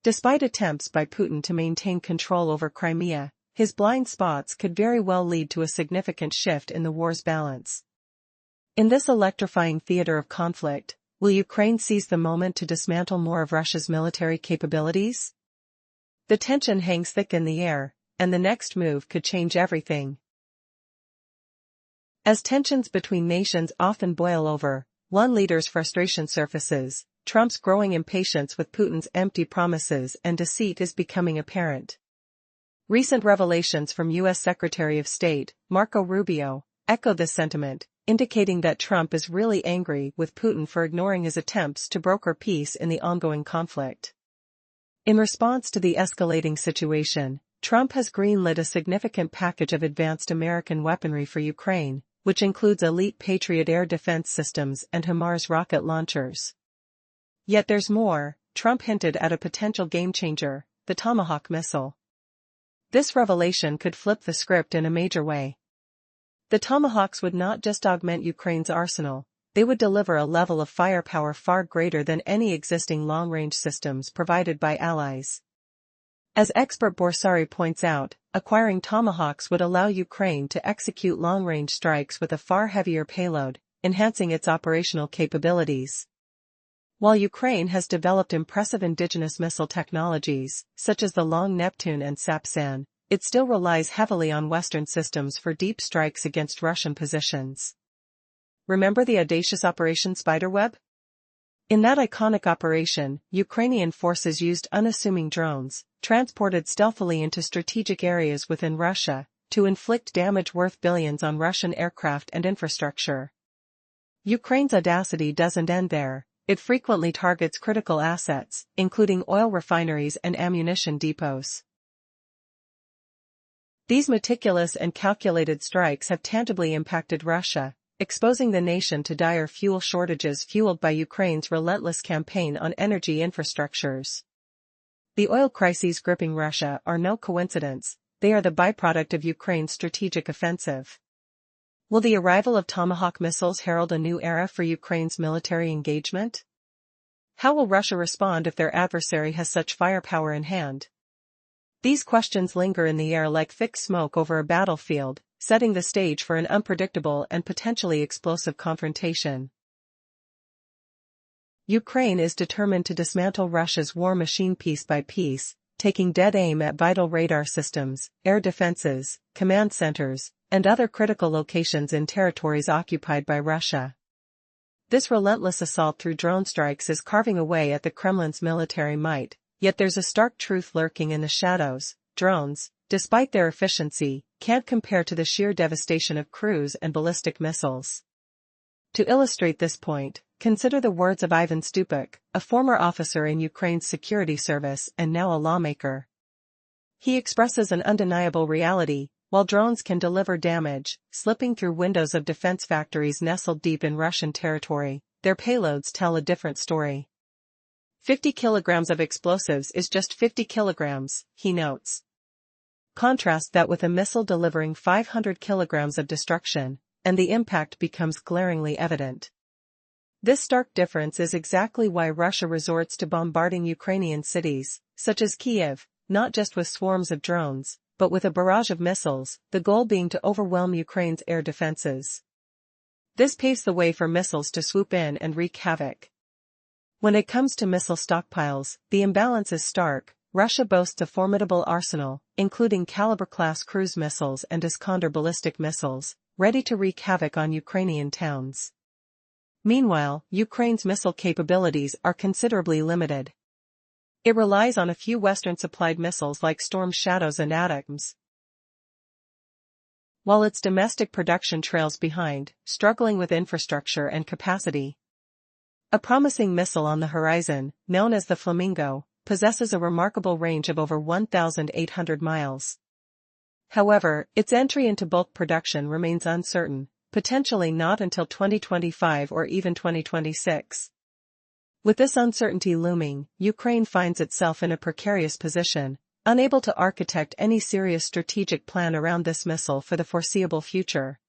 Despite attempts by Putin to maintain control over Crimea, his blind spots could very well lead to a significant shift in the war's balance. In this electrifying theater of conflict, will Ukraine seize the moment to dismantle more of Russia's military capabilities? The tension hangs thick in the air, and the next move could change everything. As tensions between nations often boil over, one leader's frustration surfaces. Trump's growing impatience with Putin's empty promises and deceit is becoming apparent. Recent revelations from U.S. Secretary of State, Marco Rubio, echo this sentiment, indicating that Trump is really angry with Putin for ignoring his attempts to broker peace in the ongoing conflict. In response to the escalating situation, Trump has greenlit a significant package of advanced American weaponry for Ukraine, which includes elite Patriot air defense systems and HIMARS rocket launchers. Yet there's more. Trump hinted at a potential game-changer, the Tomahawk missile. This revelation could flip the script in a major way. The Tomahawks would not just augment Ukraine's arsenal, they would deliver a level of firepower far greater than any existing long-range systems provided by allies. As expert Borsari points out, acquiring Tomahawks would allow Ukraine to execute long-range strikes with a far heavier payload, enhancing its operational capabilities. While Ukraine has developed impressive indigenous missile technologies, such as the Long Neptune and Sapsan, it still relies heavily on Western systems for deep strikes against Russian positions. Remember the audacious Operation Spiderweb? In that iconic operation, Ukrainian forces used unassuming drones, transported stealthily into strategic areas within Russia, to inflict damage worth billions on Russian aircraft and infrastructure. Ukraine's audacity doesn't end there. It frequently targets critical assets, including oil refineries and ammunition depots. These meticulous and calculated strikes have tangibly impacted Russia, exposing the nation to dire fuel shortages fueled by Ukraine's relentless campaign on energy infrastructures. The oil crises gripping Russia are no coincidence, they are the byproduct of Ukraine's strategic offensive. Will the arrival of Tomahawk missiles herald a new era for Ukraine's military engagement? How will Russia respond if their adversary has such firepower in hand? These questions linger in the air like thick smoke over a battlefield, setting the stage for an unpredictable and potentially explosive confrontation. Ukraine is determined to dismantle Russia's war machine piece by piece, taking dead aim at vital radar systems, air defenses, command centers, and other critical locations in territories occupied by Russia. This relentless assault through drone strikes is carving away at the Kremlin's military might, yet there's a stark truth lurking in the shadows: drones, despite their efficiency, can't compare to the sheer devastation of cruise and ballistic missiles. To illustrate this point, consider the words of Ivan Stupik, a former officer in Ukraine's security service and now a lawmaker. He expresses an undeniable reality: while drones can deliver damage, slipping through windows of defense factories nestled deep in Russian territory, their payloads tell a different story. 50 kilograms of explosives is just 50 kilograms, he notes. Contrast that with a missile delivering 500 kilograms of destruction, and the impact becomes glaringly evident. This stark difference is exactly why Russia resorts to bombarding Ukrainian cities, such as Kiev, not just with swarms of drones, but with a barrage of missiles, the goal being to overwhelm Ukraine's air defenses. This paves the way for missiles to swoop in and wreak havoc. When it comes to missile stockpiles, the imbalance is stark. Russia boasts a formidable arsenal, including Kalibr-class cruise missiles and Iskander ballistic missiles, ready to wreak havoc on Ukrainian towns. Meanwhile, Ukraine's missile capabilities are considerably limited. It relies on a few Western-supplied missiles like Storm Shadows and Atoms, while its domestic production trails behind, struggling with infrastructure and capacity. A promising missile on the horizon, known as the Flamingo, possesses a remarkable range of over 1,800 miles. However, its entry into bulk production remains uncertain, potentially not until 2025 or even 2026. With this uncertainty looming, Ukraine finds itself in a precarious position, unable to architect any serious strategic plan around this missile for the foreseeable future.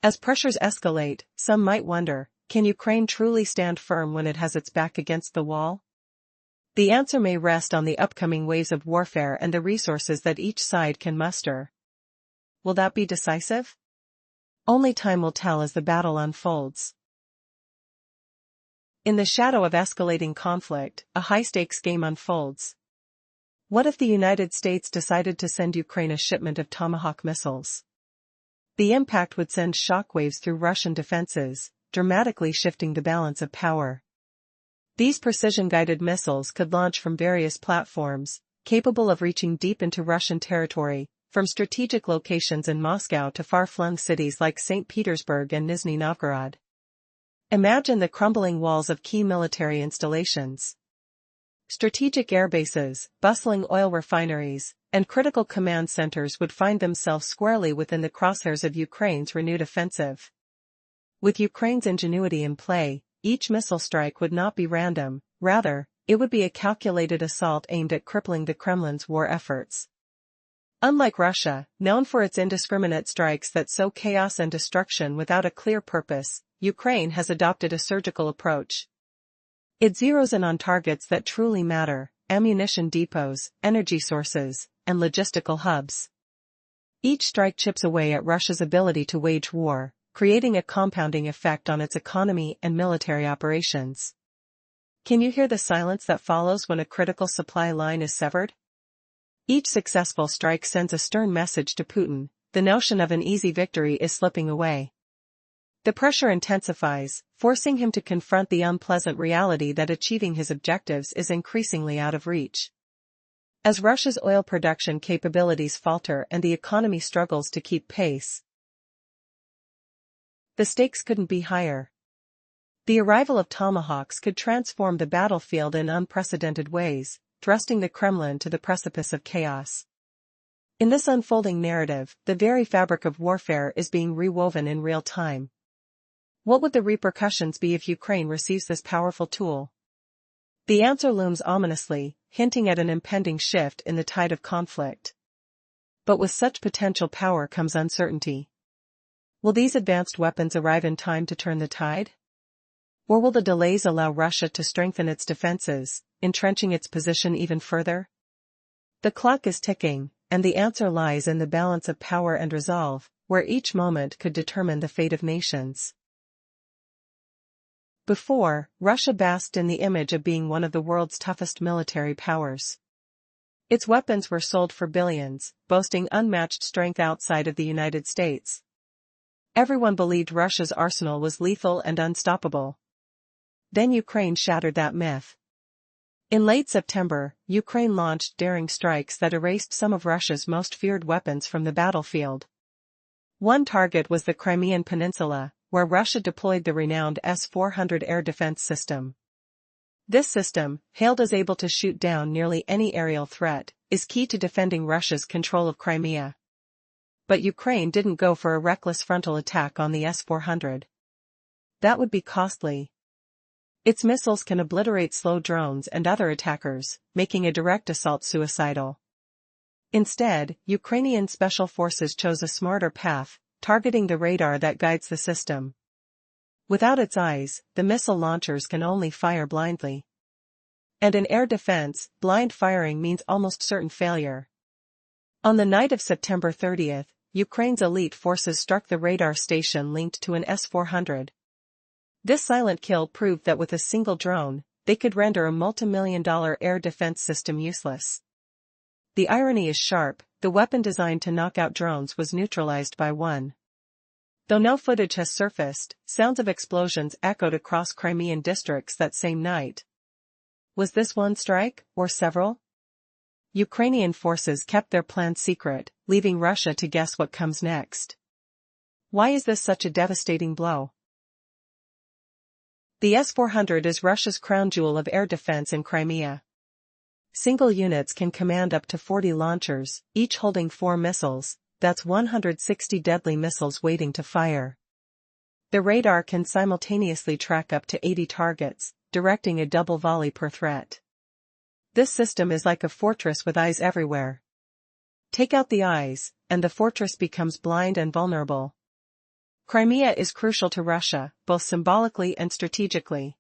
As pressures escalate, some might wonder, can Ukraine truly stand firm when it has its back against the wall? The answer may rest on the upcoming waves of warfare and the resources that each side can muster. Will that be decisive? Only time will tell as the battle unfolds. In the shadow of escalating conflict, a high-stakes game unfolds. What if the United States decided to send Ukraine a shipment of Tomahawk missiles? The impact would send shockwaves through Russian defenses, dramatically shifting the balance of power. These precision-guided missiles could launch from various platforms, capable of reaching deep into Russian territory, from strategic locations in Moscow to far-flung cities like St. Petersburg and Nizhny Novgorod. Imagine the crumbling walls of key military installations. Strategic airbases, bustling oil refineries, and critical command centers would find themselves squarely within the crosshairs of Ukraine's renewed offensive. With Ukraine's ingenuity in play, each missile strike would not be random, rather, it would be a calculated assault aimed at crippling the Kremlin's war efforts. Unlike Russia, known for its indiscriminate strikes that sow chaos and destruction without a clear purpose, Ukraine has adopted a surgical approach. It zeroes in on targets that truly matter: ammunition depots, energy sources, and logistical hubs. Each strike chips away at Russia's ability to wage war, creating a compounding effect on its economy and military operations. Can you hear the silence that follows when a critical supply line is severed? Each successful strike sends a stern message to Putin: the notion of an easy victory is slipping away. The pressure intensifies, forcing him to confront the unpleasant reality that achieving his objectives is increasingly out of reach. As Russia's oil production capabilities falter and the economy struggles to keep pace, the stakes couldn't be higher. The arrival of Tomahawks could transform the battlefield in unprecedented ways, thrusting the Kremlin to the precipice of chaos. In this unfolding narrative, the very fabric of warfare is being rewoven in real time. What would the repercussions be if Ukraine receives this powerful tool? The answer looms ominously, hinting at an impending shift in the tide of conflict. But with such potential power comes uncertainty. Will these advanced weapons arrive in time to turn the tide? Or will the delays allow Russia to strengthen its defenses, entrenching its position even further? The clock is ticking, and the answer lies in the balance of power and resolve, where each moment could determine the fate of nations. Before, Russia basked in the image of being one of the world's toughest military powers. Its weapons were sold for billions, boasting unmatched strength outside of the United States. Everyone believed Russia's arsenal was lethal and unstoppable. Then Ukraine shattered that myth. In late September, Ukraine launched daring strikes that erased some of Russia's most feared weapons from the battlefield. One target was the Crimean Peninsula, where Russia deployed the renowned S-400 air defense system. This system, hailed as able to shoot down nearly any aerial threat, is key to defending Russia's control of Crimea. But Ukraine didn't go for a reckless frontal attack on the S-400. That would be costly. Its missiles can obliterate slow drones and other attackers, making a direct assault suicidal. Instead, Ukrainian special forces chose a smarter path, targeting the radar that guides the system. Without its eyes, the missile launchers can only fire blindly. And in air defense, blind firing means almost certain failure. On the night of September 30th, Ukraine's elite forces struck the radar station linked to an S-400. This silent kill proved that with a single drone, they could render a multi-million-dollar air defense system useless. The irony is sharp, the weapon designed to knock out drones was neutralized by one. Though no footage has surfaced, sounds of explosions echoed across Crimean districts that same night. Was this one strike, or several? Ukrainian forces kept their plan secret, leaving Russia to guess what comes next. Why is this such a devastating blow? The S-400 is Russia's crown jewel of air defense in Crimea. Single units can command up to 40 launchers, each holding 4 missiles, that's 160 deadly missiles waiting to fire. The radar can simultaneously track up to 80 targets, directing a double volley per threat. This system is like a fortress with eyes everywhere. Take out the eyes, and the fortress becomes blind and vulnerable. Crimea is crucial to Russia, both symbolically and strategically.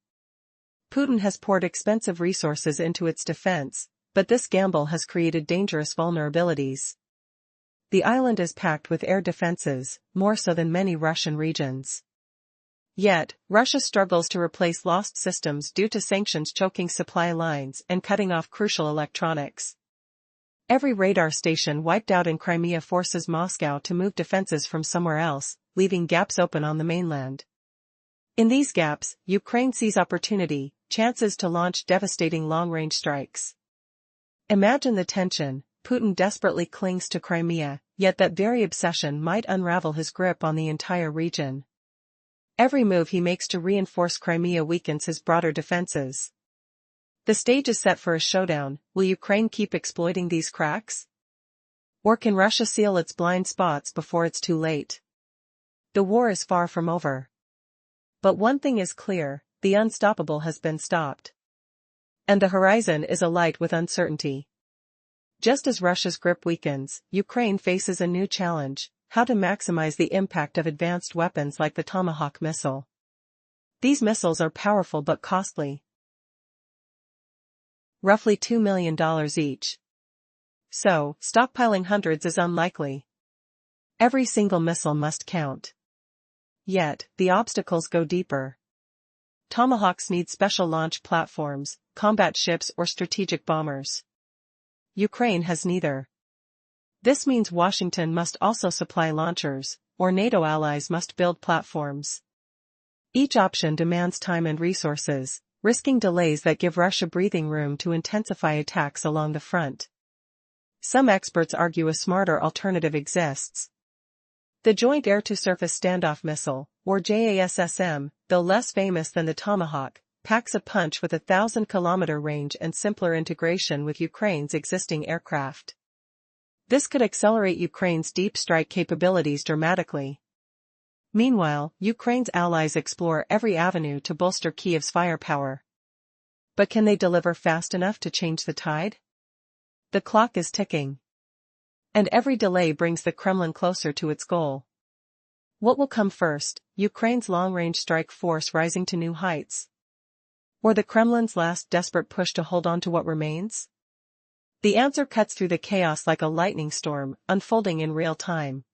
Putin has poured expensive resources into its defense, but this gamble has created dangerous vulnerabilities. The island is packed with air defenses, more so than many Russian regions. Yet, Russia struggles to replace lost systems due to sanctions choking supply lines and cutting off crucial electronics. Every radar station wiped out in Crimea forces Moscow to move defenses from somewhere else, leaving gaps open on the mainland. In these gaps, Ukraine sees opportunity, chances to launch devastating long-range strikes. Imagine the tension. Putin desperately clings to Crimea, yet that very obsession might unravel his grip on the entire region. Every move he makes to reinforce Crimea weakens his broader defenses. The stage is set for a showdown. Will Ukraine keep exploiting these cracks? Or can Russia seal its blind spots before it's too late? The war is far from over. But one thing is clear, the unstoppable has been stopped. And the horizon is alight with uncertainty. Just as Russia's grip weakens, Ukraine faces a new challenge: how to maximize the impact of advanced weapons like the Tomahawk missile. These missiles are powerful but costly. Roughly $2 million each. So, stockpiling hundreds is unlikely. Every single missile must count. Yet, the obstacles go deeper. Tomahawks need special launch platforms, combat ships or strategic bombers. Ukraine has neither. This means Washington must also supply launchers, or NATO allies must build platforms. Each option demands time and resources, risking delays that give Russia breathing room to intensify attacks along the front. Some experts argue a smarter alternative exists. The Joint Air-to-Surface Standoff Missile, or JASSM, though less famous than the Tomahawk, packs a punch with a 1,000-kilometer range and simpler integration with Ukraine's existing aircraft. This could accelerate Ukraine's deep strike capabilities dramatically. Meanwhile, Ukraine's allies explore every avenue to bolster Kyiv's firepower. But can they deliver fast enough to change the tide? The clock is ticking. And every delay brings the Kremlin closer to its goal. What will come first, Ukraine's long-range strike force rising to new heights? Or the Kremlin's last desperate push to hold on to what remains? The answer cuts through the chaos like a lightning storm, unfolding in real time.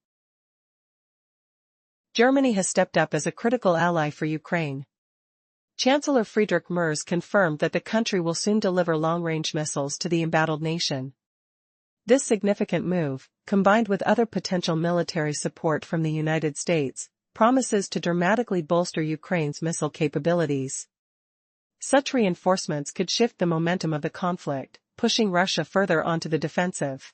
Germany has stepped up as a critical ally for Ukraine. Chancellor Friedrich Merz confirmed that the country will soon deliver long-range missiles to the embattled nation. This significant move, combined with other potential military support from the United States, promises to dramatically bolster Ukraine's missile capabilities. Such reinforcements could shift the momentum of the conflict, pushing Russia further onto the defensive.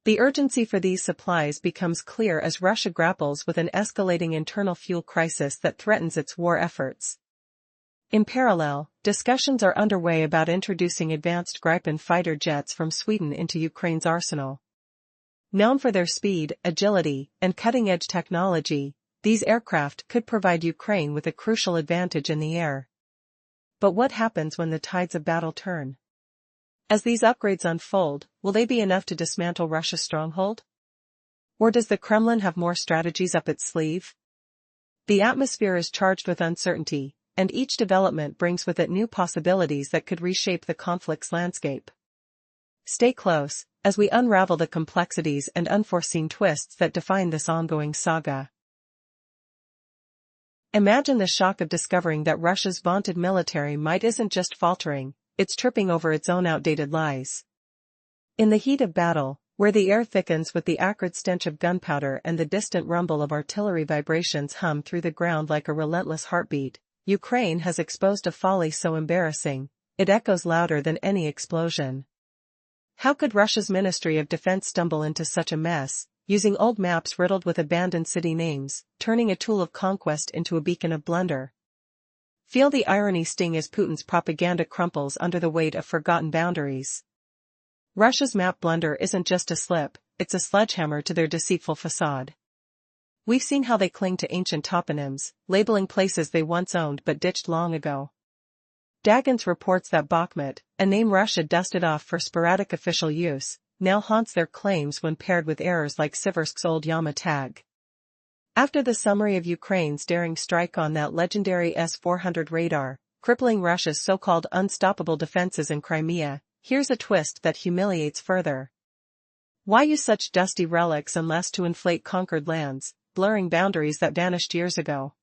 The urgency for these supplies becomes clear as Russia grapples with an escalating internal fuel crisis that threatens its war efforts. In parallel, discussions are underway about introducing advanced Gripen fighter jets from Sweden into Ukraine's arsenal. Known for their speed, agility, and cutting-edge technology, these aircraft could provide Ukraine with a crucial advantage in the air. But what happens when the tides of battle turn? As these upgrades unfold, will they be enough to dismantle Russia's stronghold? Or does the Kremlin have more strategies up its sleeve? The atmosphere is charged with uncertainty, and each development brings with it new possibilities that could reshape the conflict's landscape. Stay close, as we unravel the complexities and unforeseen twists that define this ongoing saga. Imagine the shock of discovering that Russia's vaunted military might isn't just faltering, it's tripping over its own outdated lies. In the heat of battle, where the air thickens with the acrid stench of gunpowder and the distant rumble of artillery vibrations hum through the ground like a relentless heartbeat, Ukraine has exposed a folly so embarrassing, it echoes louder than any explosion. How could Russia's Ministry of Defense stumble into such a mess, using old maps riddled with abandoned city names, turning a tool of conquest into a beacon of blunder? Feel the irony sting as Putin's propaganda crumples under the weight of forgotten boundaries. Russia's map blunder isn't just a slip, it's a sledgehammer to their deceitful facade. We've seen how they cling to ancient toponyms, labeling places they once owned but ditched long ago. Dagans reports that Bakhmut, a name Russia dusted off for sporadic official use, now haunts their claims when paired with errors like Siversk's old Yama tag. After the summary of Ukraine's daring strike on that legendary S-400 radar, crippling Russia's so-called unstoppable defenses in Crimea, here's a twist that humiliates further. Why use such dusty relics unless to inflate conquered lands, blurring boundaries that vanished years ago?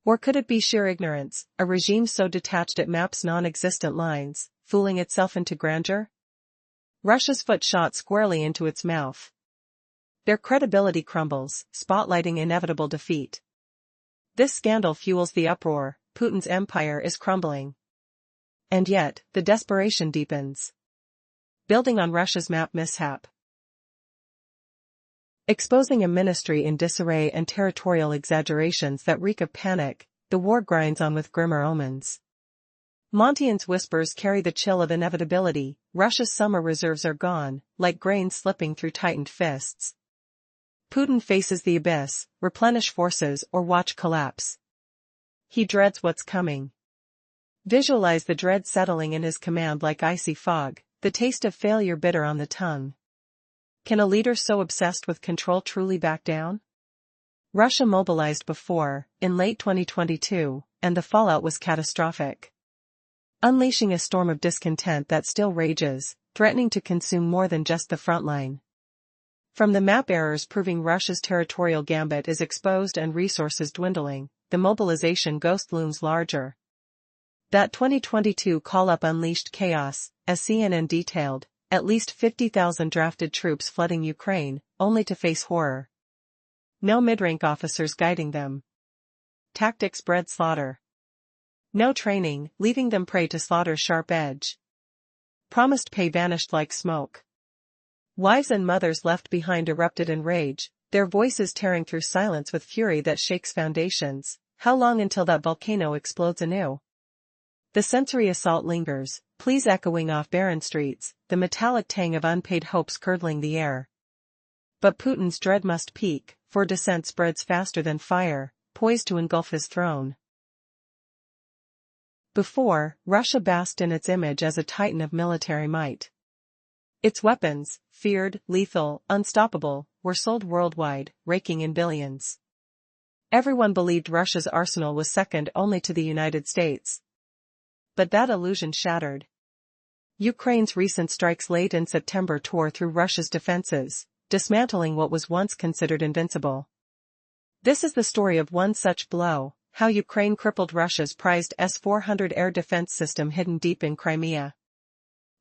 Or could it be sheer ignorance, a regime so detached it maps non-existent lines, fooling itself into grandeur? Russia's foot shot squarely into its mouth. Their credibility crumbles, spotlighting inevitable defeat. This scandal fuels the uproar, Putin's empire is crumbling. And yet, the desperation deepens. Building on Russia's map mishap. Exposing a ministry in disarray and territorial exaggerations that reek of panic, the war grinds on with grimmer omens. Montian's whispers carry the chill of inevitability, Russia's summer reserves are gone, like grain slipping through tightened fists. Putin faces the abyss, replenish forces or watch collapse. He dreads what's coming. Visualize the dread settling in his command like icy fog, the taste of failure bitter on the tongue. Can a leader so obsessed with control truly back down? Russia mobilized before, in late 2022, and the fallout was catastrophic. Unleashing a storm of discontent that still rages, threatening to consume more than just the front line. From the map errors proving Russia's territorial gambit is exposed and resources dwindling, the mobilization ghost looms larger. That 2022 call-up unleashed chaos, as CNN detailed, at least 50,000 drafted troops flooding Ukraine, only to face horror. No mid-rank officers guiding them. Tactics bred slaughter. No training, leaving them prey to slaughter's sharp edge. Promised pay vanished like smoke. Wives and mothers left behind erupted in rage, their voices tearing through silence with fury that shakes foundations. How long until that volcano explodes anew? The sensory assault lingers, pleas echoing off barren streets, the metallic tang of unpaid hopes curdling the air. But Putin's dread must peak, for dissent spreads faster than fire, poised to engulf his throne. Before, Russia basked in its image as a titan of military might. Its weapons, feared, lethal, unstoppable, were sold worldwide, raking in billions. Everyone believed Russia's arsenal was second only to the United States. But that illusion shattered. Ukraine's recent strikes late in September tore through Russia's defenses, dismantling what was once considered invincible. This is the story of one such blow, how Ukraine crippled Russia's prized S-400 air defense system hidden deep in Crimea.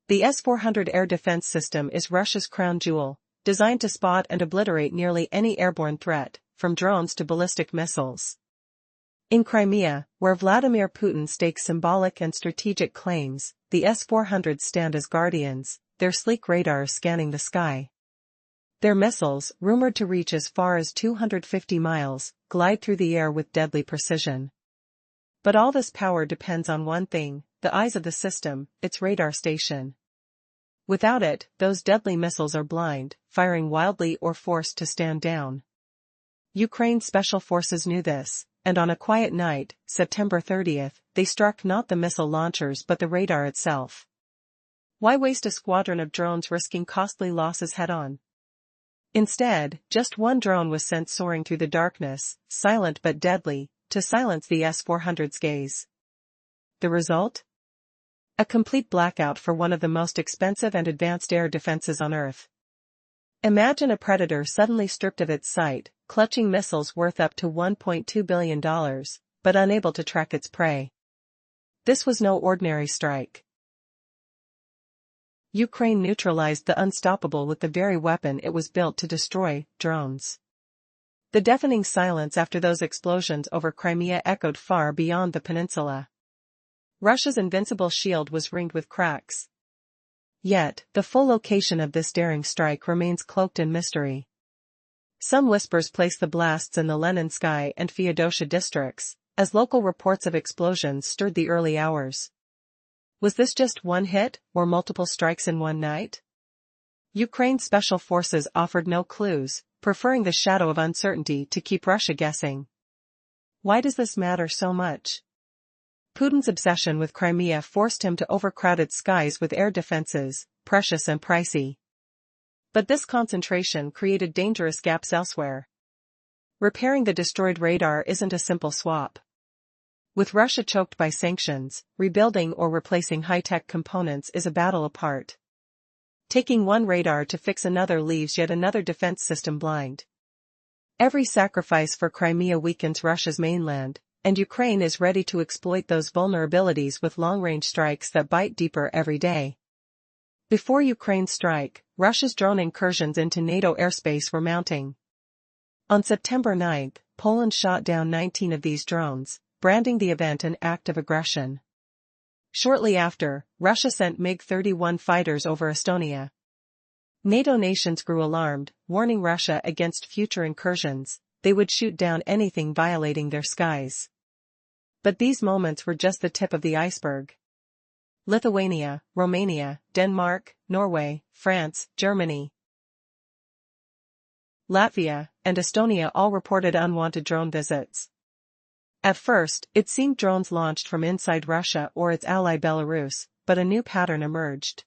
The S-400 air defense system is Russia's crown jewel, designed to spot and obliterate nearly any airborne threat, from drones to ballistic missiles. In Crimea, where Vladimir Putin stakes symbolic and strategic claims, the S-400s stand as guardians, their sleek radars scanning the sky. Their missiles, rumored to reach as far as 250 miles, glide through the air with deadly precision. But all this power depends on one thing, the eyes of the system, its radar station. Without it, those deadly missiles are blind, firing wildly or forced to stand down. Ukraine's special forces knew this, and on a quiet night, September 30th, they struck not the missile launchers but the radar itself. Why waste a squadron of drones risking costly losses head-on? Instead, just one drone was sent soaring through the darkness, silent but deadly, to silence the S-400's gaze. The result? A complete blackout for one of the most expensive and advanced air defenses on Earth. Imagine a predator suddenly stripped of its sight, clutching missiles worth up to $1.2 billion, but unable to track its prey. This was no ordinary strike. Ukraine neutralized the unstoppable with the very weapon it was built to destroy, drones. The deafening silence after those explosions over Crimea echoed far beyond the peninsula. Russia's invincible shield was ringed with cracks. Yet, the full location of this daring strike remains cloaked in mystery. Some whispers place the blasts in the Leninskyi and Feodosia districts, as local reports of explosions stirred the early hours. Was this just one hit, or multiple strikes in one night? Ukraine's special forces offered no clues, preferring the shadow of uncertainty to keep Russia guessing. Why does this matter so much? Putin's obsession with Crimea forced him to overcrowd its skies with air defenses, precious and pricey. But this concentration created dangerous gaps elsewhere. Repairing the destroyed radar isn't a simple swap. With Russia choked by sanctions, rebuilding or replacing high-tech components is a battle apart. Taking one radar to fix another leaves yet another defense system blind. Every sacrifice for Crimea weakens Russia's mainland, and Ukraine is ready to exploit those vulnerabilities with long-range strikes that bite deeper every day. Before Ukraine's strike, Russia's drone incursions into NATO airspace were mounting. On September 9, Poland shot down 19 of these drones, branding the event an act of aggression. Shortly after, Russia sent MiG-31 fighters over Estonia. NATO nations grew alarmed, warning Russia against future incursions. They would shoot down anything violating their skies. But these moments were just the tip of the iceberg. Lithuania, Romania, Denmark, Norway, France, Germany, Latvia, and Estonia all reported unwanted drone visits. At first, it seemed drones launched from inside Russia or its ally Belarus, but a new pattern emerged.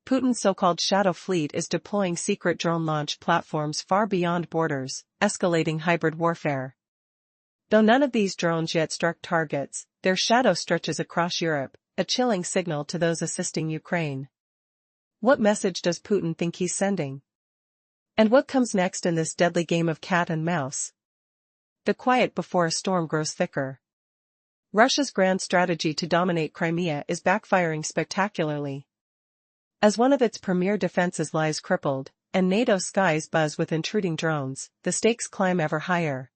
Putin's so-called shadow fleet is deploying secret drone launch platforms far beyond borders, escalating hybrid warfare. Though none of these drones yet struck targets, their shadow stretches across Europe, a chilling signal to those assisting Ukraine. What message does Putin think he's sending? And what comes next in this deadly game of cat and mouse? The quiet before a storm grows thicker. Russia's grand strategy to dominate Crimea is backfiring spectacularly. As one of its premier defenses lies crippled, and NATO skies buzz with intruding drones, the stakes climb ever higher.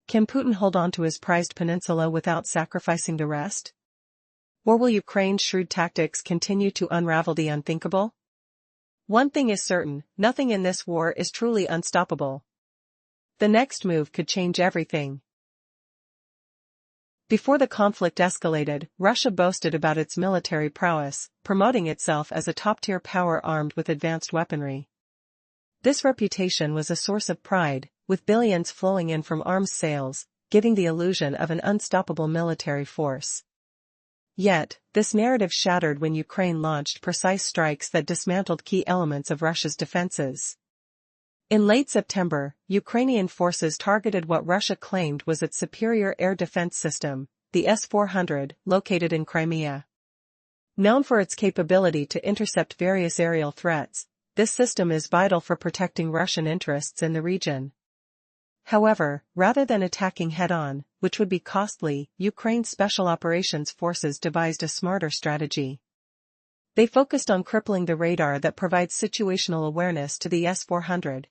Can Putin hold on to his prized peninsula without sacrificing the rest? Or will Ukraine's shrewd tactics continue to unravel the unthinkable? One thing is certain, nothing in this war is truly unstoppable. The next move could change everything. Before the conflict escalated, Russia boasted about its military prowess, promoting itself as a top-tier power armed with advanced weaponry. This reputation was a source of pride, with billions flowing in from arms sales, giving the illusion of an unstoppable military force. Yet, this narrative shattered when Ukraine launched precise strikes that dismantled key elements of Russia's defenses. In late September, Ukrainian forces targeted what Russia claimed was its superior air defense system, the S-400, located in Crimea. Known for its capability to intercept various aerial threats, this system is vital for protecting Russian interests in the region. However, rather than attacking head-on, which would be costly, Ukraine's Special Operations Forces devised a smarter strategy. They focused on crippling the radar that provides situational awareness to the S-400.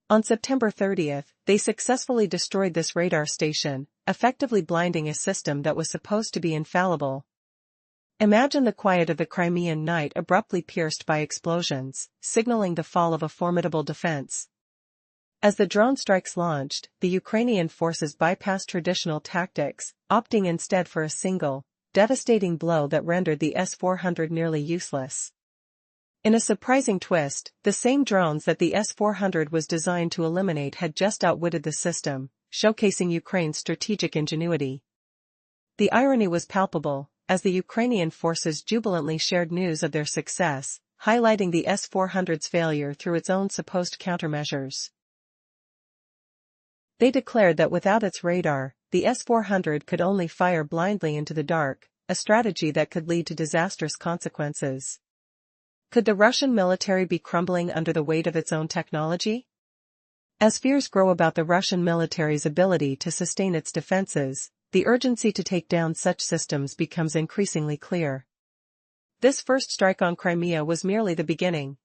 On September 30th, they successfully destroyed this radar station, effectively blinding a system that was supposed to be infallible. Imagine the quiet of the Crimean night abruptly pierced by explosions, signaling the fall of a formidable defense. As the drone strikes launched, the Ukrainian forces bypassed traditional tactics, opting instead for a single, devastating blow that rendered the S-400 nearly useless. In a surprising twist, the same drones that the S-400 was designed to eliminate had just outwitted the system, showcasing Ukraine's strategic ingenuity. The irony was palpable, as the Ukrainian forces jubilantly shared news of their success, highlighting the S-400's failure through its own supposed countermeasures. They declared that without its radar, the S-400 could only fire blindly into the dark, a strategy that could lead to disastrous consequences. Could the Russian military be crumbling under the weight of its own technology? As fears grow about the Russian military's ability to sustain its defenses, the urgency to take down such systems becomes increasingly clear. This first strike on Crimea was merely the beginning.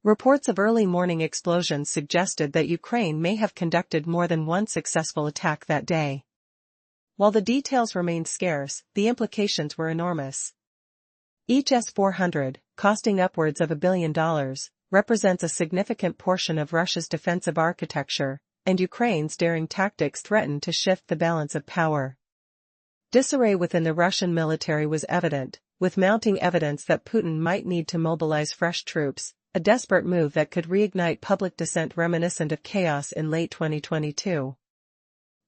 Reports of early morning explosions suggested that Ukraine may have conducted more than one successful attack that day. While the details remained scarce, the implications were enormous. Each S-400, costing upwards of $1 billion, represents a significant portion of Russia's defensive architecture, and Ukraine's daring tactics threatened to shift the balance of power. Disarray within the Russian military was evident, with mounting evidence that Putin might need to mobilize fresh troops, a desperate move that could reignite public dissent reminiscent of chaos in late 2022.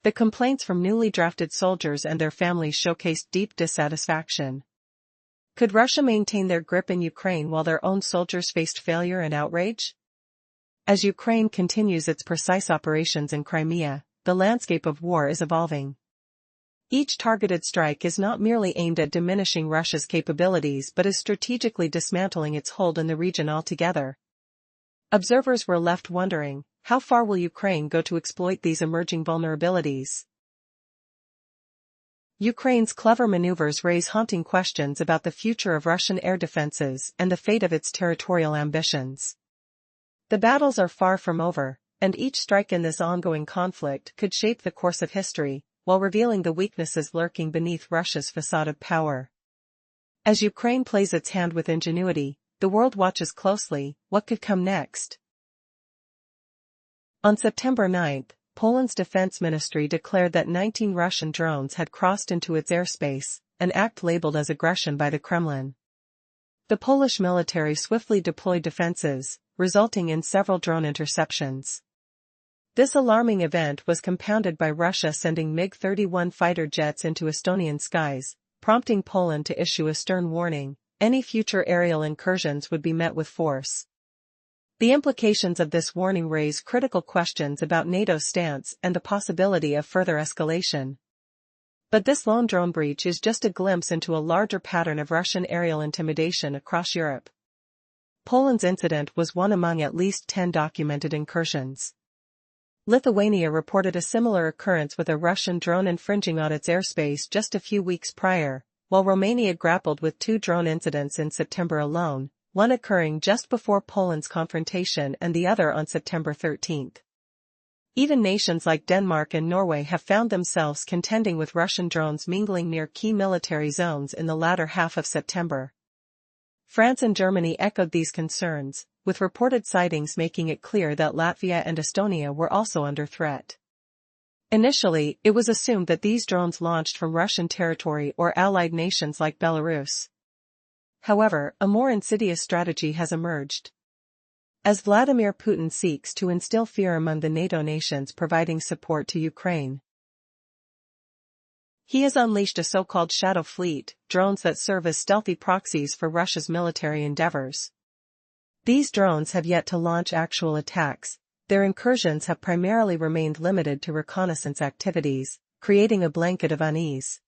The complaints from newly drafted soldiers and their families showcased deep dissatisfaction. Could Russia maintain their grip in Ukraine while their own soldiers faced failure and outrage? As Ukraine continues its precise operations in Crimea, the landscape of war is evolving. Each targeted strike is not merely aimed at diminishing Russia's capabilities but is strategically dismantling its hold in the region altogether. Observers were left wondering, how far will Ukraine go to exploit these emerging vulnerabilities? Ukraine's clever maneuvers raise haunting questions about the future of Russian air defenses and the fate of its territorial ambitions. The battles are far from over, and each strike in this ongoing conflict could shape the course of history, while revealing the weaknesses lurking beneath Russia's facade of power. As Ukraine plays its hand with ingenuity, the world watches closely. What could come next? On September 9, Poland's defense ministry declared that 19 Russian drones had crossed into its airspace, an act labeled as aggression by the Kremlin. The Polish military swiftly deployed defenses, resulting in several drone interceptions. This alarming event was compounded by Russia sending MiG-31 fighter jets into Estonian skies, prompting Poland to issue a stern warning: any future aerial incursions would be met with force. The implications of this warning raise critical questions about NATO's stance and the possibility of further escalation. But this lone drone breach is just a glimpse into a larger pattern of Russian aerial intimidation across Europe. Poland's incident was one among at least 10 documented incursions. Lithuania reported a similar occurrence with a Russian drone infringing on its airspace just a few weeks prior, while Romania grappled with 2 drone incidents in September alone, one occurring just before Poland's confrontation and the other on September 13. Even nations like Denmark and Norway have found themselves contending with Russian drones mingling near key military zones in the latter half of September. France and Germany echoed these concerns, with reported sightings making it clear that Latvia and Estonia were also under threat. Initially, it was assumed that these drones launched from Russian territory or allied nations like Belarus. However, a more insidious strategy has emerged. As Vladimir Putin seeks to instill fear among the NATO nations providing support to Ukraine, he has unleashed a so-called shadow fleet, drones that serve as stealthy proxies for Russia's military endeavors. These drones have yet to launch actual attacks. Their incursions have primarily remained limited to reconnaissance activities, creating a blanket of unease.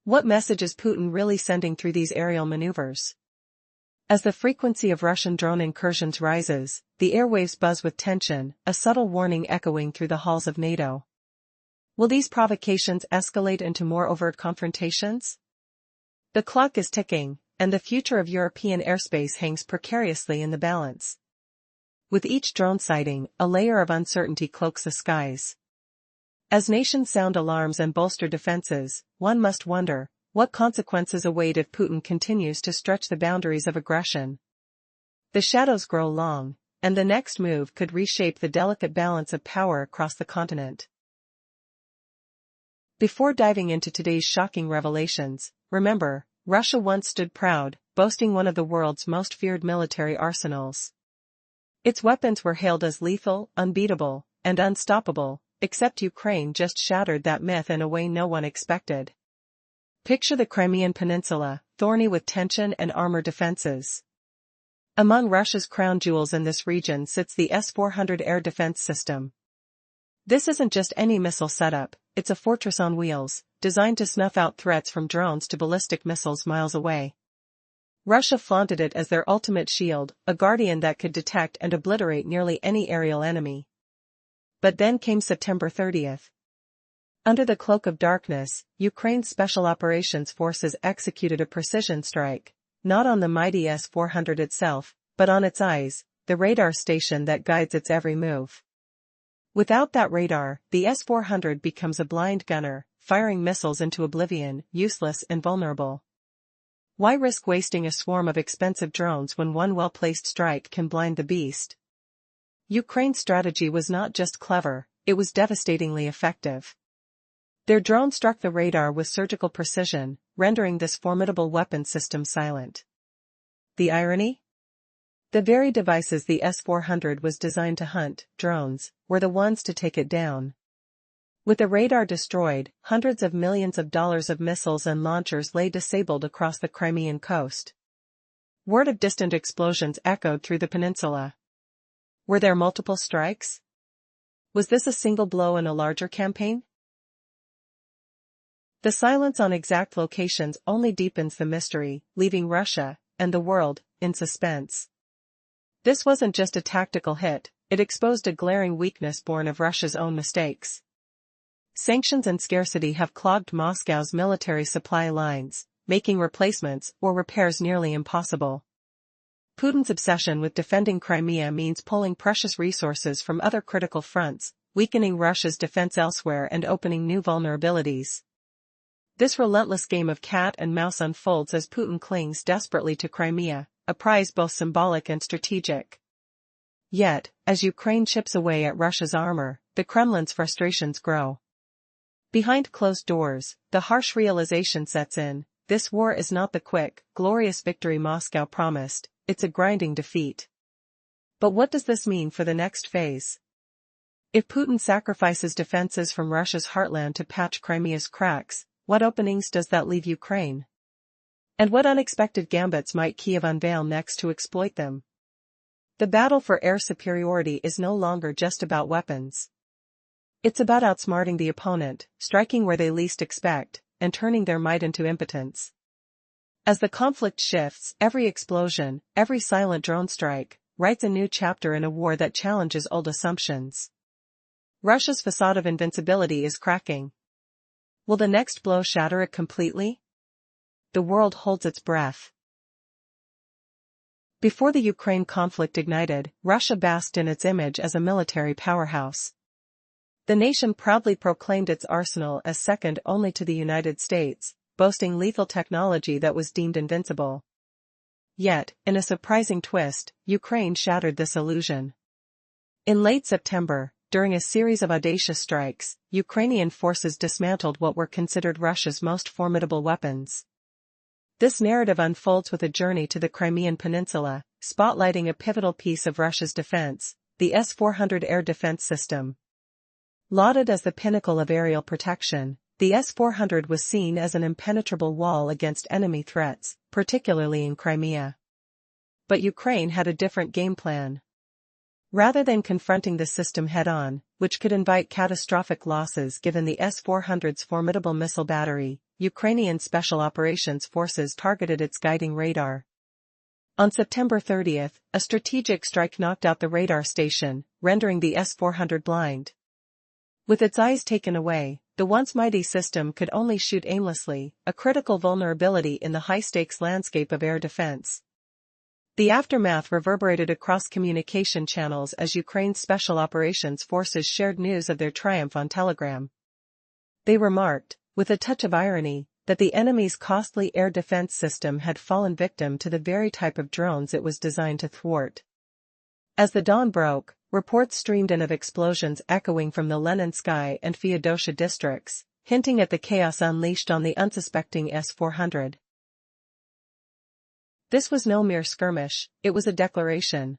What message is Putin really sending through these aerial maneuvers? As the frequency of Russian drone incursions rises, the airwaves buzz with tension, a subtle warning echoing through the halls of NATO. Will these provocations escalate into more overt confrontations? The clock is ticking, and the future of European airspace hangs precariously in the balance. With each drone sighting, a layer of uncertainty cloaks the skies. As nations sound alarms and bolster defenses, one must wonder, what consequences await if Putin continues to stretch the boundaries of aggression? The shadows grow long, and the next move could reshape the delicate balance of power across the continent. Before diving into today's shocking revelations, remember, Russia once stood proud, boasting one of the world's most feared military arsenals. Its weapons were hailed as lethal, unbeatable, and unstoppable, except Ukraine just shattered that myth in a way no one expected. Picture the Crimean Peninsula, thorny with tension and armor defenses. Among Russia's crown jewels in this region sits the S-400 air defense system. This isn't just any missile setup, it's a fortress on wheels, designed to snuff out threats from drones to ballistic missiles miles away. Russia flaunted it as their ultimate shield, a guardian that could detect and obliterate nearly any aerial enemy. But then came September 30th. Under the cloak of darkness, Ukraine's Special Operations Forces executed a precision strike, not on the mighty S-400 itself, but on its eyes, the radar station that guides its every move. Without that radar, the S-400 becomes a blind gunner, firing missiles into oblivion, useless and vulnerable. Why risk wasting a swarm of expensive drones when one well-placed strike can blind the beast? Ukraine's strategy was not just clever, it was devastatingly effective. Their drone struck the radar with surgical precision, rendering this formidable weapon system silent. The irony? The very devices the S-400 was designed to hunt, drones, were the ones to take it down. With the radar destroyed, hundreds of millions of dollars of missiles and launchers lay disabled across the Crimean coast. Word of distant explosions echoed through the peninsula. Were there multiple strikes? Was this a single blow in a larger campaign? The silence on exact locations only deepens the mystery, leaving Russia, and the world, in suspense. This wasn't just a tactical hit, it exposed a glaring weakness born of Russia's own mistakes. Sanctions and scarcity have clogged Moscow's military supply lines, making replacements or repairs nearly impossible. Putin's obsession with defending Crimea means pulling precious resources from other critical fronts, weakening Russia's defense elsewhere and opening new vulnerabilities. This relentless game of cat and mouse unfolds as Putin clings desperately to Crimea, a prize both symbolic and strategic. Yet, as Ukraine chips away at Russia's armor, the Kremlin's frustrations grow. Behind closed doors, the harsh realization sets in: this war is not the quick, glorious victory Moscow promised, it's a grinding defeat. But what does this mean for the next phase? If Putin sacrifices defenses from Russia's heartland to patch Crimea's cracks, what openings does that leave Ukraine? And what unexpected gambits might Kiev unveil next to exploit them? The battle for air superiority is no longer just about weapons. It's about outsmarting the opponent, striking where they least expect, and turning their might into impotence. As the conflict shifts, every explosion, every silent drone strike, writes a new chapter in a war that challenges old assumptions. Russia's facade of invincibility is cracking. Will the next blow shatter it completely? The world holds its breath. Before the Ukraine conflict ignited, Russia basked in its image as a military powerhouse. The nation proudly proclaimed its arsenal as second only to the United States, boasting lethal technology that was deemed invincible. Yet, in a surprising twist, Ukraine shattered this illusion. In late September, during a series of audacious strikes, Ukrainian forces dismantled what were considered Russia's most formidable weapons. This narrative unfolds with a journey to the Crimean Peninsula, spotlighting a pivotal piece of Russia's defense, the S-400 air defense system. Lauded as the pinnacle of aerial protection, the S-400 was seen as an impenetrable wall against enemy threats, particularly in Crimea. But Ukraine had a different game plan. Rather than confronting the system head-on, which could invite catastrophic losses given the S-400's formidable missile battery, Ukrainian Special Operations Forces targeted its guiding radar. On September 30th, a strategic strike knocked out the radar station, rendering the S-400 blind. With its eyes taken away, the once mighty system could only shoot aimlessly, a critical vulnerability in the high-stakes landscape of air defense. The aftermath reverberated across communication channels as Ukraine's Special Operations Forces shared news of their triumph on Telegram. They remarked, with a touch of irony, that the enemy's costly air defense system had fallen victim to the very type of drones it was designed to thwart. As the dawn broke, reports streamed in of explosions echoing from the Leninskaya and Feodosia districts, hinting at the chaos unleashed on the unsuspecting S-400. This was no mere skirmish, it was a declaration.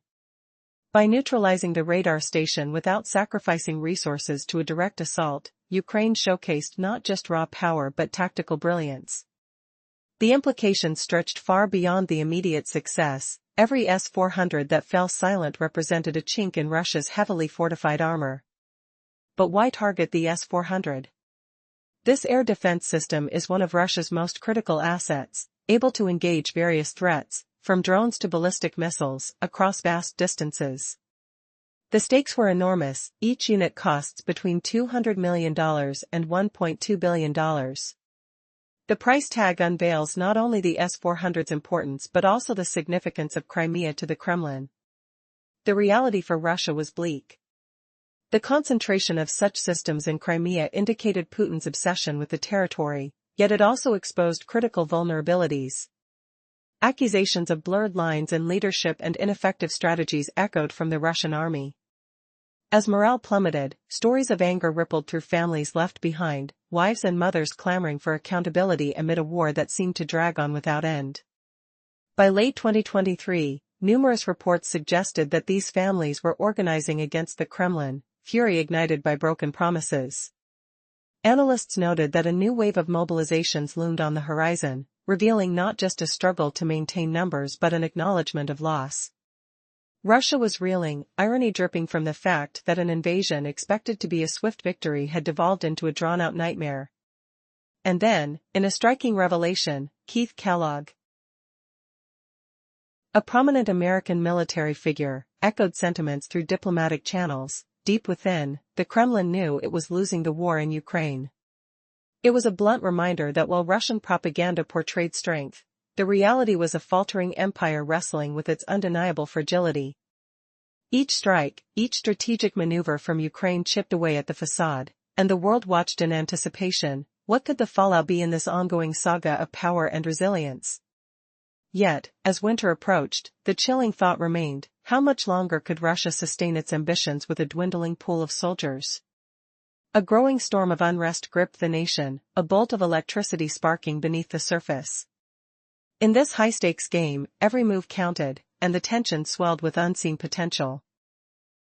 By neutralizing the radar station without sacrificing resources to a direct assault, Ukraine showcased not just raw power but tactical brilliance. The implications stretched far beyond the immediate success. Every S-400 that fell silent represented a chink in Russia's heavily fortified armor. But why target the S-400? This air defense system is one of Russia's most critical assets, able to engage various threats, from drones to ballistic missiles, across vast distances. The stakes were enormous, each unit costs between $200 million and $1.2 billion. The price tag unveils not only the S-400's importance but also the significance of Crimea to the Kremlin. The reality for Russia was bleak. The concentration of such systems in Crimea indicated Putin's obsession with the territory, yet it also exposed critical vulnerabilities. Accusations of blurred lines in leadership and ineffective strategies echoed from the Russian army. As morale plummeted, stories of anger rippled through families left behind, wives and mothers clamoring for accountability amid a war that seemed to drag on without end. By late 2023, numerous reports suggested that these families were organizing against the Kremlin, fury ignited by broken promises. Analysts noted that a new wave of mobilizations loomed on the horizon, revealing not just a struggle to maintain numbers but an acknowledgement of loss. Russia was reeling, irony dripping from the fact that an invasion expected to be a swift victory had devolved into a drawn-out nightmare. And then, in a striking revelation, Keith Kellogg, a prominent American military figure, echoed sentiments through diplomatic channels. Deep within, the Kremlin knew it was losing the war in Ukraine. It was a blunt reminder that while Russian propaganda portrayed strength, the reality was a faltering empire wrestling with its undeniable fragility. Each strike, each strategic maneuver from Ukraine chipped away at the facade, and the world watched in anticipation. What could the fallout be in this ongoing saga of power and resilience? Yet, as winter approached, the chilling thought remained: how much longer could Russia sustain its ambitions with a dwindling pool of soldiers? A growing storm of unrest gripped the nation, a bolt of electricity sparking beneath the surface. In this high-stakes game, every move counted, and the tension swelled with unseen potential.